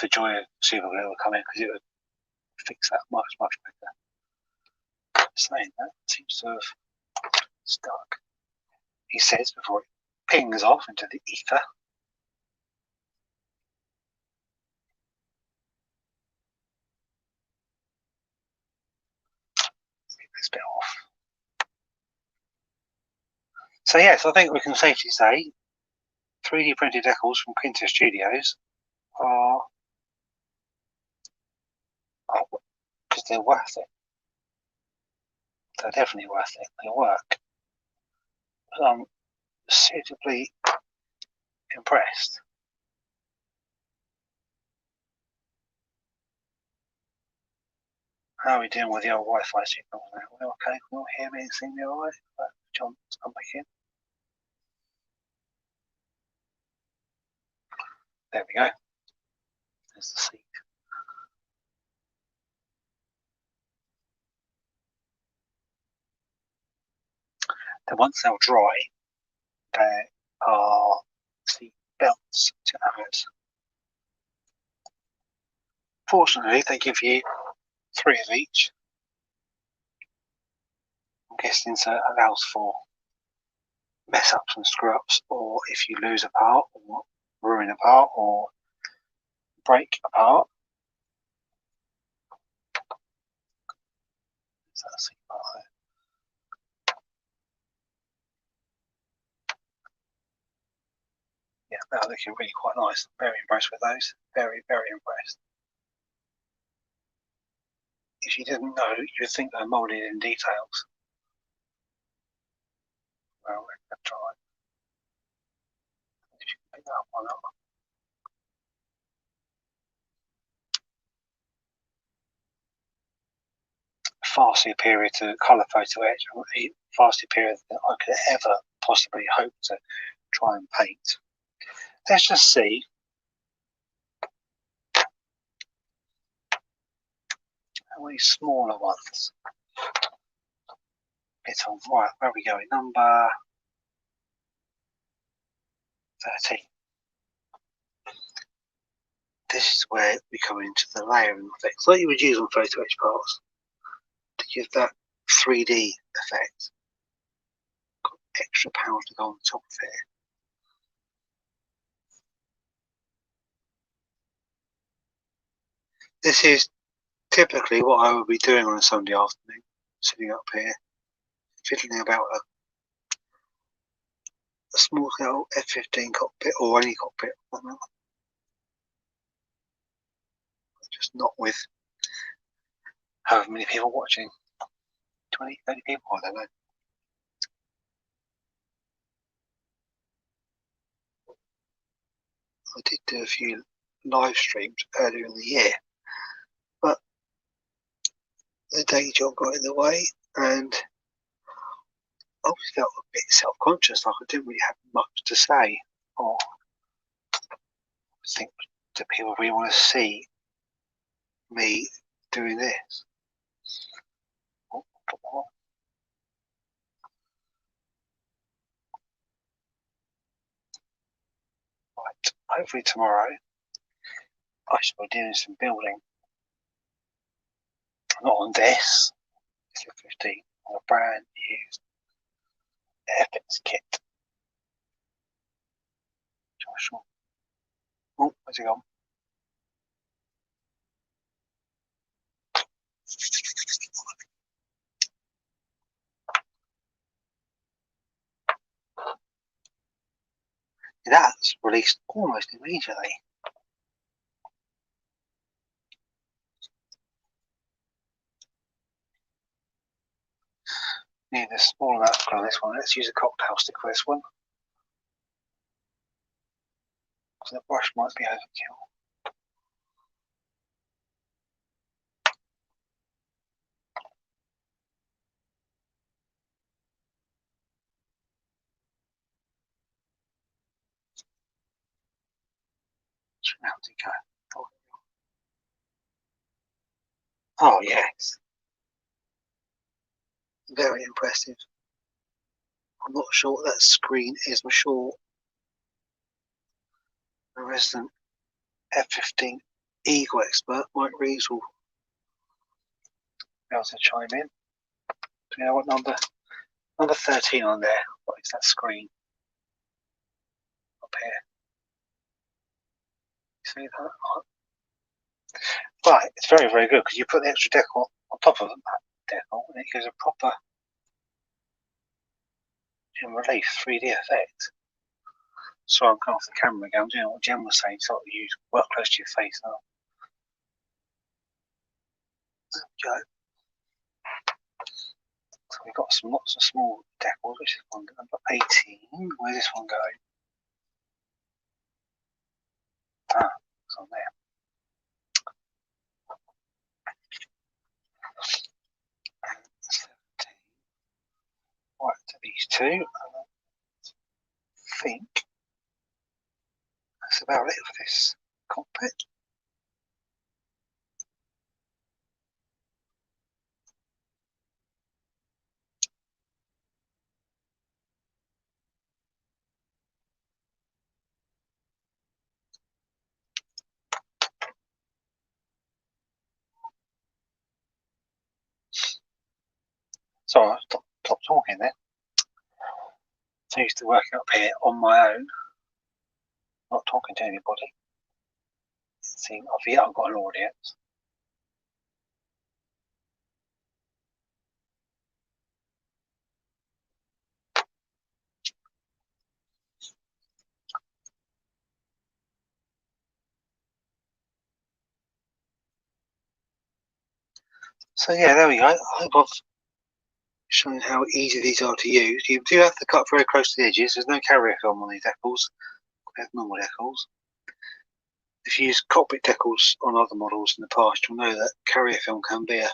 the joy of super glue will come in, because it would fix that much better. Saying that seems to have stuck. He says before it pings off into the ether. Get this bit off. So yes, I think we can safely say 3D printed decals from Quinta Studios are because they're worth it. They're definitely worth it. They work. I'm suitably impressed. How are we doing with the old Wi-Fi signals now? Well, okay, can you all hear me and see me all right? John's come back in. There we go. There's the seat. Then once they're dry, there are seat belts to add. Fortunately, they give you 3 of each. I'm guessing so it allows for mess ups and screw ups, or if you lose a part, or ruin a part, or break a part. So that's the part there. Yeah, they're looking really quite nice. Very impressed with those. Very, very impressed. If you didn't know, you'd think they're moulded in decals. Well, let's try it. If you can pick that one up. Far superior to colour photo etch, far superior than I could ever possibly hope to try and paint. Let's just see how many smaller ones fit on. Right, where are we going? Number 13. This is where we come into the layering effects, like you would use on photo etch parts to give that 3D effect. Got extra power to go on top of it. This is typically what I would be doing on a Sunday afternoon, sitting up here, fiddling about a small scale F-15 cockpit, or any cockpit, just not with however many people watching, 20, 30 people, I don't know. I did do a few live streams earlier in the year, but the day job got in the way, and I always felt a bit self-conscious, like I didn't really have much to say, or I think, do people really want to see me doing this? Right, hopefully tomorrow I should be doing some building. Not on this, it's a 15, on a brand new FX kit. Joshua. Oh, where's he gone? That's released almost immediately. Need a small amount of glue on this one. Let's use a cocktail stick for this one. So the brush might be overkill. How did it go? Oh yes. Very impressive. I'm not sure what that screen is. I'm sure the resident F-15 Eagle expert, Mike Reeves, will be able to chime in. Do you know what number 13 on there? What is that screen up here? You see that? Right, it's very, very good because you put the extra decal on top of that decal and it gives a proper in relief 3D effect. So I'm going off the camera again. I'm doing what Jen was saying, sort of use work close to your face now. There we go. So we've got lots of small decals, which is one number 18. Where's this one going? Ah, it's on there. And 17. Right, to these two. I think that's about it for this cockpit. So I stopped talking there. So I used to working up here on my own, not talking to anybody. See, I think I've got an audience. So yeah, there we go. I hope I've shown how easy these are to use. You do have to cut very close to the edges. There's no carrier film on these decals. We have normal decals. If you use cockpit decals on other models in the past, you'll know that carrier film can be a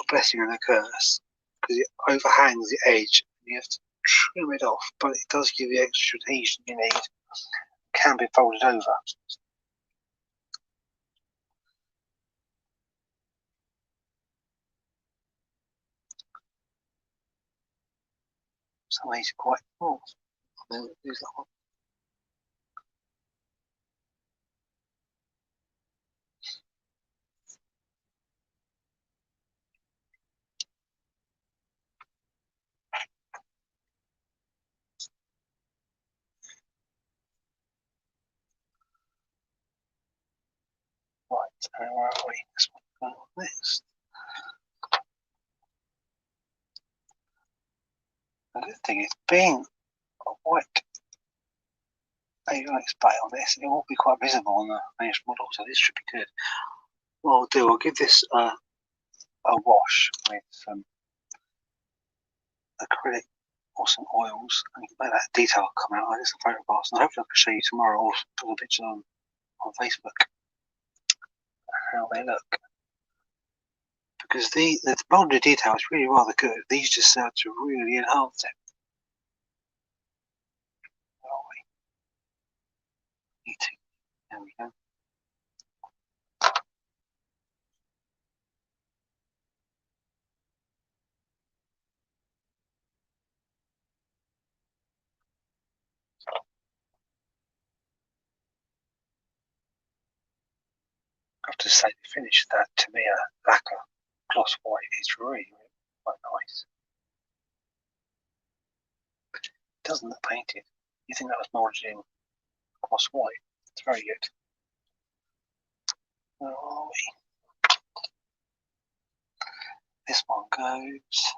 blessing and a curse because it overhangs the edge and you have to trim it off, but it does give you extra adhesion you need. It can be folded over. Some of these are quite small. Use that one. Right, where are we? This one going on next. The good thing is being a white avionics plate on this, it will be quite visible on the finished model, so this should be good. What I'll do, I'll give this a wash with some acrylic or some oils and make that detail come out. I'll get some photographs and hopefully I can show you tomorrow or put a picture on Facebook how they look. Because the molded detail is really rather good. These just serve to really enhance it. Where are we? E2. There we go. I have to say the finish of that to me, lacquer gloss white is really quite nice. It doesn't look painted. You think that was molded in gloss white? It's very good. Where are we? This one goes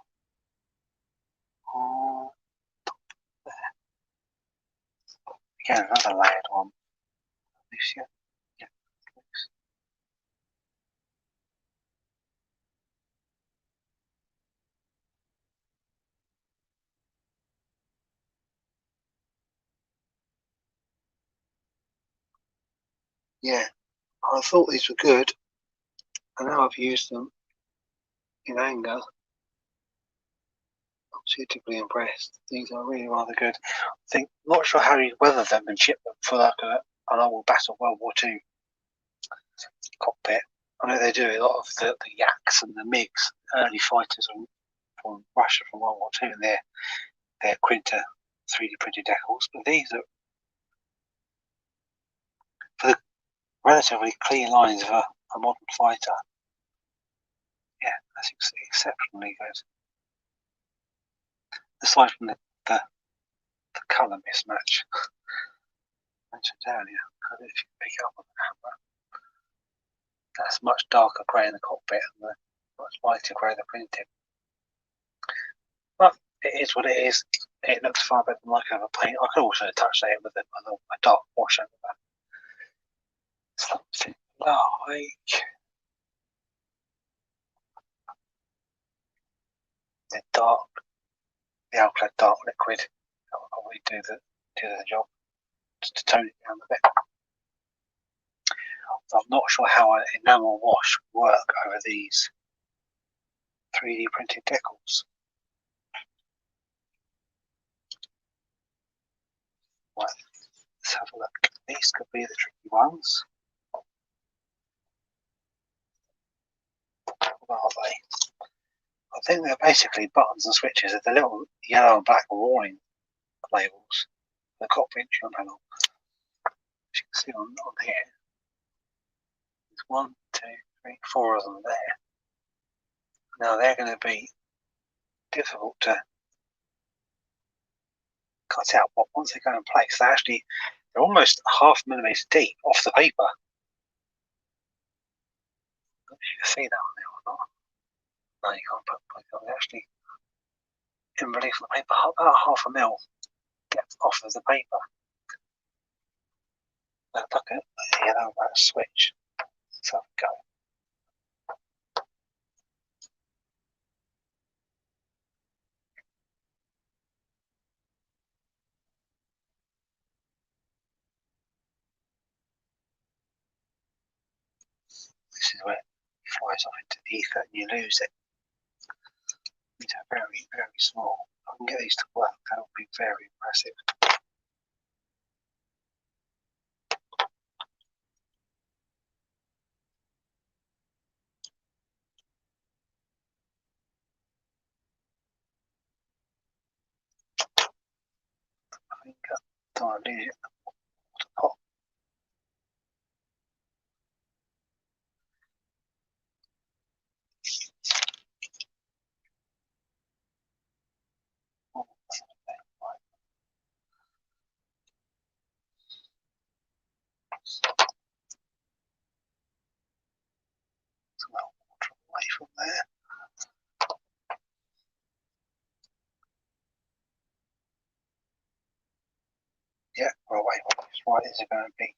on there. Again, another layered one. Lucia. Yeah. Yeah, I thought these were good, and now I've used them in anger. I'm suitably impressed. These are really rather good. I think, not sure how you weather them and ship them for like an old Battle World War II cockpit. I know they do a lot of the Yaks and the MiGs, early fighters from Russia from World War II, and they're Quinta 3D printed decals. But these are for relatively clean lines of a modern fighter. Yeah, that's exceptionally good. Aside from the colour mismatch mentioned earlier, I don't know if you can pick up on the camera. That's much darker grey in the cockpit and the much lighter grey the printing. But it is what it is. It looks far better than I could ever paint. I could also touch that with a dark wash over that. Something like the alkali dark liquid that will probably do the job, just to tone it down a bit. I'm not sure how an enamel wash would work over these 3D printed decals. Right, let's have a look. These could be the tricky ones. What are they? I think they're basically buttons and switches. They're the little yellow and black warning labels. The cockpit panel. As you can see on here, there's 1, 2, 3, 4 of them there. Now they're going to be difficult to cut out, but once they go in place, they're almost ½ millimetre deep off the paper. I don't know if you can see that on there or not. No, you can't put it actually in relief of the paper, about ½ mil depth off of the paper. Now look at the yellow switch. Let's have a go. This is where it flies off into the ether and you lose it. These are very, very small. If I can get these to work, that would be very impressive. I think don't want to lose it. Pop. Away from there. Yeah, we're away from this. Right, these are going to be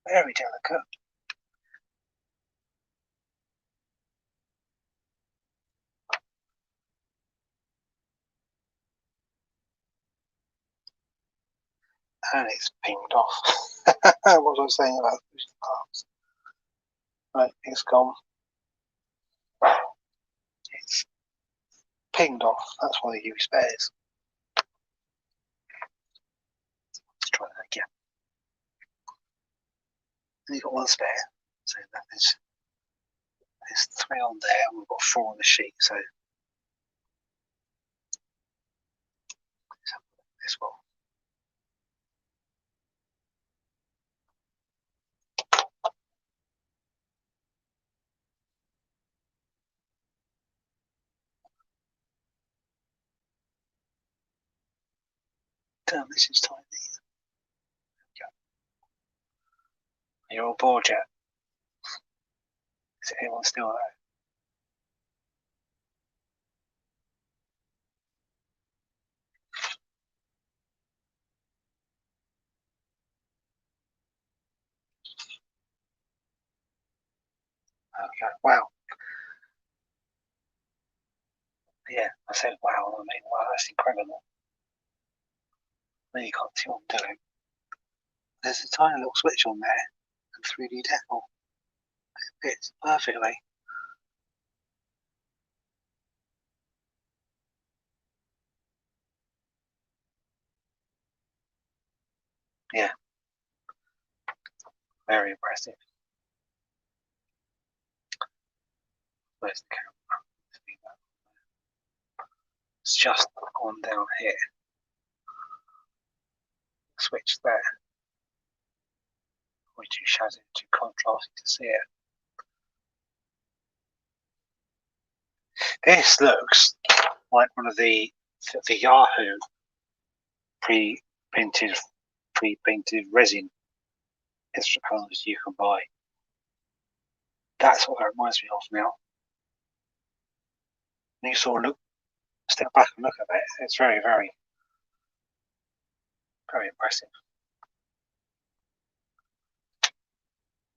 very delicate. And it's pinged off. What was I saying about losing parts? Right, it's gone. It's pinged off. That's why they use spares. Let's try that again. And you've got one spare, so that is there's 3 on there, and we've got 4 on the sheet. So let's have a look at this one. Damn, this is tiny. You're all bored yet? Is anyone still there? Okay, wow. Yeah, I said wow, I mean, wow, that's incredible. There you can't see what I'm doing. There's a tiny little switch on there, and 3D decal. It fits perfectly. Yeah, very impressive. Where's the camera? It's just on down here. Switch there. probably too shadowed, too contrasty to see it. This looks like one of the Yahoo pre-painted resin extra colours you can buy. That's what that reminds me of now. And you sort of step back and look at it. It's very, very, very impressive.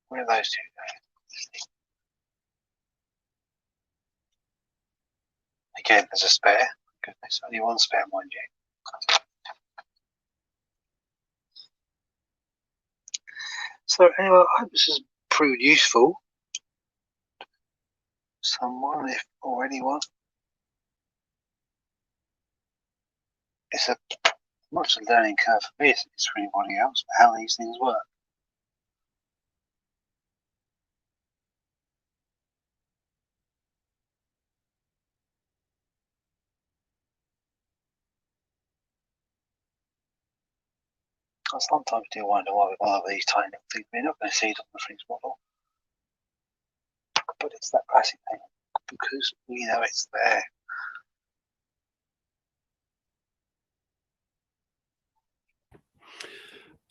Where are those two going? Again, there's a spare. Goodness, only one spare, mind you. So anyway, I hope this has proved useful. Someone, if or anyone. It's a much a learning curve for me, as it's for anybody else, how these things work. I sometimes do wonder why we bother with these tiny little things. We're not going to see it on the freeze model. But it's that classic thing, because we know it's there.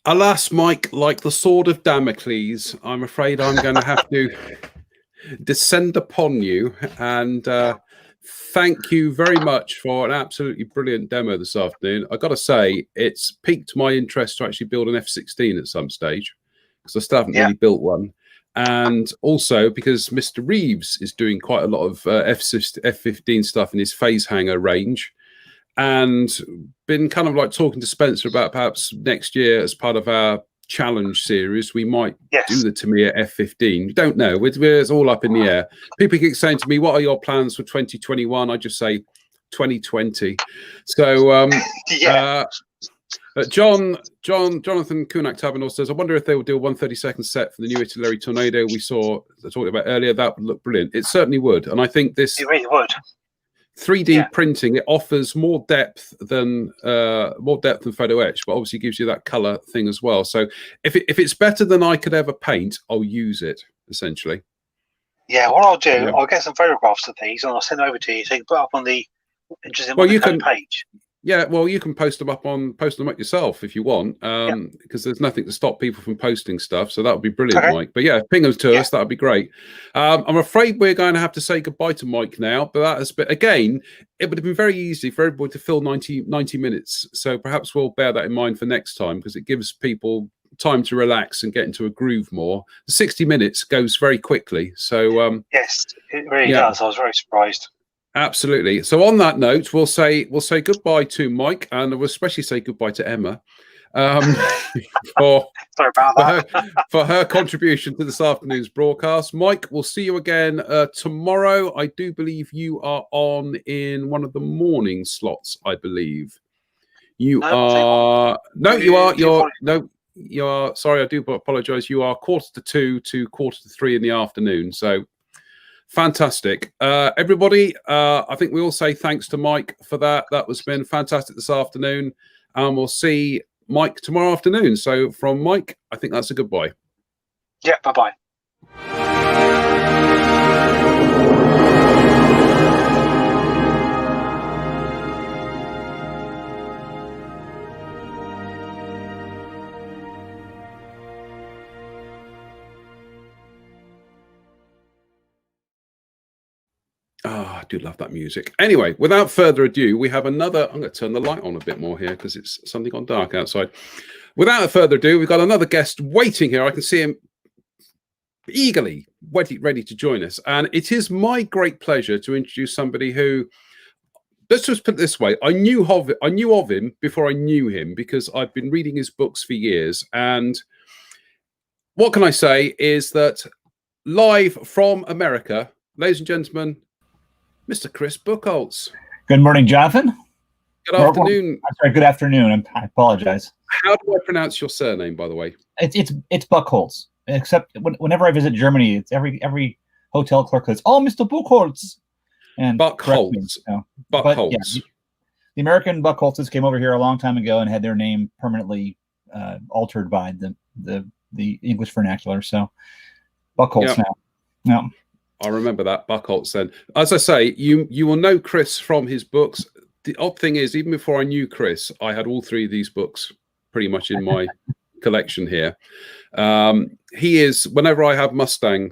Alas, Mike, like the sword of Damocles, I'm afraid I'm going to have to descend upon you. And thank you very much for an absolutely brilliant demo this afternoon. I've got to say, it's piqued my interest to actually build an F-16 at some stage, because I still haven't really built one. And also because Mr. Reeves is doing quite a lot of F-15 stuff in his phase hanger range, and been kind of like talking to Spencer about perhaps next year as part of our challenge series, we might do the Tamiya F-15. We don't know. It's all up in the air. People keep saying to me, what are your plans for 2021? I just say 2020. So Jonathan Kunak Tabernacle says, I wonder if they will do a 132nd set for the new Italeri Tornado we saw talked about earlier. That would look brilliant. It certainly would. And I think this it really would. 3D printing, it offers more depth than photo etch, but obviously gives you that color thing as well. So if it's better than I could ever paint, I'll use it essentially. Yeah, what I'll do, I'll get some photographs of these and I'll send over to you so you can put up on the page. Yeah, well, you can post them up yourself if you want, because there's nothing to stop people from posting stuff. So that would be brilliant, Mike. But yeah, ping them to us. That would be great. I'm afraid we're going to have to say goodbye to Mike now. But that has been, again, it would have been very easy for everybody to fill 90 minutes. So perhaps we'll bear that in mind for next time, because it gives people time to relax and get into a groove more. The 60 minutes goes very quickly. So yes, it really does. I was very surprised. Absolutely. So on that note, we'll say goodbye to Mike, and we'll especially say goodbye to Emma for her contribution to this afternoon's broadcast. Mike, we'll see you again tomorrow. I do believe you are on in one of the morning slots. I believe you are. No, you are. You are. Sorry, I do apologise. You are 1:45 to 2:45 in the afternoon. So. Fantastic. Everybody, I think we all say thanks to Mike for that. That has been fantastic this afternoon. And we'll see Mike tomorrow afternoon. So from Mike, I think that's a goodbye. Yeah, bye-bye. Oh, I do love that music. Anyway, without further ado, we have another. I'm going to turn the light on a bit more here because it's something gone dark outside. Without further ado, we've got another guest waiting here. I can see him eagerly ready to join us. And it is my great pleasure to introduce somebody who, let's just put it this way, I knew of him before I knew him, because I've been reading his books for years. And what can I say is that live from America, ladies and gentlemen, Mr. Chris Bucholtz. Good morning, Jonathan. Good afternoon. I'm sorry, good afternoon. I apologize. How do I pronounce your surname, by the way? It's Bucholtz. Except whenever I visit Germany, it's every hotel clerk says, "Oh, Mr. Bucholtz," and Bucholtz. Bucholtz. The American Bucholtzes came over here a long time ago and had their name permanently altered by the the English vernacular. So Bucholtz now. No. I remember that Bucholtz then. As I say, you will know Chris from his books. The odd thing is, even before I knew Chris, I had all three of these books pretty much in my collection here. He is, whenever I have Mustang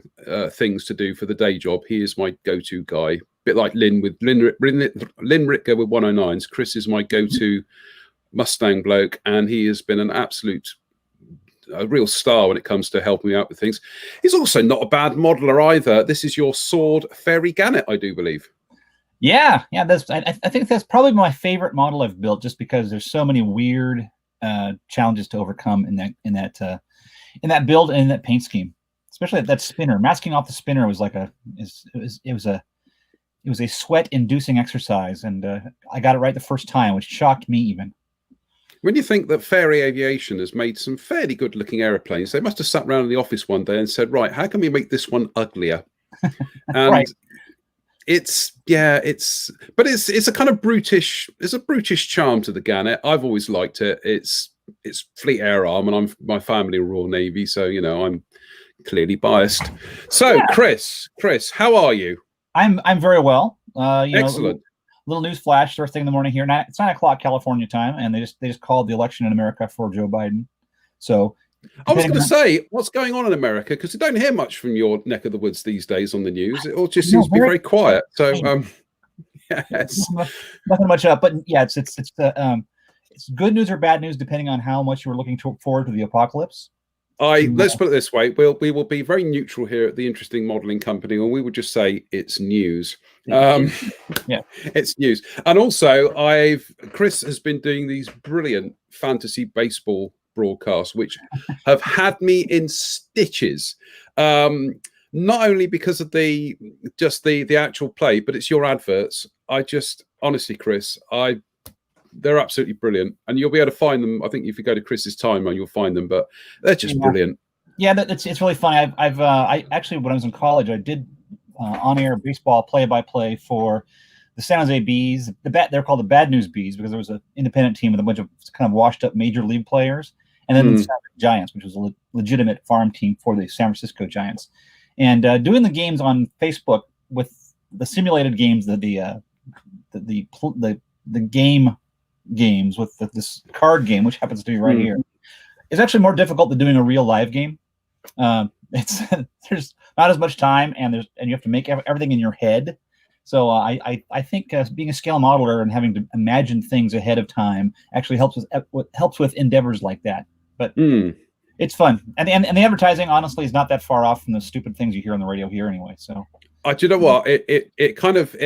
things to do for the day job, he is my go-to guy. Bit like Lynn Ritka with 109s. Chris is my go-to Mustang bloke, and he has been a real star when it comes to helping me out with things. He's also not a bad modeler either. This is your Sword Fairy Gannet, I do believe. Yeah. I think that's probably my favorite model I've built, just because there's so many weird challenges to overcome in that build and in that paint scheme, especially that spinner. Masking off the spinner was like it was a sweat-inducing exercise, and I got it right the first time, which shocked me even. When you think that Fairy Aviation has made some fairly good-looking aeroplanes, they must have sat around in the office one day and said, "Right, how can we make this one uglier?" And right. It's a kind of brutish charm to the Gannet. I've always liked it. It's Fleet Air Arm, and my family are Royal Navy, so I'm clearly biased. So yeah. Chris, how are you? I'm very well. Excellent. Little news flash first thing in the morning here. It's 9 o'clock California time, and they just called the election in America for Joe Biden. So I was going to say, what's going on in America? Because you don't hear much from your neck of the woods these days on the news. It all just seems to be very quiet. So yes, nothing much up. But yeah, it's good news or bad news depending on how much you were looking forward to the apocalypse. Let's put it this way: we will be very neutral here at the Interesting Modeling Company, and we would just say it's news. Yeah, it's news. And also, Chris has been doing these brilliant fantasy baseball broadcasts, which have had me in stitches. Not only because of the actual play, but it's your adverts. Honestly, Chris, they're absolutely brilliant, and you'll be able to find them. I think if you go to Chris's timeline, you'll find them, but they're just brilliant. Yeah, it's really fun. I actually, when I was in college, I did on-air baseball play-by-play for the San Jose Bees. They're called the Bad News Bees because there was an independent team with a bunch of kind of washed-up major league players, and then the San Francisco Giants, which was a legitimate farm team for the San Francisco Giants. And doing the games on Facebook with the simulated games, the games with this card game, which happens to be right here, is actually more difficult than doing a real live game. There's not as much time, and you have to make everything in your head. So I think being a scale modeler and having to imagine things ahead of time actually helps with endeavors like that. But it's fun, and the advertising honestly is not that far off from the stupid things you hear on the radio here anyway. So. Do you know what? It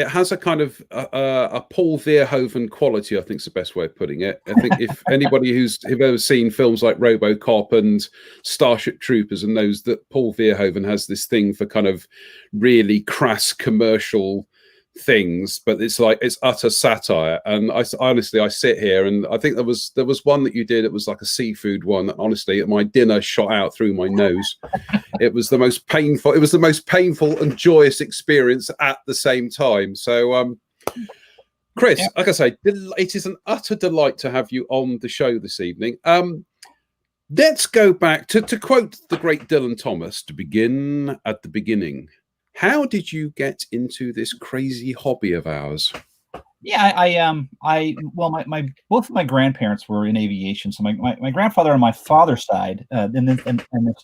has a kind of a Paul Verhoeven quality, I think is the best way of putting it. I think if anybody who's ever seen films like RoboCop and Starship Troopers and knows that Paul Verhoeven has this thing for kind of really crass commercial things, but it's utter satire. And I sit here and I think there was one that you did. It was like a seafood one that honestly my dinner shot out through my nose. It was the most painful and joyous experience at the same time. So Chris, like I say, it is an utter delight to have you on the show this evening. Let's go back to quote the great Dylan Thomas, to begin at the beginning. How did you get into this crazy hobby of ours? Yeah, my both of my grandparents were in aviation. So my grandfather on my father's side, and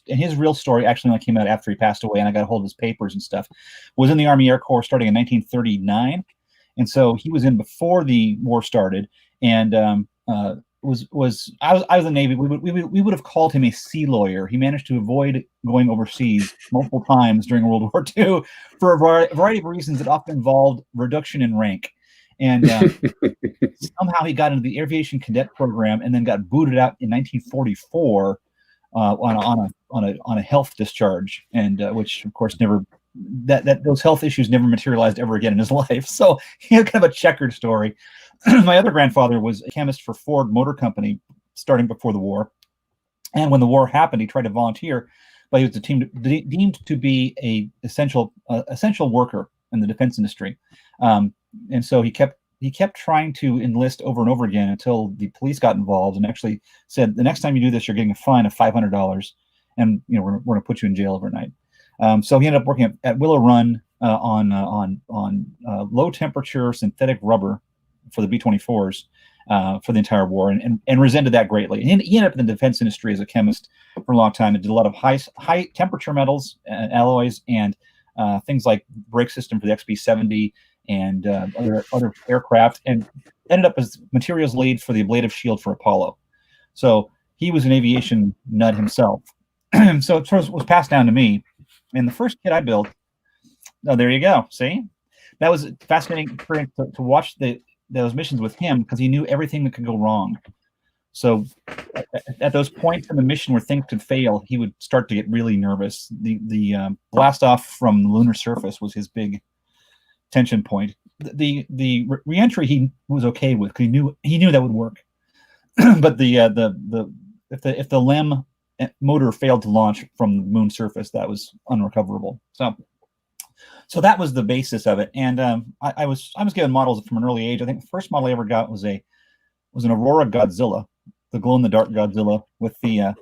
his real story actually only came out after he passed away, and I got a hold of his papers and stuff, was in the Army Air Corps starting in 1939, and so he was in before the war started, and I was in the Navy. We would have called him a sea lawyer. He managed to avoid going overseas multiple times during World War II for a variety of reasons that often involved reduction in rank. And somehow he got into the aviation cadet program and then got booted out in 1944 on a health discharge, and which of course never those health issues never materialized ever again in his life. So he had kind of a checkered story. My other grandfather was a chemist for Ford Motor Company starting before the war. And when the war happened, he tried to volunteer, but he was deemed to be a essential worker in the defense industry. And so he kept trying to enlist over and over again until the police got involved and actually said, the next time you do this, you're getting a fine of $500. and we're going to put you in jail overnight. So he ended up working at Willow Run on low temperature synthetic rubber for the B-24s for the entire war, and resented that greatly. And he ended up in the defense industry as a chemist for a long time and did a lot of high temperature metals and alloys and things like brake system for the XB-70 and other aircraft, and ended up as materials lead for the ablative shield for Apollo. So he was an aviation nut himself. So it sort of was passed down to me. And the first kit I built, oh, there you go. See, that was a fascinating experience to watch those missions with him, because he knew everything that could go wrong. So at those points in the mission where things could fail, he would start to get really nervous. The blast off from the lunar surface was his big tension point. The reentry he was okay with, because he knew that would work. But if the LEM motor failed to launch from the moon surface, that was unrecoverable. So that was the basis of it. And I was given models from an early age. I think the first model I ever got was an Aurora Godzilla, the glow in the dark Godzilla with the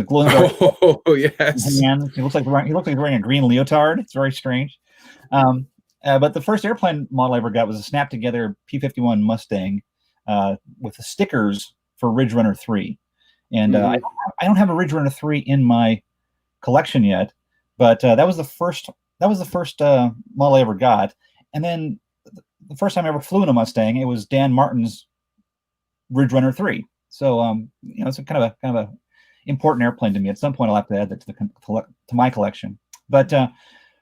glow in the dark. Oh yes. Hands. He looks like he's wearing a green leotard. It's very strange. But the first airplane model I ever got was a snap together P-51 Mustang with the stickers for Ridge Runner 3. And I don't have a Ridge Runner 3 in my collection yet, but that was the first model I ever got. And then the first time I ever flew in a Mustang, it was Dan Martin's Ridge Runner 3. So it's a kind of a important airplane to me. At some point, I'll have to add that to my collection. But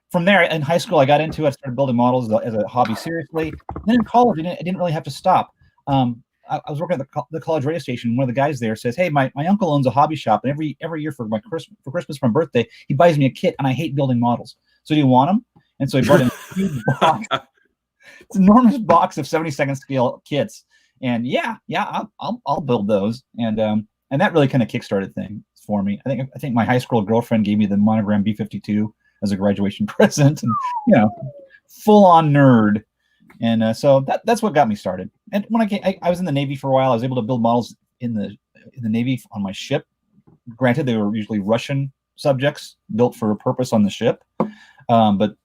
from there, in high school, I got into it. I started building models as a hobby seriously. And then in college, I didn't really have to stop. I was working at the college radio station. One of the guys there says, "Hey, my uncle owns a hobby shop, and every year for Christmas, for my birthday, he buys me a kit, and I hate building models. So do you want them?" And so he brought in a huge box. It's an enormous box of 72nd scale kits, and I'll build those, and that really kind of kickstarted things for me. I think my high school girlfriend gave me the monogram B-52 as a graduation present, and full on nerd. And so that's what got me started. And when I was in the Navy for a while, I was able to build models in the Navy on my ship. Granted, they were usually Russian subjects built for a purpose on the ship, but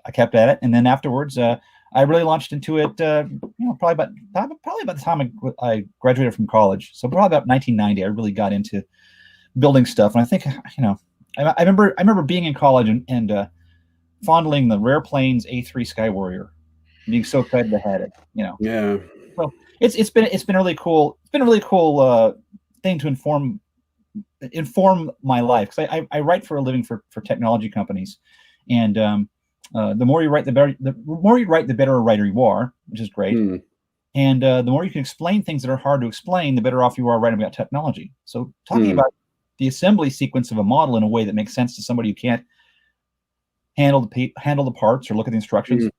I kept at it. And then afterwards, I really launched into it. Probably about the time I graduated from college. So probably about 1990, I really got into building stuff. And I think I remember being in college and fondling the Rare Planes A3 Sky Warrior. Being so excited to have it, Yeah. So it's been really cool. It's been a really cool thing to inform my life, because I write for a living for technology companies, and the more you write, the better. The more you write, the better a writer you are, which is great. And the more you can explain things that are hard to explain, the better off you are writing about technology. So talking about the assembly sequence of a model in a way that makes sense to somebody who can't handle the parts or look at the instructions.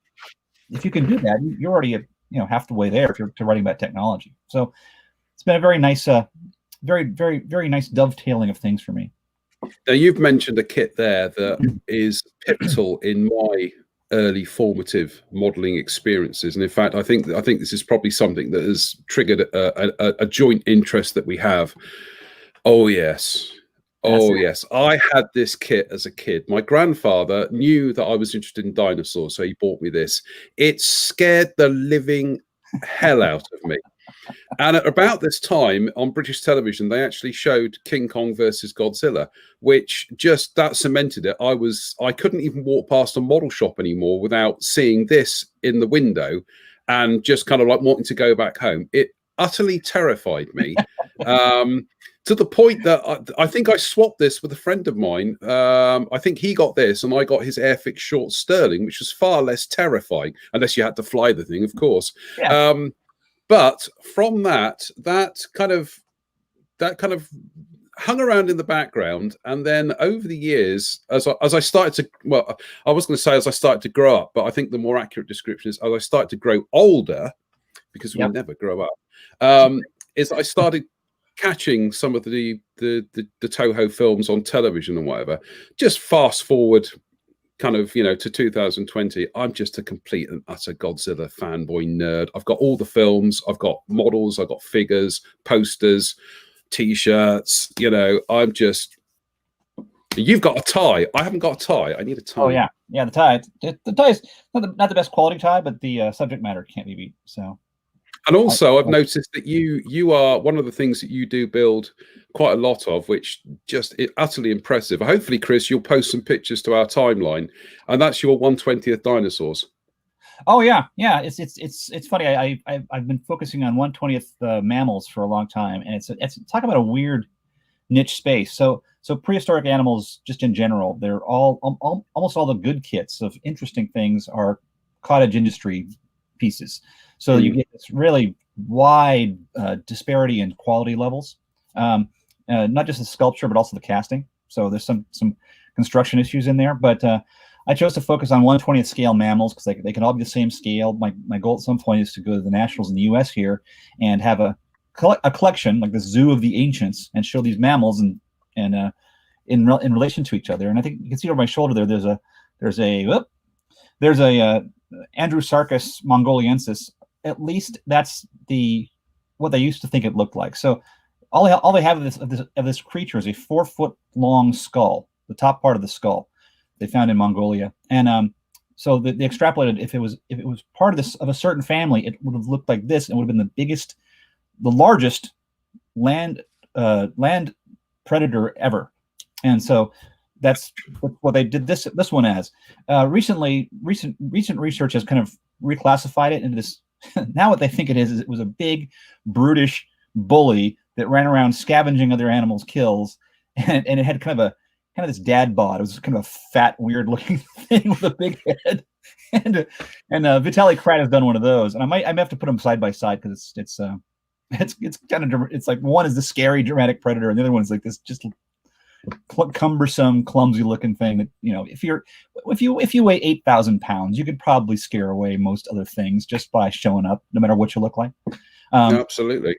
If you can do that, you're already half the way there if you're writing about technology. So it's been a very nice, very, very, very nice dovetailing of things for me. Now, you've mentioned a kit there that is pivotal in my early formative modeling experiences, and in fact, I think this is probably something that has triggered a joint interest that we have. Oh yes. Oh yes, I had this kit as a kid. My grandfather knew that I was interested in dinosaurs, so he bought me this. It scared the living hell out of me. And at about this time on British television, they actually showed King Kong versus Godzilla, which that cemented it. I couldn't even walk past a model shop anymore without seeing this in the window and just kind of like wanting to go back home. It utterly terrified me. To the point that I think I swapped this with a friend of mine. I think he got this and I got his Airfix Short Sterling, which was far less terrifying, unless you had to fly the thing, of course. Yeah. But from that kind of hung around in the background. And then over the years, as I started to, well, I was going to say as I started to grow up, but I think the more accurate description is as I started to grow older, because we never grow up, is I started catching some of the Toho films on television and whatever. Just fast forward kind of to 2020, I'm just a complete and utter Godzilla fanboy nerd. I've got all the films, I've got models, I've got figures, posters, t-shirts. I'm just You've got a tie. I haven't got a tie. I need a tie. Oh yeah, the tie. The tie is not the best quality tie, but the subject matter can't be beat. So. And also, I've noticed that you are one of the things that you do build quite a lot of, which just utterly impressive. Hopefully, Chris, you'll post some pictures to our timeline, and that's your 1/20th dinosaurs. Oh yeah. It's funny. I've been focusing on 1/20th mammals for a long time, and it's talk about a weird niche space. So prehistoric animals, just in general, they're almost all the good kits of interesting things are cottage industry pieces. So you get this really wide disparity in quality levels, not just the sculpture, but also the casting. So there's some construction issues in there. But I chose to focus on 1/20th scale mammals because they can all be the same scale. My goal at some point is to go to the nationals in the U.S. here and have a collection like the Zoo of the Ancients and show these mammals and in relation to each other. And I think you can see over my shoulder there. There's a Andrewsarchus mongoliensis. At least that's what they used to think it looked like. So all they have of this creature is a 4-foot long skull, the top part of the skull they found in Mongolia. And so they extrapolated if it was part of a certain family, it would have looked like this and would have been the largest land predator ever. And so that's what they did this one as. Recent research has kind of reclassified it into this. Now what they think it is it was a big, brutish bully that ran around scavenging other animals' kills, and it had kind of this dad bod. It was kind of a fat, weird-looking thing with a big head. And Vitaly Krat has done one of those, and I might have to put them side by side because it's kind of it's like one is the scary, dramatic predator, and the other one is like this just cumbersome, clumsy-looking thing that if you weigh 8,000 pounds, you could probably scare away most other things just by showing up, no matter what you look like. Absolutely.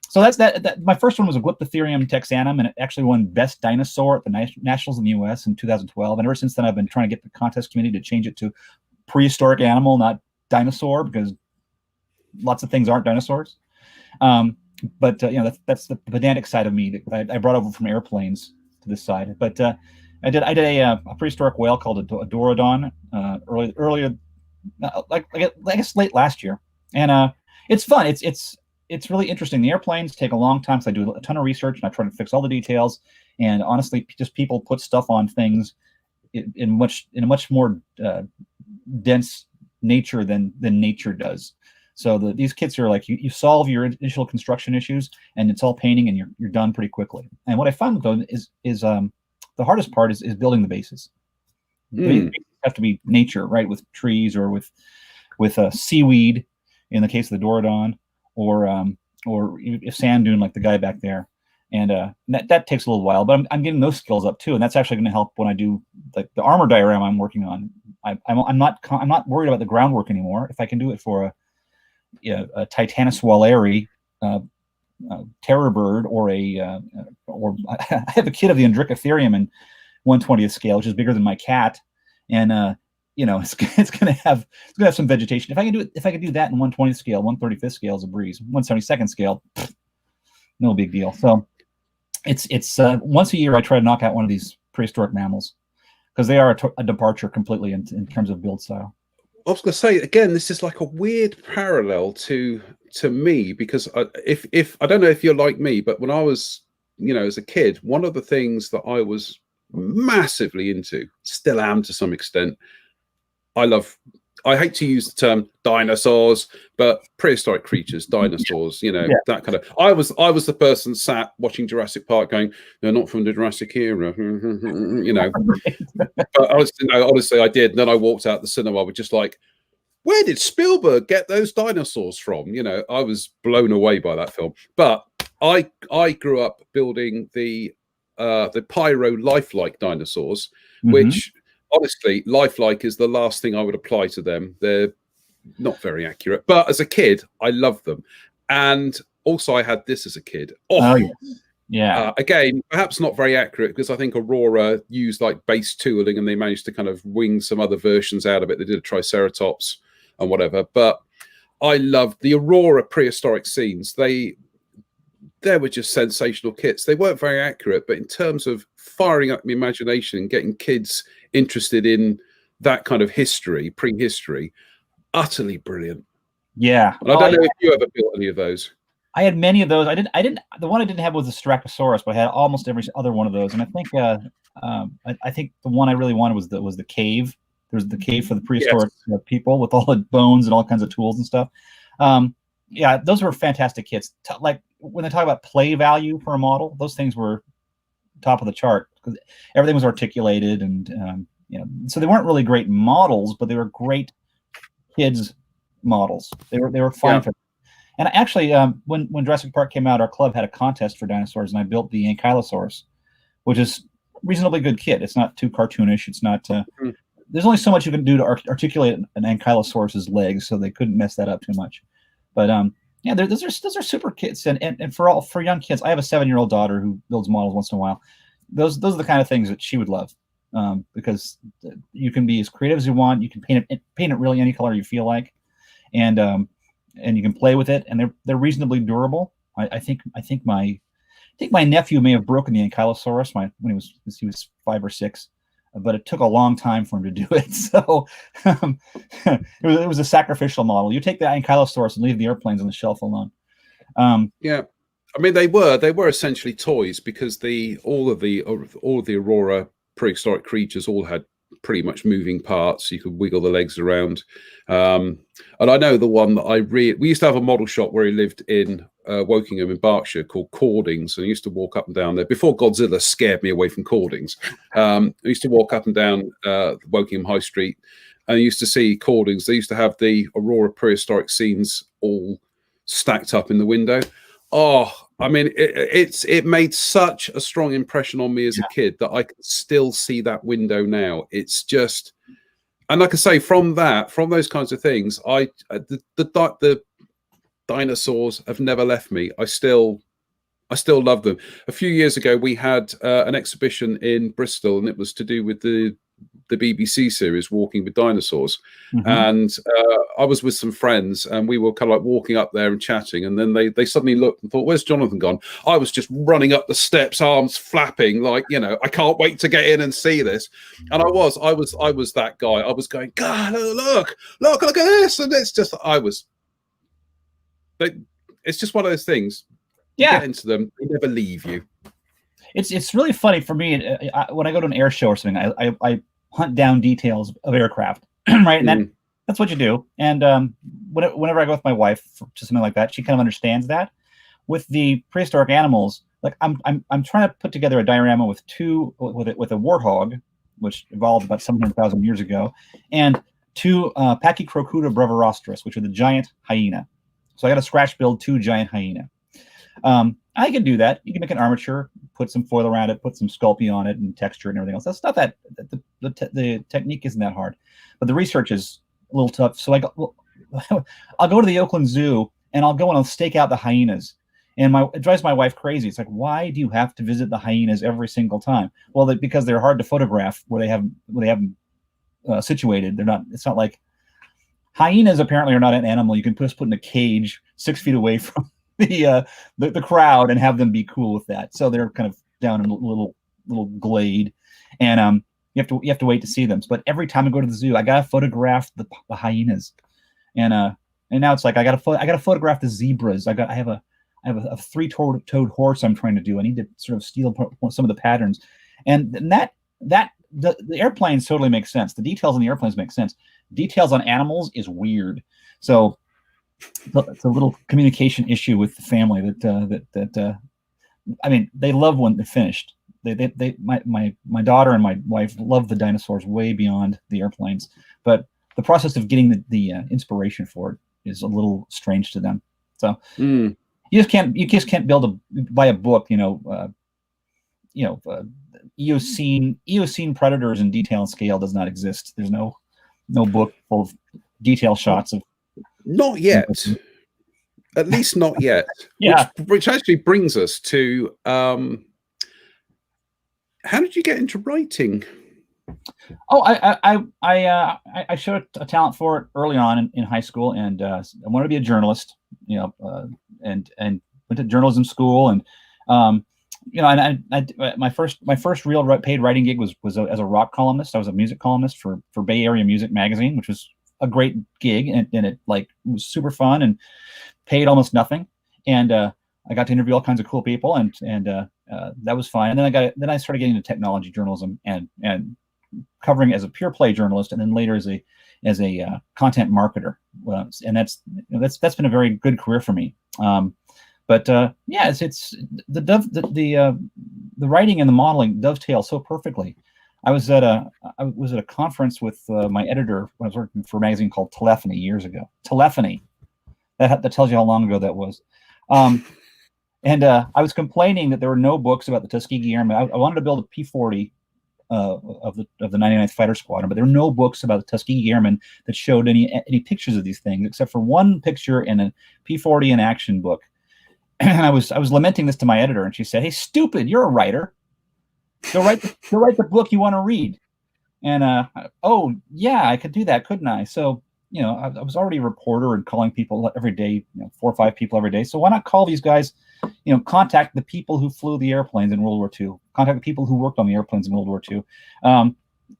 So that's that. My first one was a Glyptotherium texanum, and it actually won Best Dinosaur at the Nationals in the U.S. in 2012. And ever since then, I've been trying to get the contest committee to change it to prehistoric animal, not dinosaur, because lots of things aren't dinosaurs. But that's the pedantic side of me that I brought over from airplanes to this side. But I did a prehistoric whale called a Dorodon earlier, like I guess late last year, and it's fun. It's really interesting. The airplanes take a long time, so I do a ton of research and I try to fix all the details. And honestly, just people put stuff on things in a much more dense nature than nature does. So these kits are like you solve your initial construction issues, and it's all painting, and you're done pretty quickly. And what I found though is the hardest part is building the bases. Bases have to be nature, right, with trees or with seaweed in the case of the Dorodon, or a sand dune like the guy back there. And that takes a little while, but I'm getting those skills up too, and that's actually going to help when I do like the armor diorama I'm working on. I'm not worried about the groundwork anymore. If I can do it for a Titanus walleri terror bird, or I have a kit of the Andricotherium in 1/20th scale, which is bigger than my cat, and it's gonna have some vegetation. If I can do that in 1/20th scale, 1/35th scale is a breeze. 1/72nd scale, no big deal. So it's once a year I try to knock out one of these prehistoric mammals because they are a departure completely in terms of build style. I was going to say again, this is like a weird parallel to me, because if I don't know if you're like me, but when I was as a kid, one of the things that I was massively into, still am to some extent, I hate to use the term dinosaurs, but prehistoric creatures, dinosaurs, that kind of. I was the person sat watching Jurassic Park going, they're not from the Jurassic era, But honestly, I did. And then I walked out the cinema with just like, where did Spielberg get those dinosaurs from? I was blown away by that film. But I grew up building the pyro lifelike dinosaurs, which. Honestly, lifelike is the last thing I would apply to them. They're not very accurate, but as a kid, I loved them. And also, I had this as a kid. Again, perhaps not very accurate, because I think Aurora used like base tooling, and they managed to kind of wing some other versions out of it. They did a Triceratops and whatever. But I loved the Aurora prehistoric scenes. They were just sensational kits. They weren't very accurate, but in terms of firing up my imagination and getting kids interested in that kind of history, prehistory. Utterly brilliant. Yeah. And I don't know if you ever built any of those. I had many of those. I didn't. The one I didn't have was the Styracosaurus, but I had almost every other one of those. And I think I think the one I really wanted was the cave. There was the cave for the prehistoric people with all the bones and all kinds of tools and stuff. Yeah, those were fantastic kits. Like when they talk about play value for a model, those things were top of the chart because everything was articulated and so they weren't really great models, but they were great kids models. They were fine for. And actually, when Jurassic Park came out, our club had a contest for dinosaurs, and I built the Ankylosaurus, which is a reasonably good kit. It's not too cartoonish. It's not. There's only so much you can do to articulate an Ankylosaurus's legs, so they couldn't mess that up too much. But yeah, those are super kits, and for young kids, I have a 7-year-old daughter who builds models once in a while. Those are the kind of things that she would love, because you can be as creative as you want. You can paint it really any color you feel like, and you can play with it, and they're reasonably durable. I think my nephew may have broken the Ankylosaurus when he was 5 or 6, but it took a long time for him to do it. So it was a sacrificial model. You take the Ankylosaurus and leave the airplanes on the shelf alone. Yeah, I mean they were essentially toys because all of the Aurora prehistoric creatures all had pretty much moving parts. You could wiggle the legs around. And I know the one that we used to have a model shop where he lived in Wokingham in Berkshire called Cordings, and I used to walk up and down there before Godzilla scared me away from Cordings. I used to walk up and down Wokingham High Street, and I used to see Cordings. They used to have the Aurora prehistoric scenes all stacked up in the window. Oh, I mean, it made such a strong impression on me as a kid that I can still see that window now. It's just, and like I say, from those kinds of things, the dinosaurs have never left me. I still love them. A few years ago, we had an exhibition in Bristol, and it was to do with the BBC series Walking with Dinosaurs. And I was with some friends, and we were kind of like walking up there and chatting, and then they suddenly looked and thought, where's Jonathan gone? I was just running up the steps, arms flapping, like, I can't wait to get in and see this. And I was that guy. I was going, God, look at this. And it's just it's just one of those things. You get into them, they never leave you. It's really funny for me when I go to an air show or something. I hunt down details of aircraft, right? And that's what you do. And whenever I go with my wife to something like that, she kind of understands that. With the prehistoric animals, like I'm trying to put together a diorama with a warthog, which evolved about 700,000 years ago, and 2 Pachycrocuta brevirostris, which are the giant hyena. So I got to scratch build 2 giant hyena. I can do that. You can make an armature, put some foil around it, put some Sculpey on it, and texture and everything else. That's not that the technique isn't that hard, but the research is a little tough. So I'll go to the Oakland Zoo and I'll go and I'll stake out the hyenas, and it drives my wife crazy. It's like, why do you have to visit the hyenas every single time? Well, because they're hard to photograph where they have them situated. They're not. It's not like hyenas apparently are not an animal you can just put in a cage 6 feet away from the crowd and have them be cool with that. So they're kind of down in a little glade, and you have to wait to see them. But every time I go to the zoo, I gotta photograph the hyenas, and now it's like I gotta photograph the zebras. I have a 3-toed horse I'm trying to do. I need to sort of steal some of the patterns, and the airplanes totally make sense. The details on the airplanes make sense. Details on animals is weird. So it's a little communication issue with the family that I mean, they love when they're finished. My daughter and my wife love the dinosaurs way beyond the airplanes, but the process of getting the inspiration for it is a little strange to them. So you just can't buy a book, Eocene predators in detail and scale does not exist. There's no book full of detail shots of. Not yet. At least not yet. Yeah. Which actually brings us to how did you get into writing? Oh, I showed a talent for it early on in high school, and I wanted to be a journalist, and went to journalism school, and my first real paid writing gig was as a rock columnist. I was a music columnist for Bay Area Music Magazine, which was a great gig, and it like was super fun and paid almost nothing. And I got to interview all kinds of cool people, and that was fine. And then I started getting into technology journalism and covering as a pure play journalist, and then later as a content marketer. And that's been a very good career for me. But it's the writing and the modeling dovetail so perfectly. I was at a conference with my editor when I was working for a magazine called Telephony years ago. Telephony, that tells you how long ago that was. And I was complaining that there were no books about the Tuskegee Airmen. I wanted to build a P-40 of the 99th Fighter Squadron, but there were no books about the Tuskegee Airmen that showed any pictures of these things, except for one picture in a P-40 in action book. And I was lamenting this to my editor, and she said, "Hey, stupid! You're a writer. Go write the book you want to read." And oh yeah, I could do that, couldn't I? So I was already a reporter and calling people every day, 4 or 5 people every day. So why not call these guys? Contact the people who flew the airplanes in World War II. Contact the people who worked on the airplanes in World War II.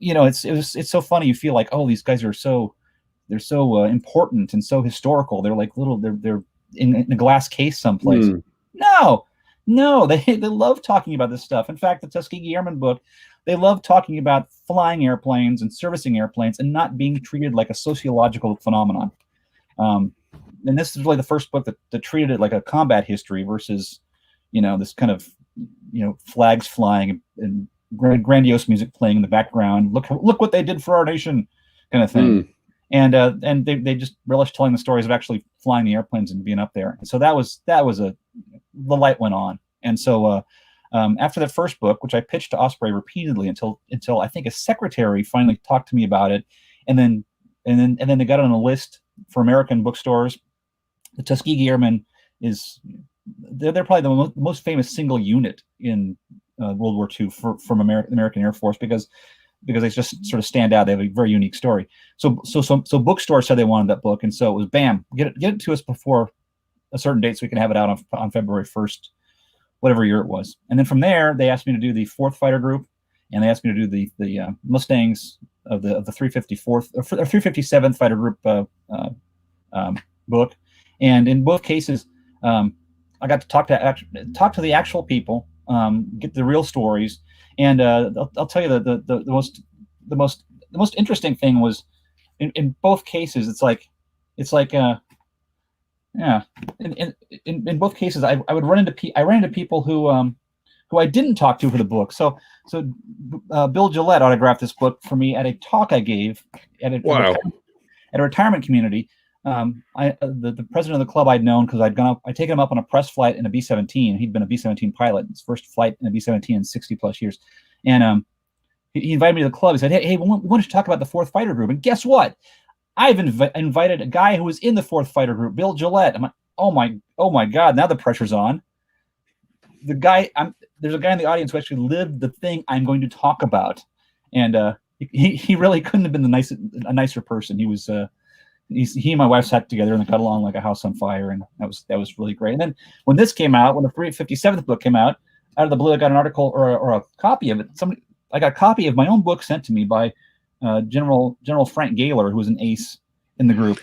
It's so funny. You feel like, oh, these guys are so important and so historical. They're like they're in a glass case someplace. No, they love talking about this stuff. In fact, the Tuskegee Airmen book, they love talking about flying airplanes and servicing airplanes and not being treated like a sociological phenomenon. And this is really the first book that treated it like a combat history versus, this kind of, flags flying and grandiose music playing in the background. Look what they did for our nation, kind of thing. And they just relish telling the stories of actually flying the airplanes and being up there. And so the light went on. And so after that first book, which I pitched to Osprey repeatedly until I think a secretary finally talked to me about it, and then they got it on a list for American bookstores. The Tuskegee Airmen they're probably the most famous single unit in World War II from the American Air Force because they just sort of stand out. They have a very unique story. So bookstores said they wanted that book, and so it was bam, get it to us before a certain date so we can have it out on February 1st, whatever year it was. And then from there, they asked me to do the 4th Fighter Group, and they asked me to do the Mustangs of the 354th or 357th Fighter Group book. And in both cases, I got to talk to the actual people, get the real stories. And I'll tell you the most interesting thing was in both cases. In both cases, I ran into people who I didn't talk to for the book. So Bill Gillette autographed this book for me at a talk I gave at a retirement community. The president of the club I'd known because I'd taken him up on a press flight in a B-17. He'd been a B-17 pilot, his first flight in a B-17 in 60 plus years. And he invited me to the club. He said, hey, we want to talk about the 4th Fighter Group. And guess what? I've invited a guy who was in the 4th Fighter Group, Bill Gillette. I'm like, oh my God, now the pressure's on. There's a guy in the audience who actually lived the thing I'm going to talk about. And he really couldn't have been a nicer person. He was he and my wife sat together and they got along like a house on fire, and that was really great. And then when this came out, when the 357th book came out of the blue, I got an article or a copy of it. I got a copy of my own book sent to me by General Frank Gaylor, who was an ace in the group.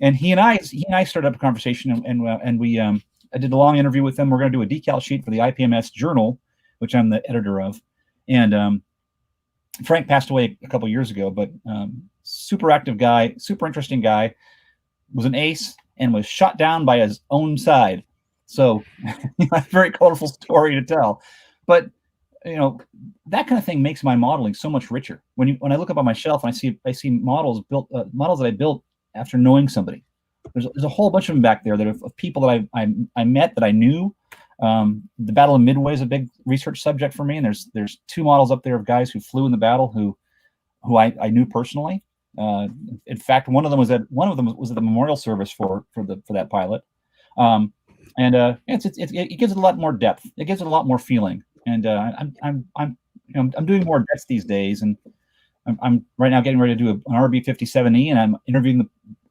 And he and I started up a conversation, and we I did a long interview with him. We're going to do a decal sheet for the IPMS Journal, which I'm the editor of. And Frank passed away a couple of years ago, but super active guy, super interesting guy, was an ace and was shot down by his own side. So a very colorful story to tell. But that kind of thing makes my modeling so much richer. When I look up on my shelf and I see models that I built after knowing somebody. There's a whole bunch of them back there that of people that I met that I knew. The Battle of Midway is a big research subject for me, and there's 2 models up there of guys who flew in the battle who I knew personally. In fact, one of them was at the memorial service for that pilot. It gives it a lot more depth. It gives it a lot more feeling. And I'm doing more depth these days, and I'm right now getting ready to do an RB-57E, and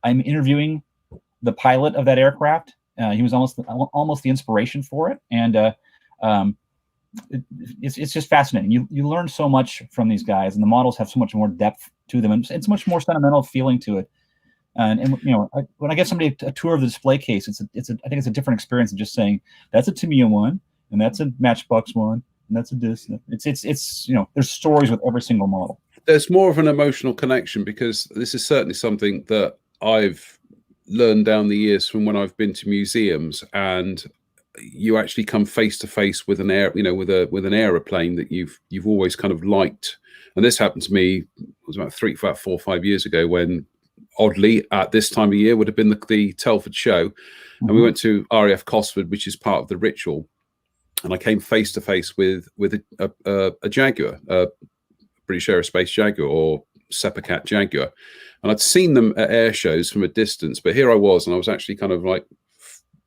I'm interviewing the pilot of that aircraft. He was almost the inspiration for it, and It's just fascinating. You learn so much from these guys, and the models have so much more depth to them, and it's much more sentimental feeling to it. And you know, when I give somebody a tour of the display case, I think it's a different experience than just saying that's a Tamiya one, and that's a Matchbox one, and that's a this. It's you know, there's stories with every single model. There's more of an emotional connection, because this is certainly something that I've learned down the years from when I've been to museums, and you actually come face to face with an an aeroplane that you've always kind of liked. And this happened to me, it was about 4 or 5 years ago, when oddly at this time of year would have been the Telford show, and we went to RAF Cosford, which is part of the ritual, and I came face to face with a Jaguar, British Aerospace Jaguar, or Seppercat Jaguar, and I'd seen them at air shows from a distance, but here I was, and I was actually kind of like,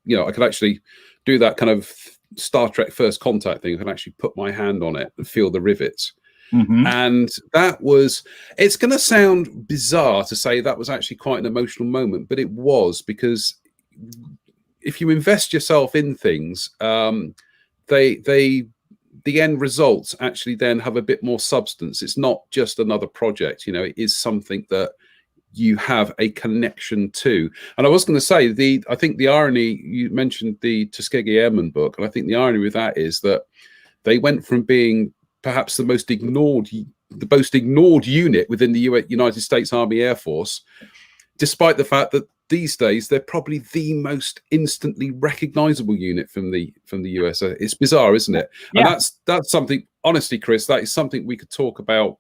you know, I could actually do that kind of Star Trek First Contact thing. I could actually put my hand on it and feel the rivets. And that was, it's going to sound bizarre to say that was actually quite an emotional moment, but it was, because if you invest yourself in things, the end results actually then have a bit more substance. It's not just another project, you know, it is something that you have a connection to. And I was going to say, I think the irony, you mentioned the Tuskegee Airmen book, and I think the irony with that is that they went from being perhaps the most ignored unit within the United States Army Air Force, despite the fact that these days they're probably the most instantly recognizable unit from the US. It's bizarre, isn't it? Yeah. And that's something, honestly, Chris, that is something we could talk about.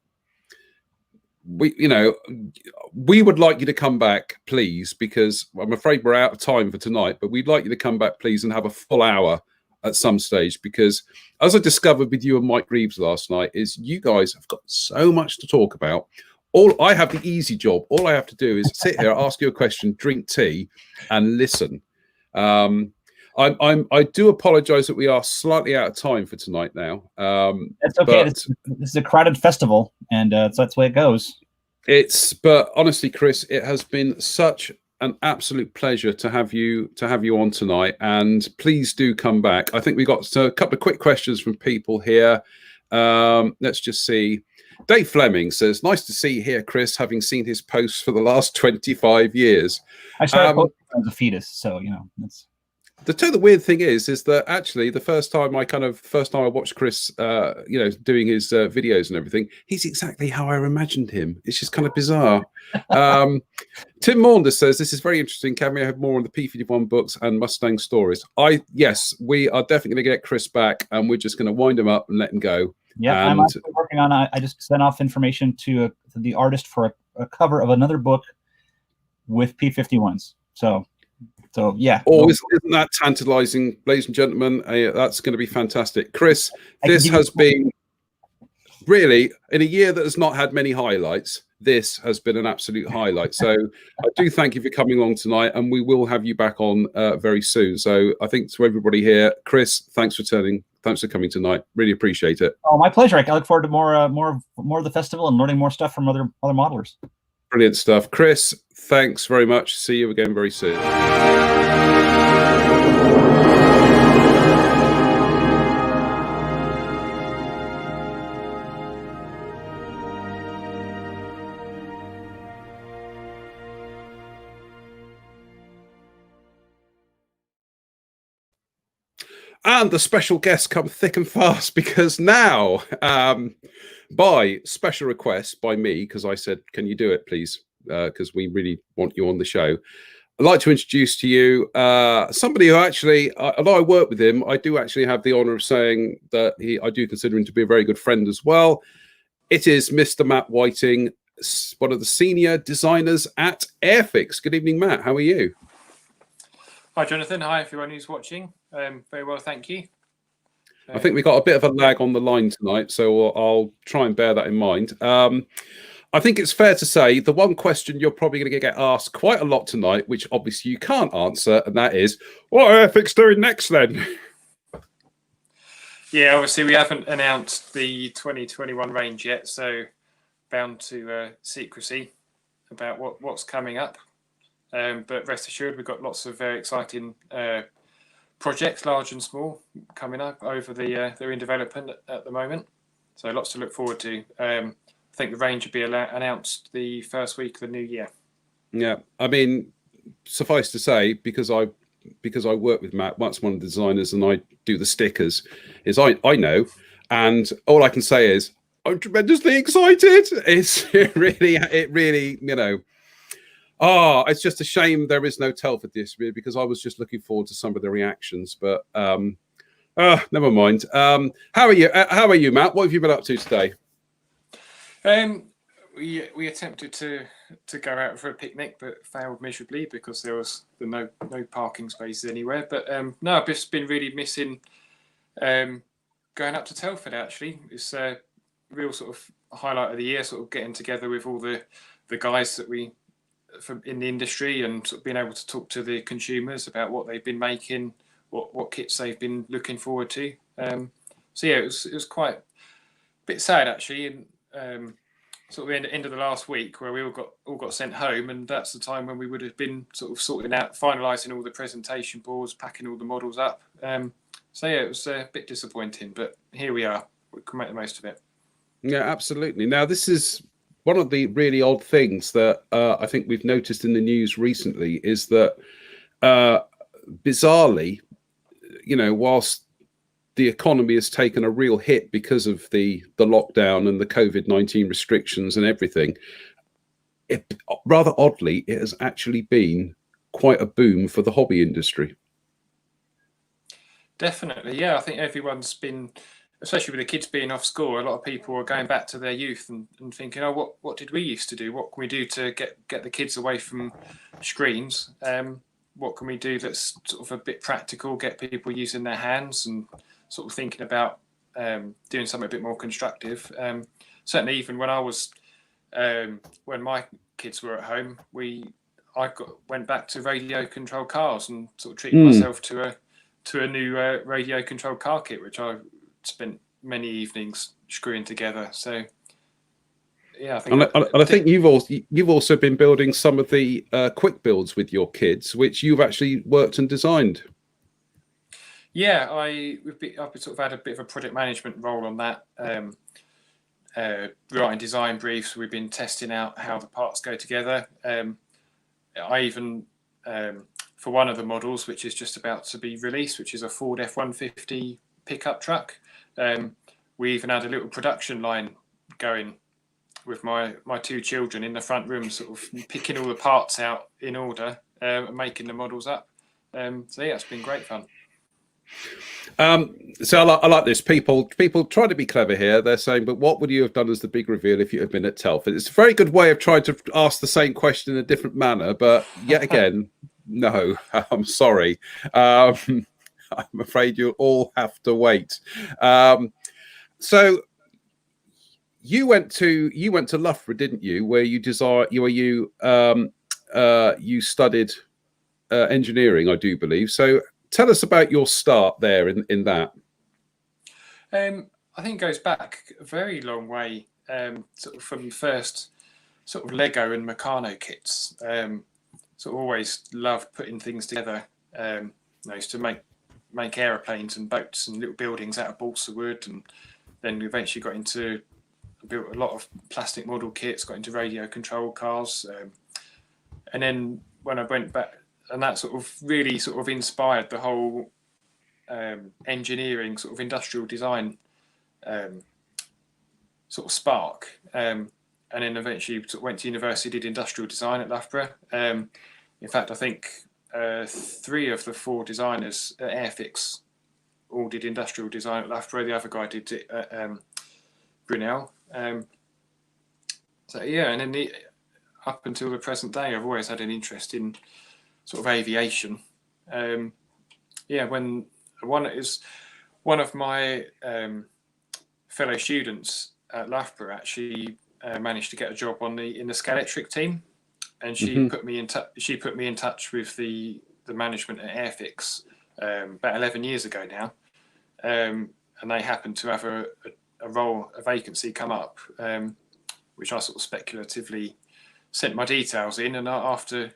We would like you to come back, please, because I'm afraid we're out of time for tonight, but we'd like you to come back, please, and have a full hour at some stage, because as I discovered with you and Mike Reeves last night, is you guys have got so much to talk about. I have the easy job. All I have to do is sit here, ask you a question, drink tea, and listen. I do apologize that we are slightly out of time for tonight now. That's okay. This is a crowded festival, and that's the way it goes. But honestly, Chris, it has been such an absolute pleasure to have you on tonight, and please do come back. I think we got a couple of quick questions from people here. Let's just see. Dave Fleming says, "Nice to see you here, Chris, having seen his posts for the last 25 years." I started posting as a fetus, so you know. The weird thing is that actually the first time I watched Chris, doing his videos and everything, he's exactly how I imagined him. It's just kind of bizarre. Tim Maunder says, "This is very interesting. Can we have more on the P-51 books and Mustang stories?" Yes, we are definitely going to get Chris back, and we're just going to wind him up and let him go. Yeah, I'm actually working on. I just sent off information to the artist for a cover of another book with P-51s. So yeah. Oh, isn't that tantalizing, ladies and gentlemen? That's going to be fantastic. Chris, this has been really, in a year that has not had many highlights, this has been an absolute highlight. So I do thank you for coming along tonight, and we will have you back on very soon. So I think to everybody here, Chris, thanks for coming tonight. Really appreciate it. Oh, my pleasure. I look forward to more of the festival and learning more stuff from other modelers. Brilliant stuff. Chris, thanks very much. See you again very soon. And the special guests come thick and fast, because now, by special request by me, because I said, "Can you do it, please?" Because we really want you on the show. I'd like to introduce to you somebody who actually, although I work with him, I do actually have the honor of saying that I do consider him to be a very good friend as well. It is Mr. Matt Whiting, one of the senior designers at Airfix. Good evening, Matt. How are you? Hi, Jonathan. Hi, everyone who's watching. Very well, thank you. I think we got a bit of a lag on the line tonight, so I'll try and bear that in mind. I think it's fair to say the one question you're probably going to get asked quite a lot tonight, which obviously you can't answer, and that is, what are Airfix doing next then? Yeah, obviously we haven't announced the 2021 range yet, so bound to secrecy about what's coming up. But rest assured, we've got lots of very exciting projects, large and small, coming up over the they're in development at the moment. So lots to look forward to. I think the range will be announced the first week of the new year. Yeah, I mean, suffice to say, because I work with Matt, Matt's one of the designers, and I do the stickers, is I know, and all I can say is I'm tremendously excited. It really, you know. Oh, it's just a shame there is no Telford this year, because I was just looking forward to some of the reactions. But never mind. How are you? How are you, Matt? What have you been up to today? We attempted to go out for a picnic, but failed miserably because there was no parking spaces anywhere. But no, I've just been really missing going up to Telford. Actually, it's a real sort of highlight of the year. Sort of getting together with all the guys that we from in the industry, and sort of being able to talk to the consumers about what they've been making, what kits they've been looking forward to. So yeah, it was quite a bit sad actually, and sort of end of the last week where we all got sent home, and that's the time when we would have been sort of sorting out, finalising all the presentation boards, packing all the models up. So yeah, it was a bit disappointing, but here we are. We can make the most of it. Yeah, absolutely. Now, this is one of the really odd things that I think we've noticed in the news recently, is that bizarrely, you know, whilst the economy has taken a real hit because of the lockdown and the COVID-19 restrictions and everything, rather oddly, it has actually been quite a boom for the hobby industry. Definitely, yeah. I think everyone's been, especially with the kids being off school, a lot of people are going back to their youth and thinking, oh, what did we used to do? What can we do to get the kids away from screens? What can we do that's sort of a bit practical, get people using their hands and sort of thinking about doing something a bit more constructive. Certainly, even when I was, when my kids were at home, went back to radio controlled cars and sort of treated myself to a new radio controlled car kit, which I spent many evenings screwing together. So yeah, I think I think you've also been building some of the quick builds with your kids, which you've actually worked and designed. Yeah, I've sort of had a bit of a project management role on that, writing design briefs. We've been testing out how the parts go together. I even, for one of the models, which is just about to be released, which is a Ford F-150 pickup truck, we even had a little production line going with my two children in the front room, sort of picking all the parts out in order and making the models up. So yeah, it's been great fun. So I like this. People try to be clever here. They're saying, but what would you have done as the big reveal if you had been at Telford? It's a very good way of trying to ask the same question in a different manner, but yet again, no, I'm sorry. I'm afraid you'll all have to wait. So you went to Loughborough, didn't you? Where you studied engineering, I do believe. So tell us about your start there in that. I think it goes back a very long way, sort of from first sort of Lego and Meccano kits. So always loved putting things together. I used to make aeroplanes and boats and little buildings out of balsa wood, and then eventually built a lot of plastic model kits, got into radio controlled cars, and then when I went back, and that sort of really sort of inspired the whole engineering, sort of industrial design sort of spark. And then eventually sort of went to university, did industrial design at Loughborough. In fact, I think 3 of the 4 designers at Airfix all did industrial design at Loughborough. The other guy did it at Brunel. So yeah, and then up until the present day, I've always had an interest in sort of aviation. Yeah, when one of my fellow students at Loughborough actually managed to get a job in the Scalextric team, and she put me in touch with the management at Airfix about 11 years ago now, and they happened to have a vacancy come up, which I sort of speculatively sent my details in, and after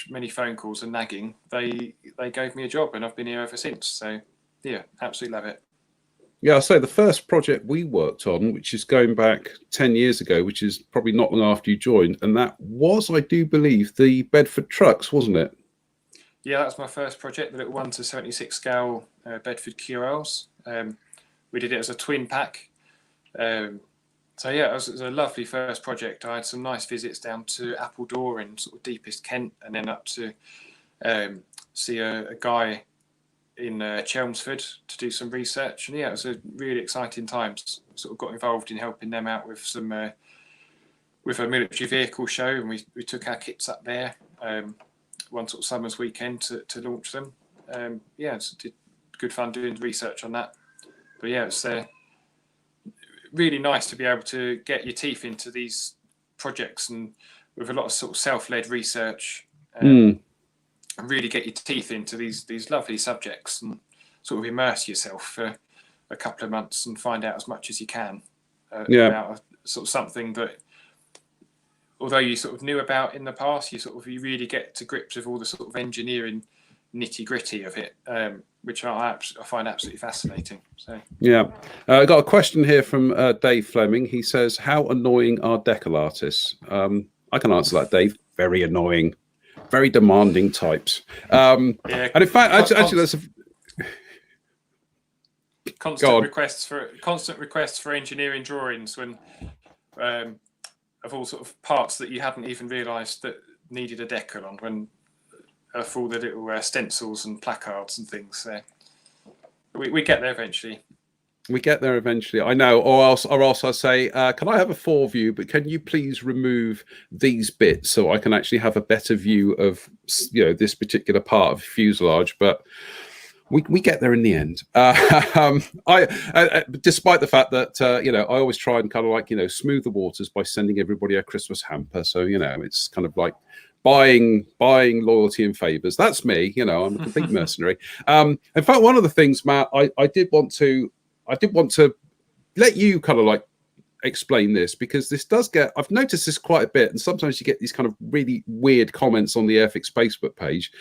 many phone calls and nagging, they gave me a job, and I've been here ever since. So yeah, absolutely love it. Yeah, I'll say the first project we worked on, which is going back 10 years ago, which is probably not long after you joined, and that was, I do believe, the Bedford trucks, wasn't it? Yeah, that was my first project, the little 1:76 scale Bedford QLs. We did it as a twin pack. So yeah, it was a lovely first project. I had some nice visits down to Appledore in sort of deepest Kent, and then up to see a guy in Chelmsford to do some research. And yeah, it was a really exciting time. Sort of got involved in helping them out with some with a military vehicle show, and we took our kits up there one sort of summer's weekend to launch them. Yeah, it's good fun doing research on that. But yeah, it's really nice to be able to get your teeth into these projects, and with a lot of sort of self-led research, and really get your teeth into these lovely subjects, and sort of immerse yourself for a couple of months and find out as much as you can about sort of something that, although you sort of knew about in the past, you really get to grips with all the sort of engineering nitty-gritty of it, which I find absolutely fascinating. So yeah, I got a question here from Dave Fleming. He says, "How annoying are decal artists?" I can answer that, Dave. Very annoying, very demanding types. And in fact, actually, that's constant requests for engineering drawings when of all sort of parts that you hadn't even realised that needed a decal on, when for all the little stencils and placards and things. So we get there eventually. We get there eventually. I know, or else I say, can I have a 4-view? But can you please remove these bits so I can actually have a better view of this particular part of fuselage? But we get there in the end. Despite the fact that I always try and kind of smooth the waters by sending everybody a Christmas hamper. So it's kind of like buying loyalty and favors. That's me. I'm a complete mercenary. In fact, one of the things, Matt, I did want to let you kind of explain this, because this does I've noticed this quite a bit, and sometimes you get these kind of really weird comments on the Airfix Facebook page,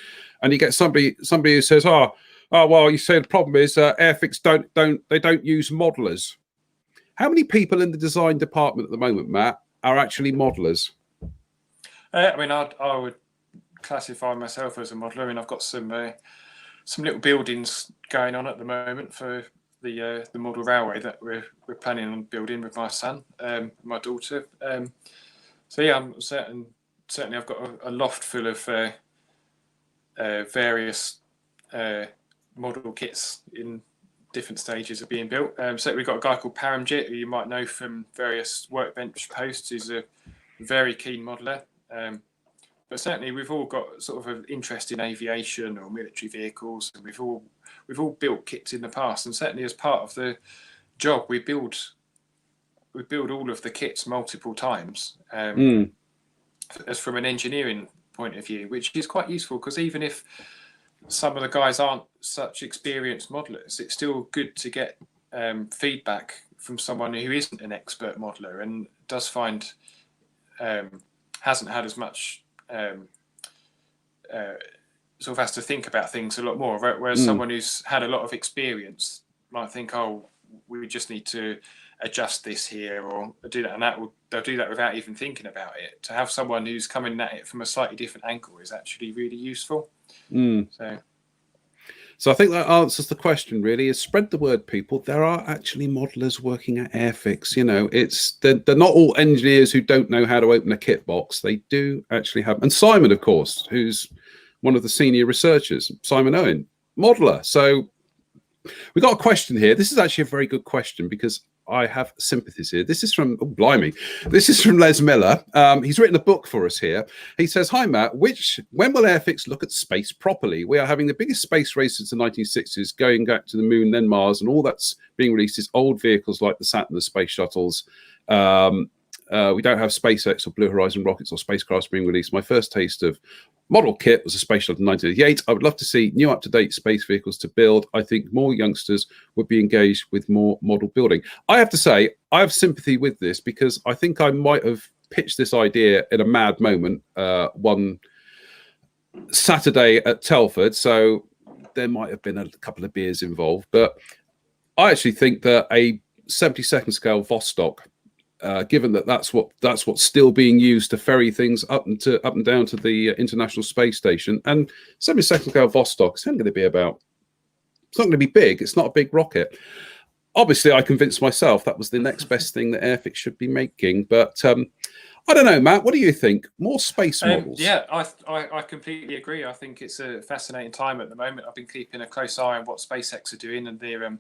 and you get somebody who says, oh well, you say the problem is Airfix don't use modelers. How many people in the design department at the moment, Matt, are actually modelers? I mean, I would classify myself as a modeler. I mean, I've got some little buildings going on at the moment for the model railway that we're planning on building with my son, my daughter. So yeah, I'm certainly I've got a loft full of various model kits in different stages of being built. So we've got a guy called Paramjit, who you might know from various workbench posts. He's a very keen modeler. But certainly we've all got sort of an interest in aviation or military vehicles, and we've all built kits in the past, and certainly as part of the job we build all of the kits multiple times, as from an engineering point of view, which is quite useful, because even if some of the guys aren't such experienced modelers, it's still good to get feedback from someone who isn't an expert modeler and does find hasn't had as much sort of has to think about things a lot more, right? Whereas someone who's had a lot of experience might think, oh, we just need to adjust this here or do that, and they'll do that without even thinking about it. To have someone who's coming at it from a slightly different angle is actually really useful. So I think that answers the question, really, is spread the word, people. There are actually modelers working at Airfix. They're not all engineers who don't know how to open a kit box. They do actually have, and Simon, of course, who's one of the senior researchers, Simon Owen, modeler. So we got a question here. This is actually a very good question, because I have sympathies here. This is from, this is from Les Miller. He's written a book for us here. He says, "Hi, Matt, when will Airfix look at space properly? We are having the biggest space race since the 1960s, going back to the moon, then Mars, and all that's being released is old vehicles like the Saturn, the space shuttles. We don't have SpaceX or Blue Horizon rockets or spacecrafts being released. My first taste of model kit was a space shuttle in 1988. I would love to see new up-to-date space vehicles to build. I think more youngsters would be engaged with more model building." I have to say, I have sympathy with this, because I think I might have pitched this idea in a mad moment Saturday at Telford, so there might have been a couple of beers involved. But I actually think that a 72nd scale Vostok, given that that's what's still being used to ferry things up and down to the International Space Station, and 72nd scale Vostok is only going to be about. It's not going to be big. It's not a big rocket. Obviously, I convinced myself that was the next best thing that Airfix should be making. But I don't know, Matt. What do you think? More space models? Yeah, I completely agree. I think it's a fascinating time at the moment. I've been keeping a close eye on what SpaceX are doing and their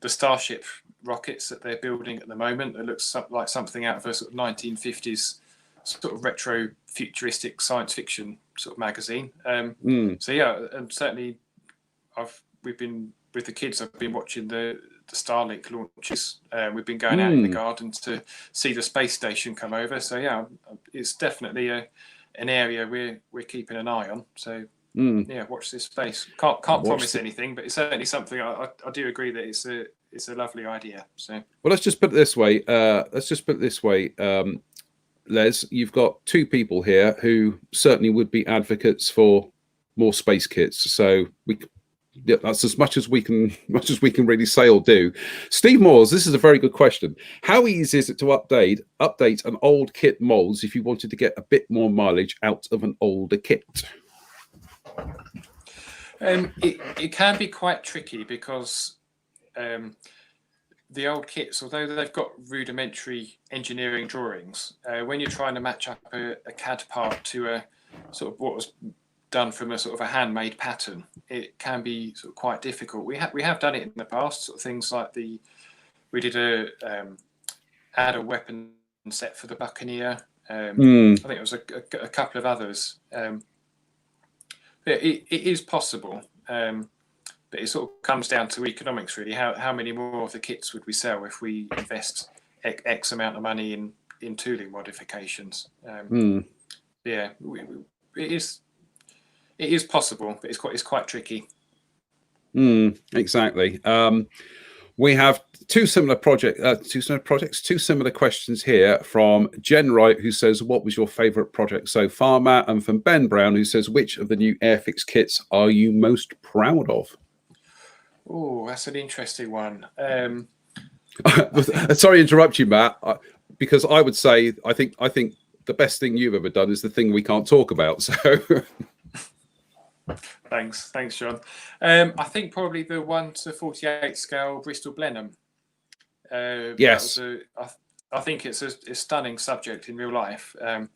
the Starship rockets that they're building at the moment. It looks like something out of a sort of 1950s sort of retro futuristic science fiction sort of magazine. So yeah, and certainly we've been with the kids. I've been watching the Starlink launches. We've been going out in the garden to see the space station come over. So yeah, it's definitely an area we're keeping an eye on. So yeah, watch this space. Can't promise anything, but it's certainly something I do agree that it's a lovely idea. So well, let's just put it this way. Les, you've got two people here who certainly would be advocates for more space kits. So that's as much as we can really say or do. Steve Moores, this is a very good question. How easy is it to update an old kit molds if you wanted to get a bit more mileage out of an older kit? It can be quite tricky because the old kits, although they've got rudimentary engineering drawings, when you're trying to match up a CAD part to a sort of what was done from a sort of a handmade pattern, it can be sort of quite difficult. We have done it in the past, sort of things like we did add a weapon set for the Buccaneer. I think it was a couple of others. It is possible, but it sort of comes down to economics really. How many more of the kits would we sell if we invest X amount of money in tooling modifications? Yeah, it is possible, but it's quite tricky. Exactly. We have two similar questions here from Jen Wright, who says, "What was your favourite project so far, Matt?" And from Ben Brown, who says, "Which of the new Airfix kits are you most proud of?" Oh, that's an interesting one. Sorry to interrupt you, Matt, because I would say I think the best thing you've ever done is the thing we can't talk about. So. Thanks, John. I think probably the 1/48 scale Bristol Blenheim. Yes, I think it's a stunning subject in real life, and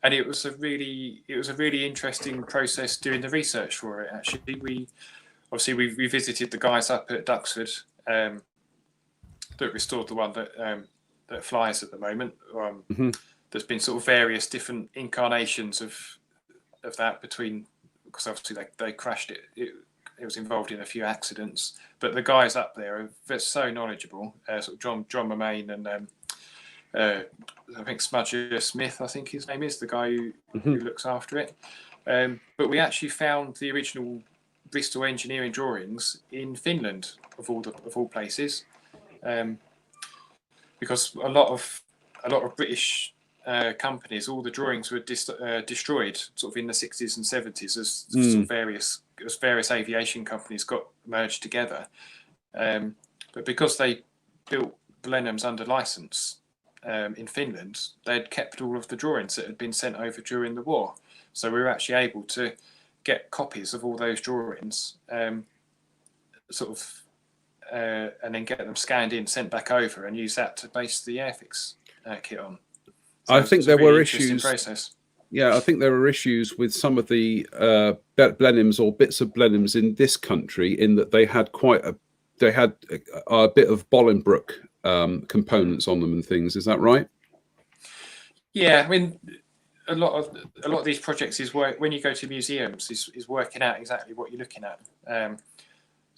it was a really interesting process doing the research for it. Actually, we visited the guys up at Duxford that restored the one that flies at the moment. There's been sort of various different incarnations of that between. Because obviously they crashed it. It was involved in a few accidents, but the guys up there are so knowledgeable. Sort of John Mamain and I think Smudger Smith, I think his name is, the guy who looks after it. But we actually found the original Bristol engineering drawings in Finland, of all places, because a lot of British companies, all the drawings were destroyed sort of in the 60s and 70s as sort of various aviation companies got merged together. But because they built Blenheims under license in Finland, they'd kept all of the drawings that had been sent over during the war. So we were actually able to get copies of all those drawings, and then get them scanned in, sent back over, and use that to base the Airfix kit on. So I think there were issues. Process. Yeah, I think there were issues with some of the Blenheims or bits of Blenheims in this country, in that they had a bit of Bolingbroke components on them and things. Is that right? Yeah, I mean, a lot of these projects is when you go to museums is working out exactly what you're looking at.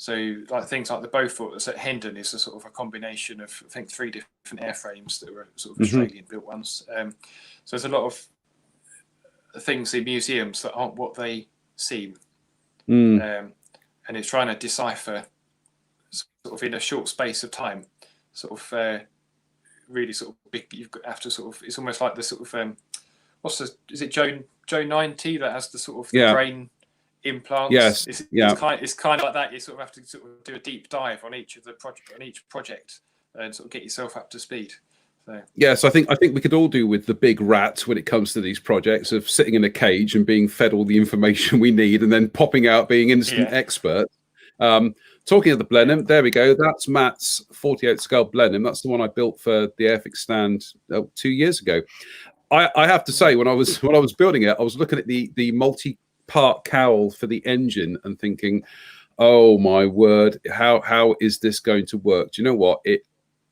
So like things like the Beaufort that's at Hendon is a sort of a combination of, I think, 3 different airframes that were sort of Australian built ones. So there's a lot of things in museums that aren't what they seem. And it's trying to decipher sort of in a short space of time, sort of really sort of big. Have to sort of, it's almost like the sort of is it Joan Joe 90 that has the sort of the brain implants. Yes. It's kind of like that. You sort of have to sort of do a deep dive on each project and sort of get yourself up to speed. So. Yes, I think we could all do with the big rat when it comes to these projects of sitting in a cage and being fed all the information we need and then popping out being instant expert. Talking of the Blenheim, there we go. That's Matt's 48 scale Blenheim. That's the one I built for the Airfix stand 2 years ago. I have to say, when I was building it, I was looking at the multi-part cowl for the engine and thinking, oh my word, how is this going to work? Do you know what?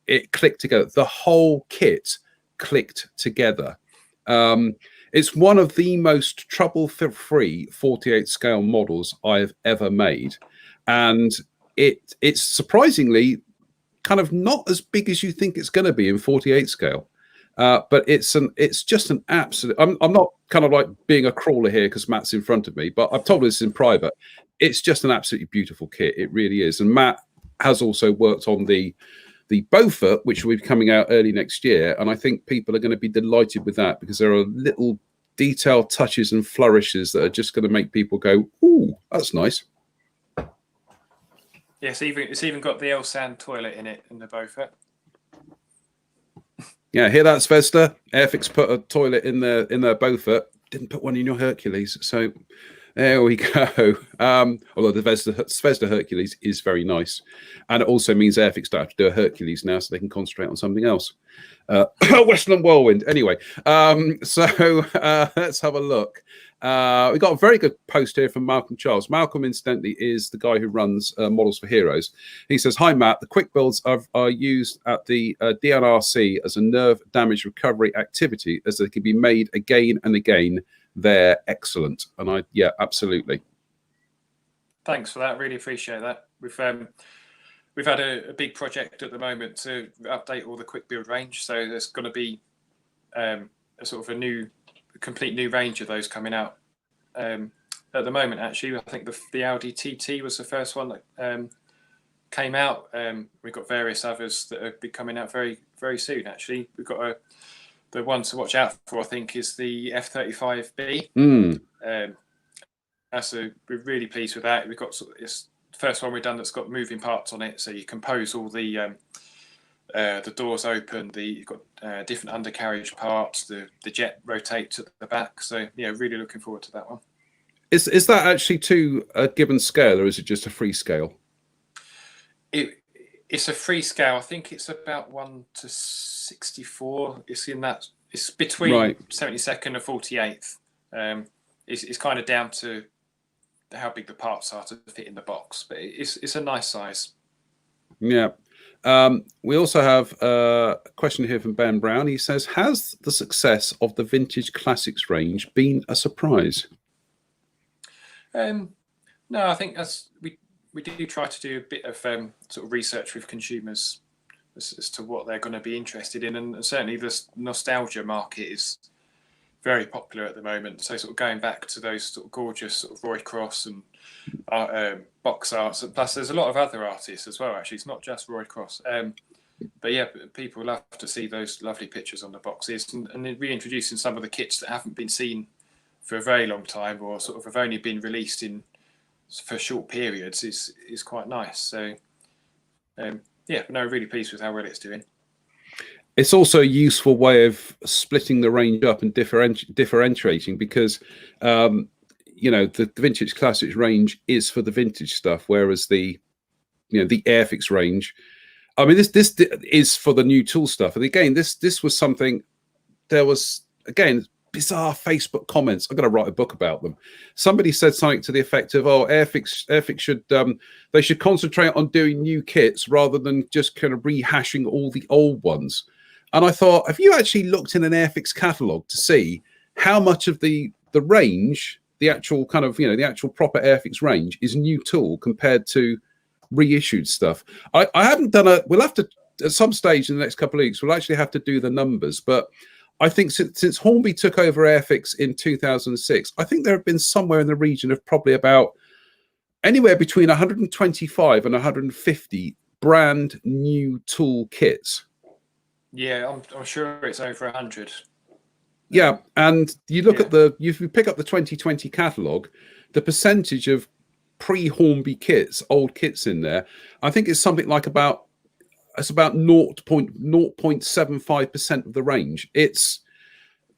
It clicked together. The whole kit clicked together. It's one of the most trouble-free 48 scale models I've ever made. And it's surprisingly kind of not as big as you think it's going to be in 48 scale. But it's just an absolute. I'm not kind of like being a crawler here because Matt's in front of me, but I've told this in private. It's just an absolutely beautiful kit. It really is. And Matt has also worked on the Beaufort, which will be coming out early next year. And I think people are going to be delighted with that because there are little detail touches and flourishes that are just going to make people go, ooh, that's nice. Yes, it's even got the L-Sand toilet in it in the Beaufort. Yeah, hear that, Svesta? Airfix put a toilet in their Beaufort. Didn't put one in your Hercules. So there we go. Although the Svesta Hercules is very nice. And it also means Airfix don't have to do a Hercules now, so they can concentrate on something else. Westland Whirlwind. Anyway, so let's have a look. We got a very good post here from Malcolm Charles. Malcolm, incidentally, is the guy who runs Models for Heroes. He says, hi, Matt. The quick builds are used at the DNRC as a nerve damage recovery activity, as they can be made again and again. They're excellent. And yeah, absolutely. Thanks for that. Really appreciate that. We've had a big project at the moment to update all the quick build range. So there's going to be a sort of a complete new range of those coming out. At the moment, actually, I think the Audi TT was the first one that came out. We've got various others that will be coming out very, very soon, actually. We've got the one to watch out for, I think, is the F35B. We're really pleased with that. We've got it's the first one we've done that's got moving parts on it, so you can pose all the doors open. You've got different undercarriage parts. The jet rotates at the back. So yeah, really looking forward to that one. Is that actually to a given scale, or is it just a free scale? It's a free scale. I think it's about 1:64. It's in that. It's between 72nd and 48th. It's kind of down to how big the parts are to fit in the box, but it's a nice size. Yeah. We also have a question here from Ben Brown. He says, has the success of the Vintage Classics range been a surprise? No, I think we do try to do a bit of sort of research with consumers as to what they're going to be interested in, and certainly the nostalgia market is very popular at the moment. So sort of going back to those sort of gorgeous sort of Roy Cross and box arts, and plus there's a lot of other artists as well. Actually, it's not just Roy Cross. But yeah, people love to see those lovely pictures on the boxes, and reintroducing some of the kits that haven't been seen for a very long time, or sort of have only been released for short periods is quite nice. So yeah, no, really pleased with how well it's doing. It's also a useful way of splitting the range up and differentiating, because the Vintage Classics range is for the vintage stuff, whereas the Airfix range, I mean, this is for the new tool stuff. And again, this was something. There was again bizarre Facebook comments. I'm going to write a book about them. Somebody said something to the effect of, "Oh, Airfix should they should concentrate on doing new kits rather than just kind of rehashing all the old ones." And I thought, have you actually looked in an Airfix catalogue to see how much of the range, the actual kind of the actual proper Airfix range, is new tool compared to reissued stuff? I haven't done we'll have to at some stage in the next couple of weeks. We'll actually have to do the numbers, but I think since Hornby took over Airfix in 2006, I think there have been somewhere in the region of probably about anywhere between 125 and 150 brand new tool kits. Yeah, I'm sure it's over 100. Yeah, and you look at if you pick up the 2020 catalogue, the percentage of pre-Hornby kits, old kits in there, I think it's something like about 0.75% of the range. It's,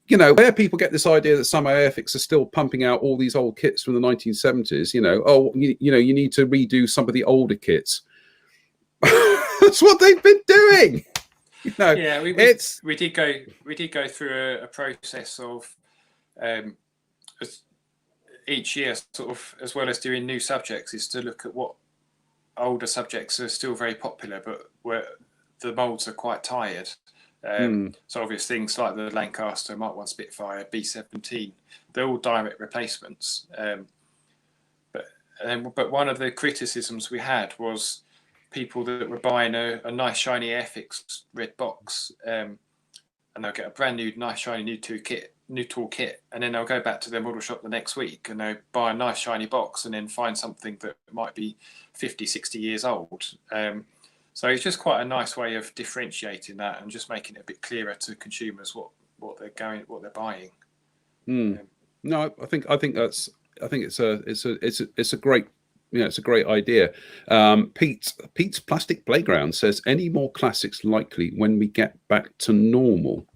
you know, where people get this idea that some Airfix are still pumping out all these old kits from the 1970s, you know, you need to redo some of the older kits. That's what they've been doing. You know, yeah, we did go through a process of each year, sort of, as well as doing new subjects, is to look at what older subjects are still very popular, but where the molds are quite tired. So obvious things like the Lancaster Mark 1 Spitfire, B-17, they're all direct replacements. But one of the criticisms we had was people that were buying a nice shiny Airfix red box, and they'll get a brand new nice shiny new tool kit, and then they'll go back to their model shop the next week and they'll buy a nice shiny box and then find something that might be 50, 60 years old. So it's just quite a nice way of differentiating that and just making it a bit clearer to consumers what they're buying. No, I think it's a great, it's a great idea. Pete's Plastic Playground says, any more classics likely when we get back to normal?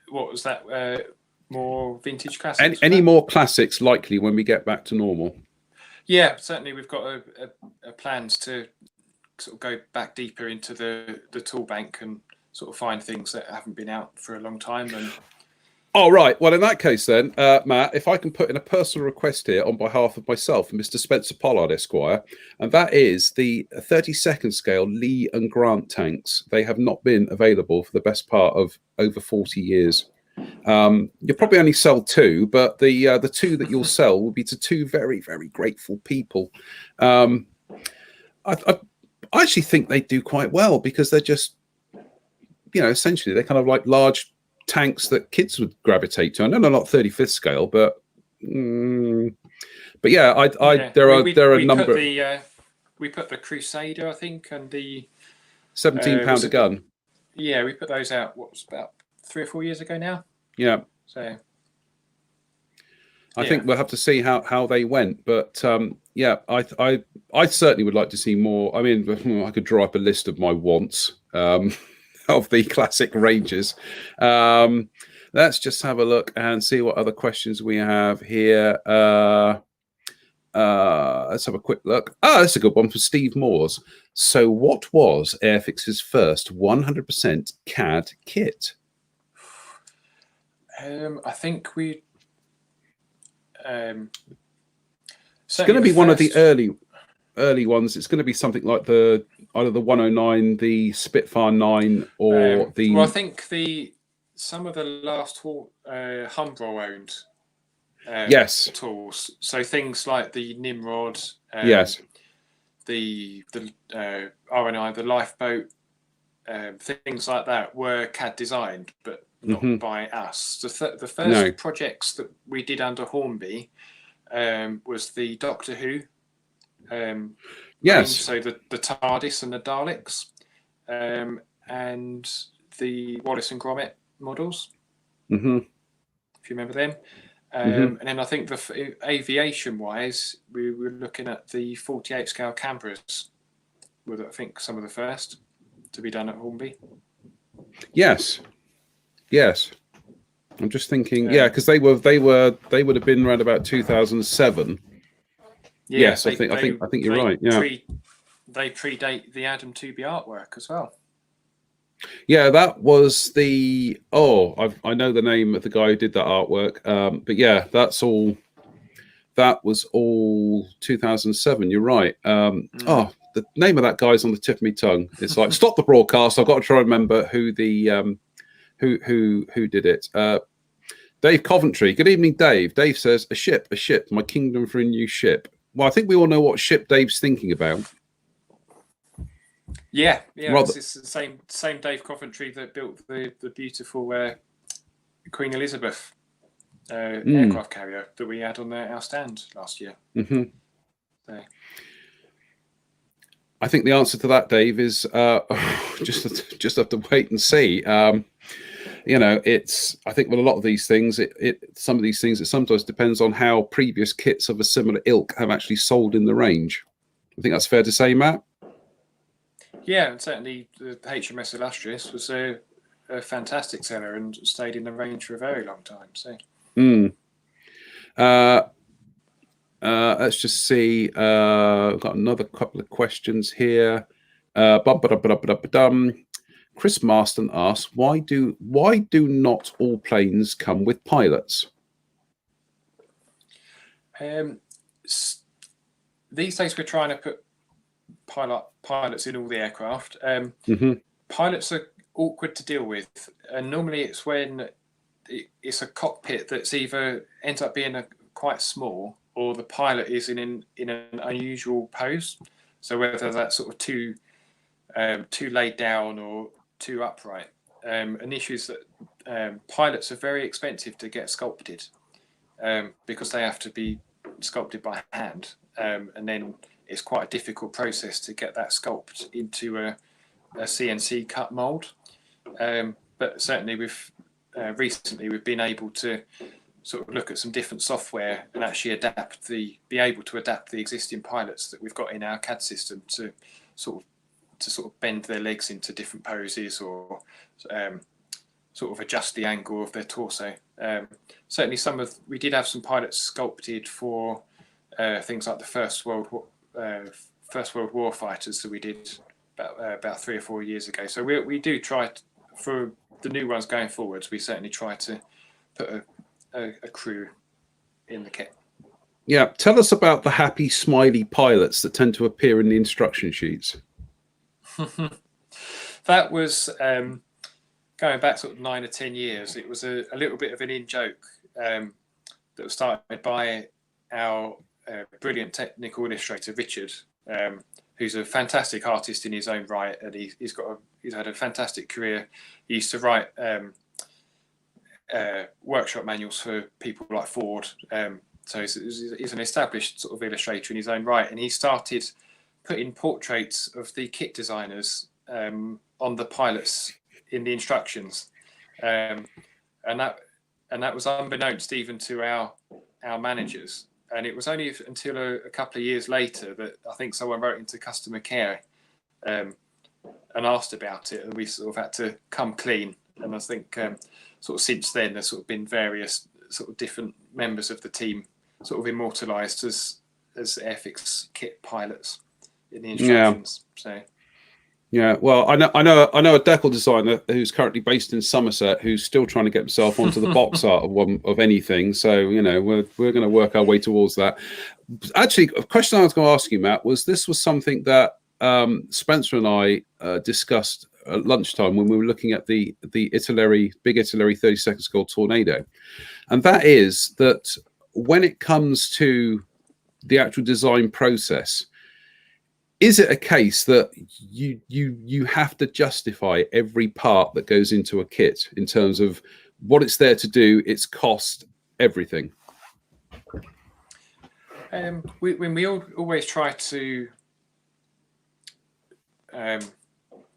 What was that? More vintage classics? Any more classics likely when we get back to normal? Yeah, certainly we've got a plans to sort of go back deeper into the tool bank and sort of find things that haven't been out for a long time. And all right. Well, in that case, then, Matt, if I can put in a personal request here on behalf of myself and Mr. Spencer Pollard, Esquire, and that is the 32nd scale Lee and Grant tanks. They have not been available for the best part of over 40 years. You'll probably only sell 2, but the 2 that you'll sell will be to 2 very, very grateful people. I actually think they do quite well because they're just, essentially they're kind of like large tanks that kids would gravitate to. I know they're not 35th scale, but yeah, there are a number. We put the Crusader, I think, and the 17-pounder gun. Yeah, we put those out. What was about 3 or 4 years ago now? Yeah. So I think we'll have to see how they went, but I certainly would like to see more. I mean, I could draw up a list of my wants of the classic ranges. Let's just have a look and see what other questions we have here. Let's have a quick look. That's a good one for Steve Moores. So what was Airfix's first 100% CAD kit? I think we. It's going to be one of the early ones. It's going to be something like either the 109, the Spitfire 9, or the. Well, I think some of the last Humbrol owned. Yes. Tools. So things like the Nimrod. Yes. The RNI, the Lifeboat, things like that were CAD designed, but not by us. The first projects that we did under Hornby was the Doctor Who. Yes. Range, so the TARDIS and the Daleks, and the Wallace and Gromit models. If you remember them. And then I think the aviation-wise, we were looking at the 48 scale Canberras. Were I think some of the first to be done at Hornby. Yes. I'm just thinking, because they would have been around about 2007. Yeah, yes, I think you're right. Yeah, they predate the Adam 2B artwork as well. Yeah, that was the. I know the name of the guy who did that artwork. But yeah, that was all 2007. You're right. The name of that guy's on the tip of my tongue. It's like stop the broadcast. I've got to try and remember who the who did it. Dave Coventry. Good evening, Dave. Dave says a ship, my kingdom for a new ship. Well, I think we all know what ship Dave's thinking about. Yeah, it's the same Dave Coventry that built the beautiful Queen Elizabeth aircraft carrier that we had on our stand last year. I think the answer to that, Dave, is just have to wait and see. You know, I think with a lot of these things, some of these things, it sometimes depends on how previous kits of a similar ilk have actually sold in the range. I think that's fair to say, Matt. Yeah, and certainly the HMS Illustrious was a fantastic seller and stayed in the range for a very long time. So, let's just see. I've got another couple of questions here. Chris Marston asks, why do not all planes come with pilots? These days we're trying to put pilots in all the aircraft. Pilots are awkward to deal with, and normally it's when it's a cockpit that's either ends up being quite small, or the pilot is in an unusual pose. So whether that's sort of too laid down or too upright. An issue is that pilots are very expensive to get sculpted because they have to be sculpted by hand, and then it's quite a difficult process to get that sculpt into a CNC cut mold. But certainly recently we've been able to sort of look at some different software and actually be able to adapt the existing pilots that we've got in our CAD system to sort of bend their legs into different poses, or sort of adjust the angle of their torso. Certainly we did have some pilots sculpted for things like the First World War fighters that we did about 3 or 4 years ago. So we do try for the new ones going forwards. We certainly try to put a crew in the kit. Yeah, tell us about the happy, smiley pilots that tend to appear in the instruction sheets. That was going back sort of 9 or 10 years. It was a little bit of an in-joke that was started by our brilliant technical illustrator, Richard, who's a fantastic artist in his own right, and he's had a fantastic career. He used to write workshop manuals for people like Ford. So he's an established sort of illustrator in his own right, and he started putting portraits of the kit designers on the pilots in the instructions, and that was unbeknownst even to our managers. And it was only until a couple of years later that I think someone wrote into customer care and asked about it, and we sort of had to come clean. And I think sort of since then there's sort of been various sort of different members of the team sort of immortalised as Airfix kit pilots in the instructions. Yeah, well, I know a decal designer who's currently based in Somerset who's still trying to get himself onto the box art of anything. So, you know, we're going to work our way towards that. Actually, a question I was going to ask you, Matt, was something that Spencer and I discussed at lunchtime when we were looking at the big Italeri 32nd Scale Tornado, and that is that when it comes to the actual design process, is it a case that you have to justify every part that goes into a kit in terms of what it's there to do, its cost, everything? We always try to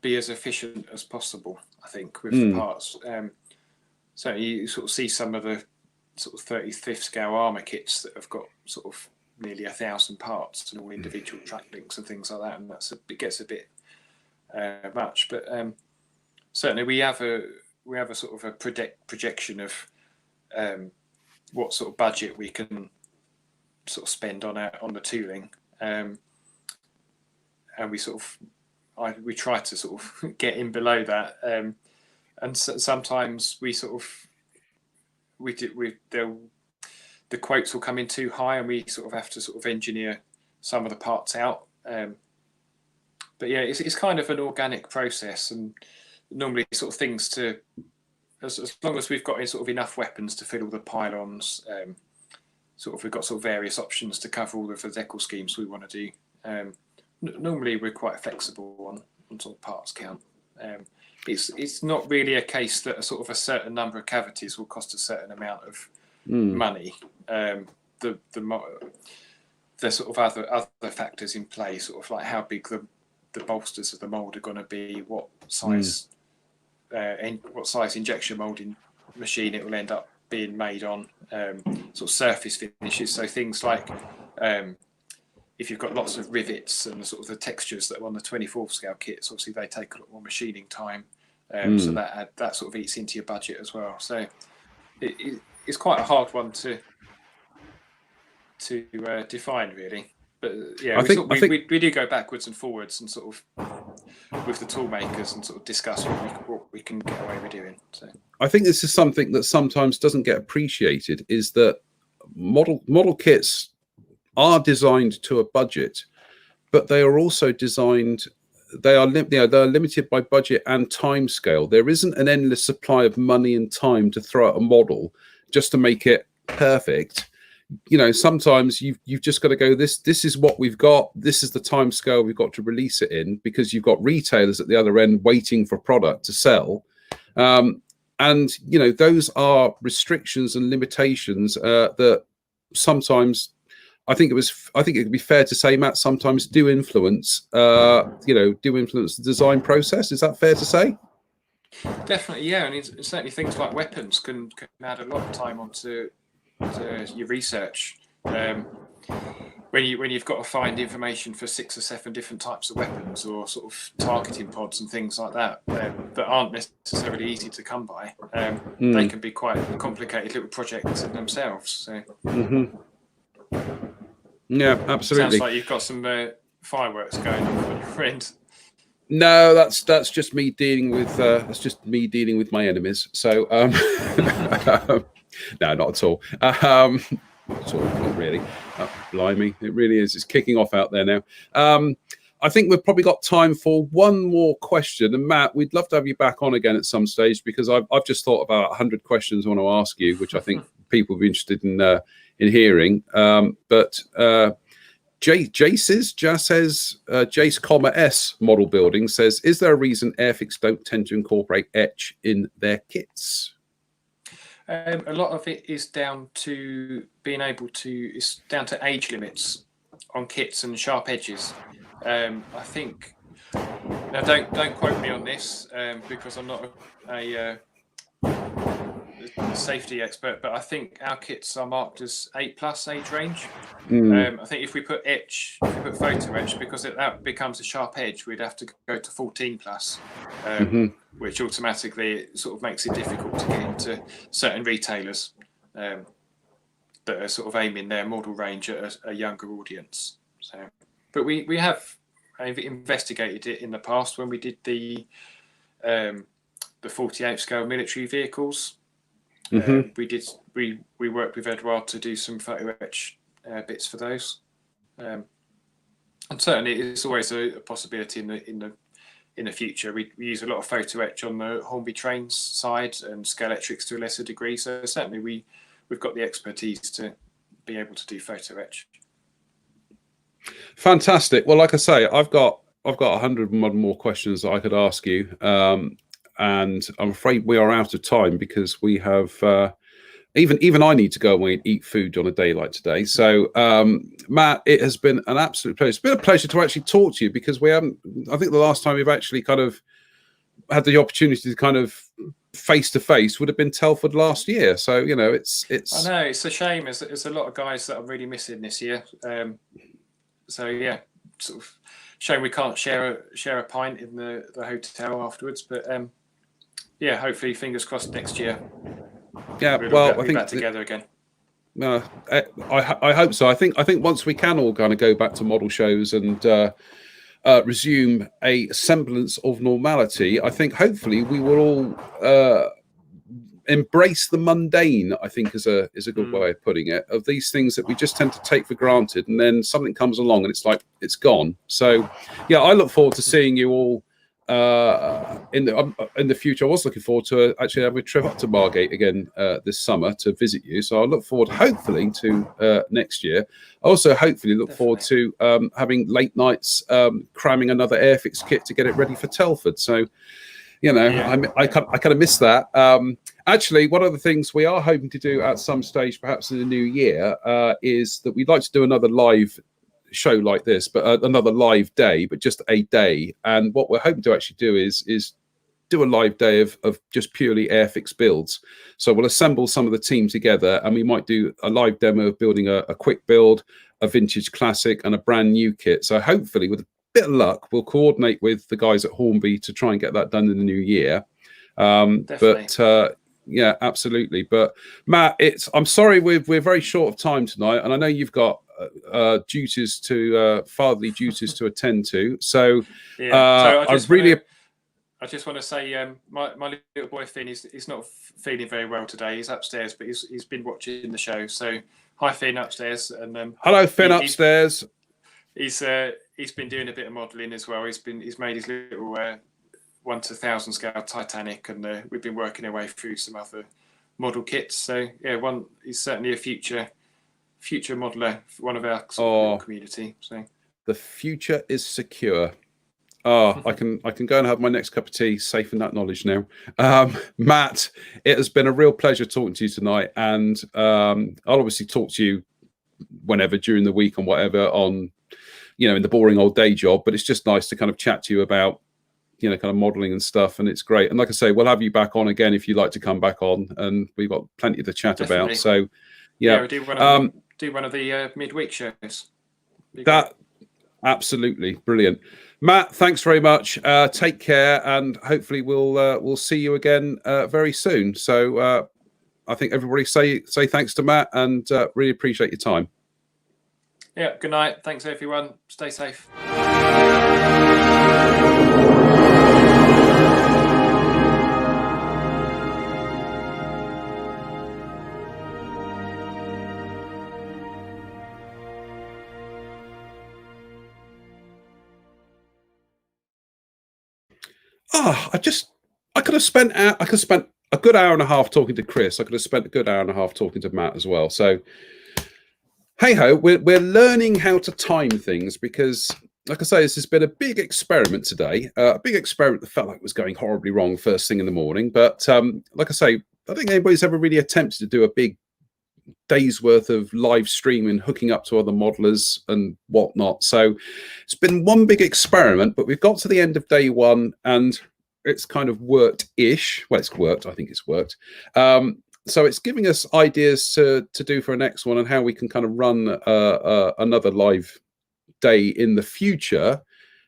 be as efficient as possible, I think, with the parts. So you sort of see some of the sort of 35th scale armour kits that have got sort of nearly 1,000 parts and all individual track links and things like that, and it gets a bit much. But certainly we have a sort of a projection of what sort of budget we can sort of spend on the tooling, and we sort of we try to sort of get in below that, and sometimes we sort of the quotes will come in too high, and we sort of have to sort of engineer some of the parts out. But yeah, it's kind of an organic process, and normally sort of things to, as long as we've got sort of enough weapons to fill all the pylons, sort of we've got sort of various options to cover all of the decal schemes we want to do. Normally we're quite flexible on sort of parts count. It's not really a case that a sort of a certain number of cavities will cost a certain amount of money. There's sort of other factors in play, sort of like how big bolsters of the mould are going to be, what size injection moulding machine it will end up being made on, sort of surface finishes. So things like if you've got lots of rivets and the sort of the textures that are on the 24th scale kits, obviously they take a lot more machining time. So that sort of eats into your budget as well. So it's quite a hard one to define, really. But yeah, we do go backwards and forwards and sort of with the tool makers and sort of discuss what we can get away with doing. So I think this is something that sometimes doesn't get appreciated, is that model kits are designed to a budget, but they are also designed. They're limited by budget and time scale. There isn't an endless supply of money and time to throw at a model just to make it perfect. You know, sometimes you've just got to go, this is what we've got, this is the time scale we've got to release it in, because you've got retailers at the other end waiting for product to sell. And you know, those are restrictions and limitations that sometimes I think it would be fair to say, Matt, sometimes do influence the design process. Is that fair to say? Definitely, yeah. And it's certainly things like weapons can add a lot of time onto your research. When you've got to find information for 6 or 7 different types of weapons, or sort of targeting pods and things like that, that aren't necessarily easy to come by, they can be quite complicated little projects in themselves. So. Yeah, absolutely. Sounds like you've got some fireworks going on your friend. No, that's just me dealing with my enemies. So no, not at all. Not really. Blimey, it really is. It's kicking off out there now. I think we've probably got time for one more question. And Matt, we'd love to have you back on again at some stage, because I've just thought about 100 questions I want to ask you, which I think people will be interested in hearing. But Jace, S model building says, is there a reason Airfix don't tend to incorporate etch in their kits? A lot of it is down to it's down to age limits on kits and sharp edges. I think, now don't quote me on this, because I'm not a safety expert, but I think our kits are marked as 8+ age range. I think if we put photo etch, because that becomes a sharp edge, we'd have to go to 14+, which automatically sort of makes it difficult to get into certain retailers that are sort of aiming their model range at a younger audience. So, but we have investigated it in the past when we did the 48 scale military vehicles. We worked with Edouard to do some photo etch bits for those, and certainly it's always a possibility in the future. We use a lot of photo etch on the Hornby trains side and Scalextrics to a lesser degree. So certainly we've got the expertise to be able to do photo etch. Fantastic. Well, like I say, I've got 100 more questions that I could ask you. And I'm afraid we are out of time, because we have even I need to go away and eat food on a day like today. So Matt, it has been an absolute pleasure. It's been a pleasure to actually talk to you, because I think the last time we've actually kind of had the opportunity to kind of face to face would have been Telford last year. So you know, it's I know it's a shame. There's a lot of guys that I'm really missing this year. So yeah, sort of shame we can't share a pint in the hotel afterwards, but yeah, hopefully, fingers crossed, next year. Yeah, well, I think back together again. I hope so. I think once we can all kind of go back to model shows and resume a semblance of normality, I think hopefully we will all embrace the mundane. I think is a good way of putting it. Of these things that we just tend to take for granted, and then something comes along and it's like it's gone. So yeah, I look forward to seeing you all in the future. I was looking forward to actually having a trip up to Margate again this summer to visit you. So I look forward, hopefully, to next year. I also hopefully look forward to having late nights cramming another Airfix kit to get it ready for Telford. So you know, I kind of miss that. Actually, one of the things we are hoping to do at some stage, perhaps in the new year, is that we'd like to do another live show like this, but another live day, but just a day. And what we're hoping to actually do is do a live day of just purely Airfix builds. So we'll assemble some of the team together, and we might do a live demo of building a quick build, a vintage classic, and a brand new kit. So hopefully, with a bit of luck, we'll coordinate with the guys at Hornby to try and get that done in the new year. But yeah, absolutely. But Matt, I'm sorry we're very short of time tonight, and I know you've got duties to fatherly duties to attend to. So yeah, so I just want to say, my little boy Finn he's not feeling very well today. He's upstairs, but he's been watching the show. So hi Finn upstairs, and hello Finn upstairs. He's been doing a bit of modelling as well. He's made his little 1 to 1,000 scale Titanic, and we've been working our way through some other model kits. So yeah, he's certainly a future modeler for one of our community. So the future is secure. Oh, I can go and have my next cup of tea, safe in that knowledge now. Matt, it has been a real pleasure talking to you tonight, and I'll obviously talk to you whenever during the week and whatever on, in the boring old day job. But it's just nice to kind of chat to you about, kind of modeling and stuff, and it's great. And like I say, we'll have you back on again if you'd like to come back on, and we've got plenty to chat about. So yeah, we'll do one of the midweek shows. That absolutely brilliant. Matt, thanks very much. Take care, and hopefully we'll see you again very soon. So I think everybody say thanks to Matt, and really appreciate your time. Yeah, good night. Thanks everyone. Stay safe. I could have spent a good hour and a half talking to Chris. I could have spent a good hour and a half talking to Matt as well. So hey ho, we're learning how to time things, because like I say, this has been a big experiment today. A big experiment that felt like it was going horribly wrong first thing in the morning. But like I say, I don't think anybody's ever really attempted to do a big day's worth of live streaming, hooking up to other modelers and whatnot. So it's been one big experiment, but we've got to the end of day one, and it's kind of worked-ish. Well, it's worked. I think it's worked. So it's giving us ideas to do for our next one, and how we can kind of run another live day in the future,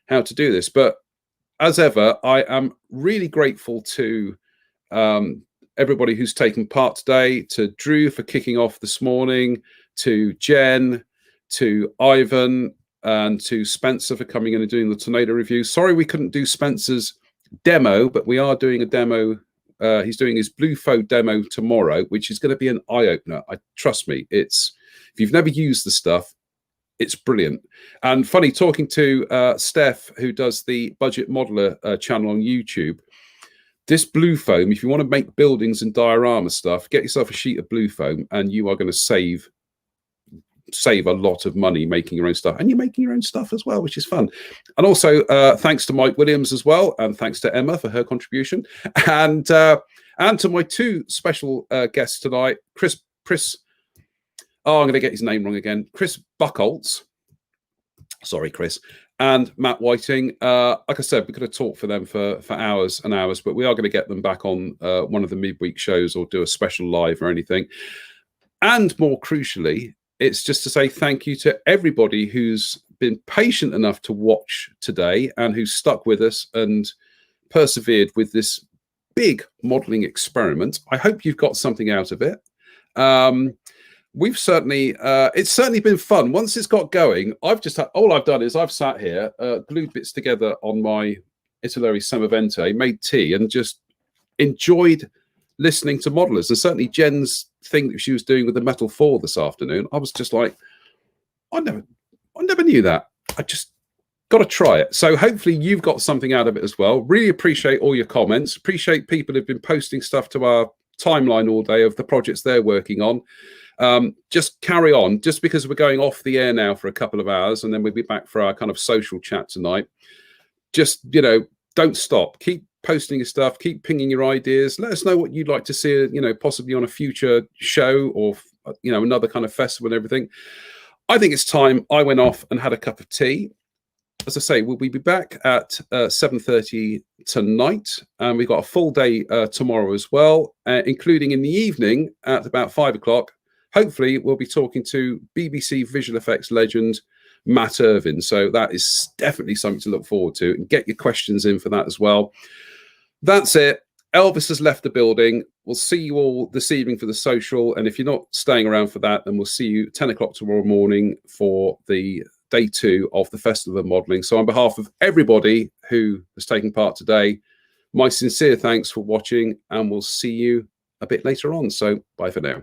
how to do this. But as ever, I am really grateful to everybody who's taken part today, to Drew for kicking off this morning, to Jen, to Ivan, and to Spencer for coming in and doing the tornado review. Sorry we couldn't do Spencer's demo, but we are doing a demo. He's doing his Blue Faux demo tomorrow, which is going to be an eye-opener. Trust me, if you've never used the stuff, it's brilliant. And funny, talking to Steph, who does the Budget Modeler channel on YouTube, this blue foam, if you want to make buildings and diorama stuff, get yourself a sheet of blue foam, and you are going to save a lot of money making your own stuff. And you're making your own stuff as well, which is fun. And also thanks to Mike Williams as well, and thanks to Emma for her contribution, and to my two special guests tonight, Chris I'm going to get his name wrong again, Chris Bucholtz, sorry Chris, and Matt Whiting. Like I said, we could have talked for them for hours and hours, but we are going to get them back on one of the midweek shows, or do a special live or anything. And more crucially, it's just to say thank you to everybody who's been patient enough to watch today, and who's stuck with us and persevered with this big modeling experiment. I hope you've got something out of it. We've certainly, it's certainly been fun. Once it's got going, all I've done is I've sat here, glued bits together on my Italeri Semovente, made tea, and just enjoyed listening to modelers. And certainly Jen's thing that she was doing with the Metal 4 this afternoon, I was just like, I never knew that. I just got to try it. So hopefully you've got something out of it as well. Really appreciate all your comments. Appreciate people who've been posting stuff to our timeline all day of the projects they're working on. Just carry on, just because we're going off the air now for a couple of hours, and then we'll be back for our kind of social chat tonight. Just, don't stop. Keep posting your stuff, keep pinging your ideas. Let us know what you'd like to see, possibly on a future show, or, another kind of festival and everything. I think it's time I went off and had a cup of tea. As I say, we'll be back at 7:30 tonight, and we've got a full day tomorrow as well, including in the evening at about 5 o'clock. Hopefully, we'll be talking to BBC visual effects legend Matt Irvin. So that is definitely something to look forward to, and get your questions in for that as well. That's it. Elvis has left the building. We'll see you all this evening for the social. And if you're not staying around for that, then we'll see you 10 o'clock tomorrow morning for the day 2 of the Festival of Modelling. So on behalf of everybody who has taken part today, my sincere thanks for watching, and we'll see you a bit later on. So bye for now.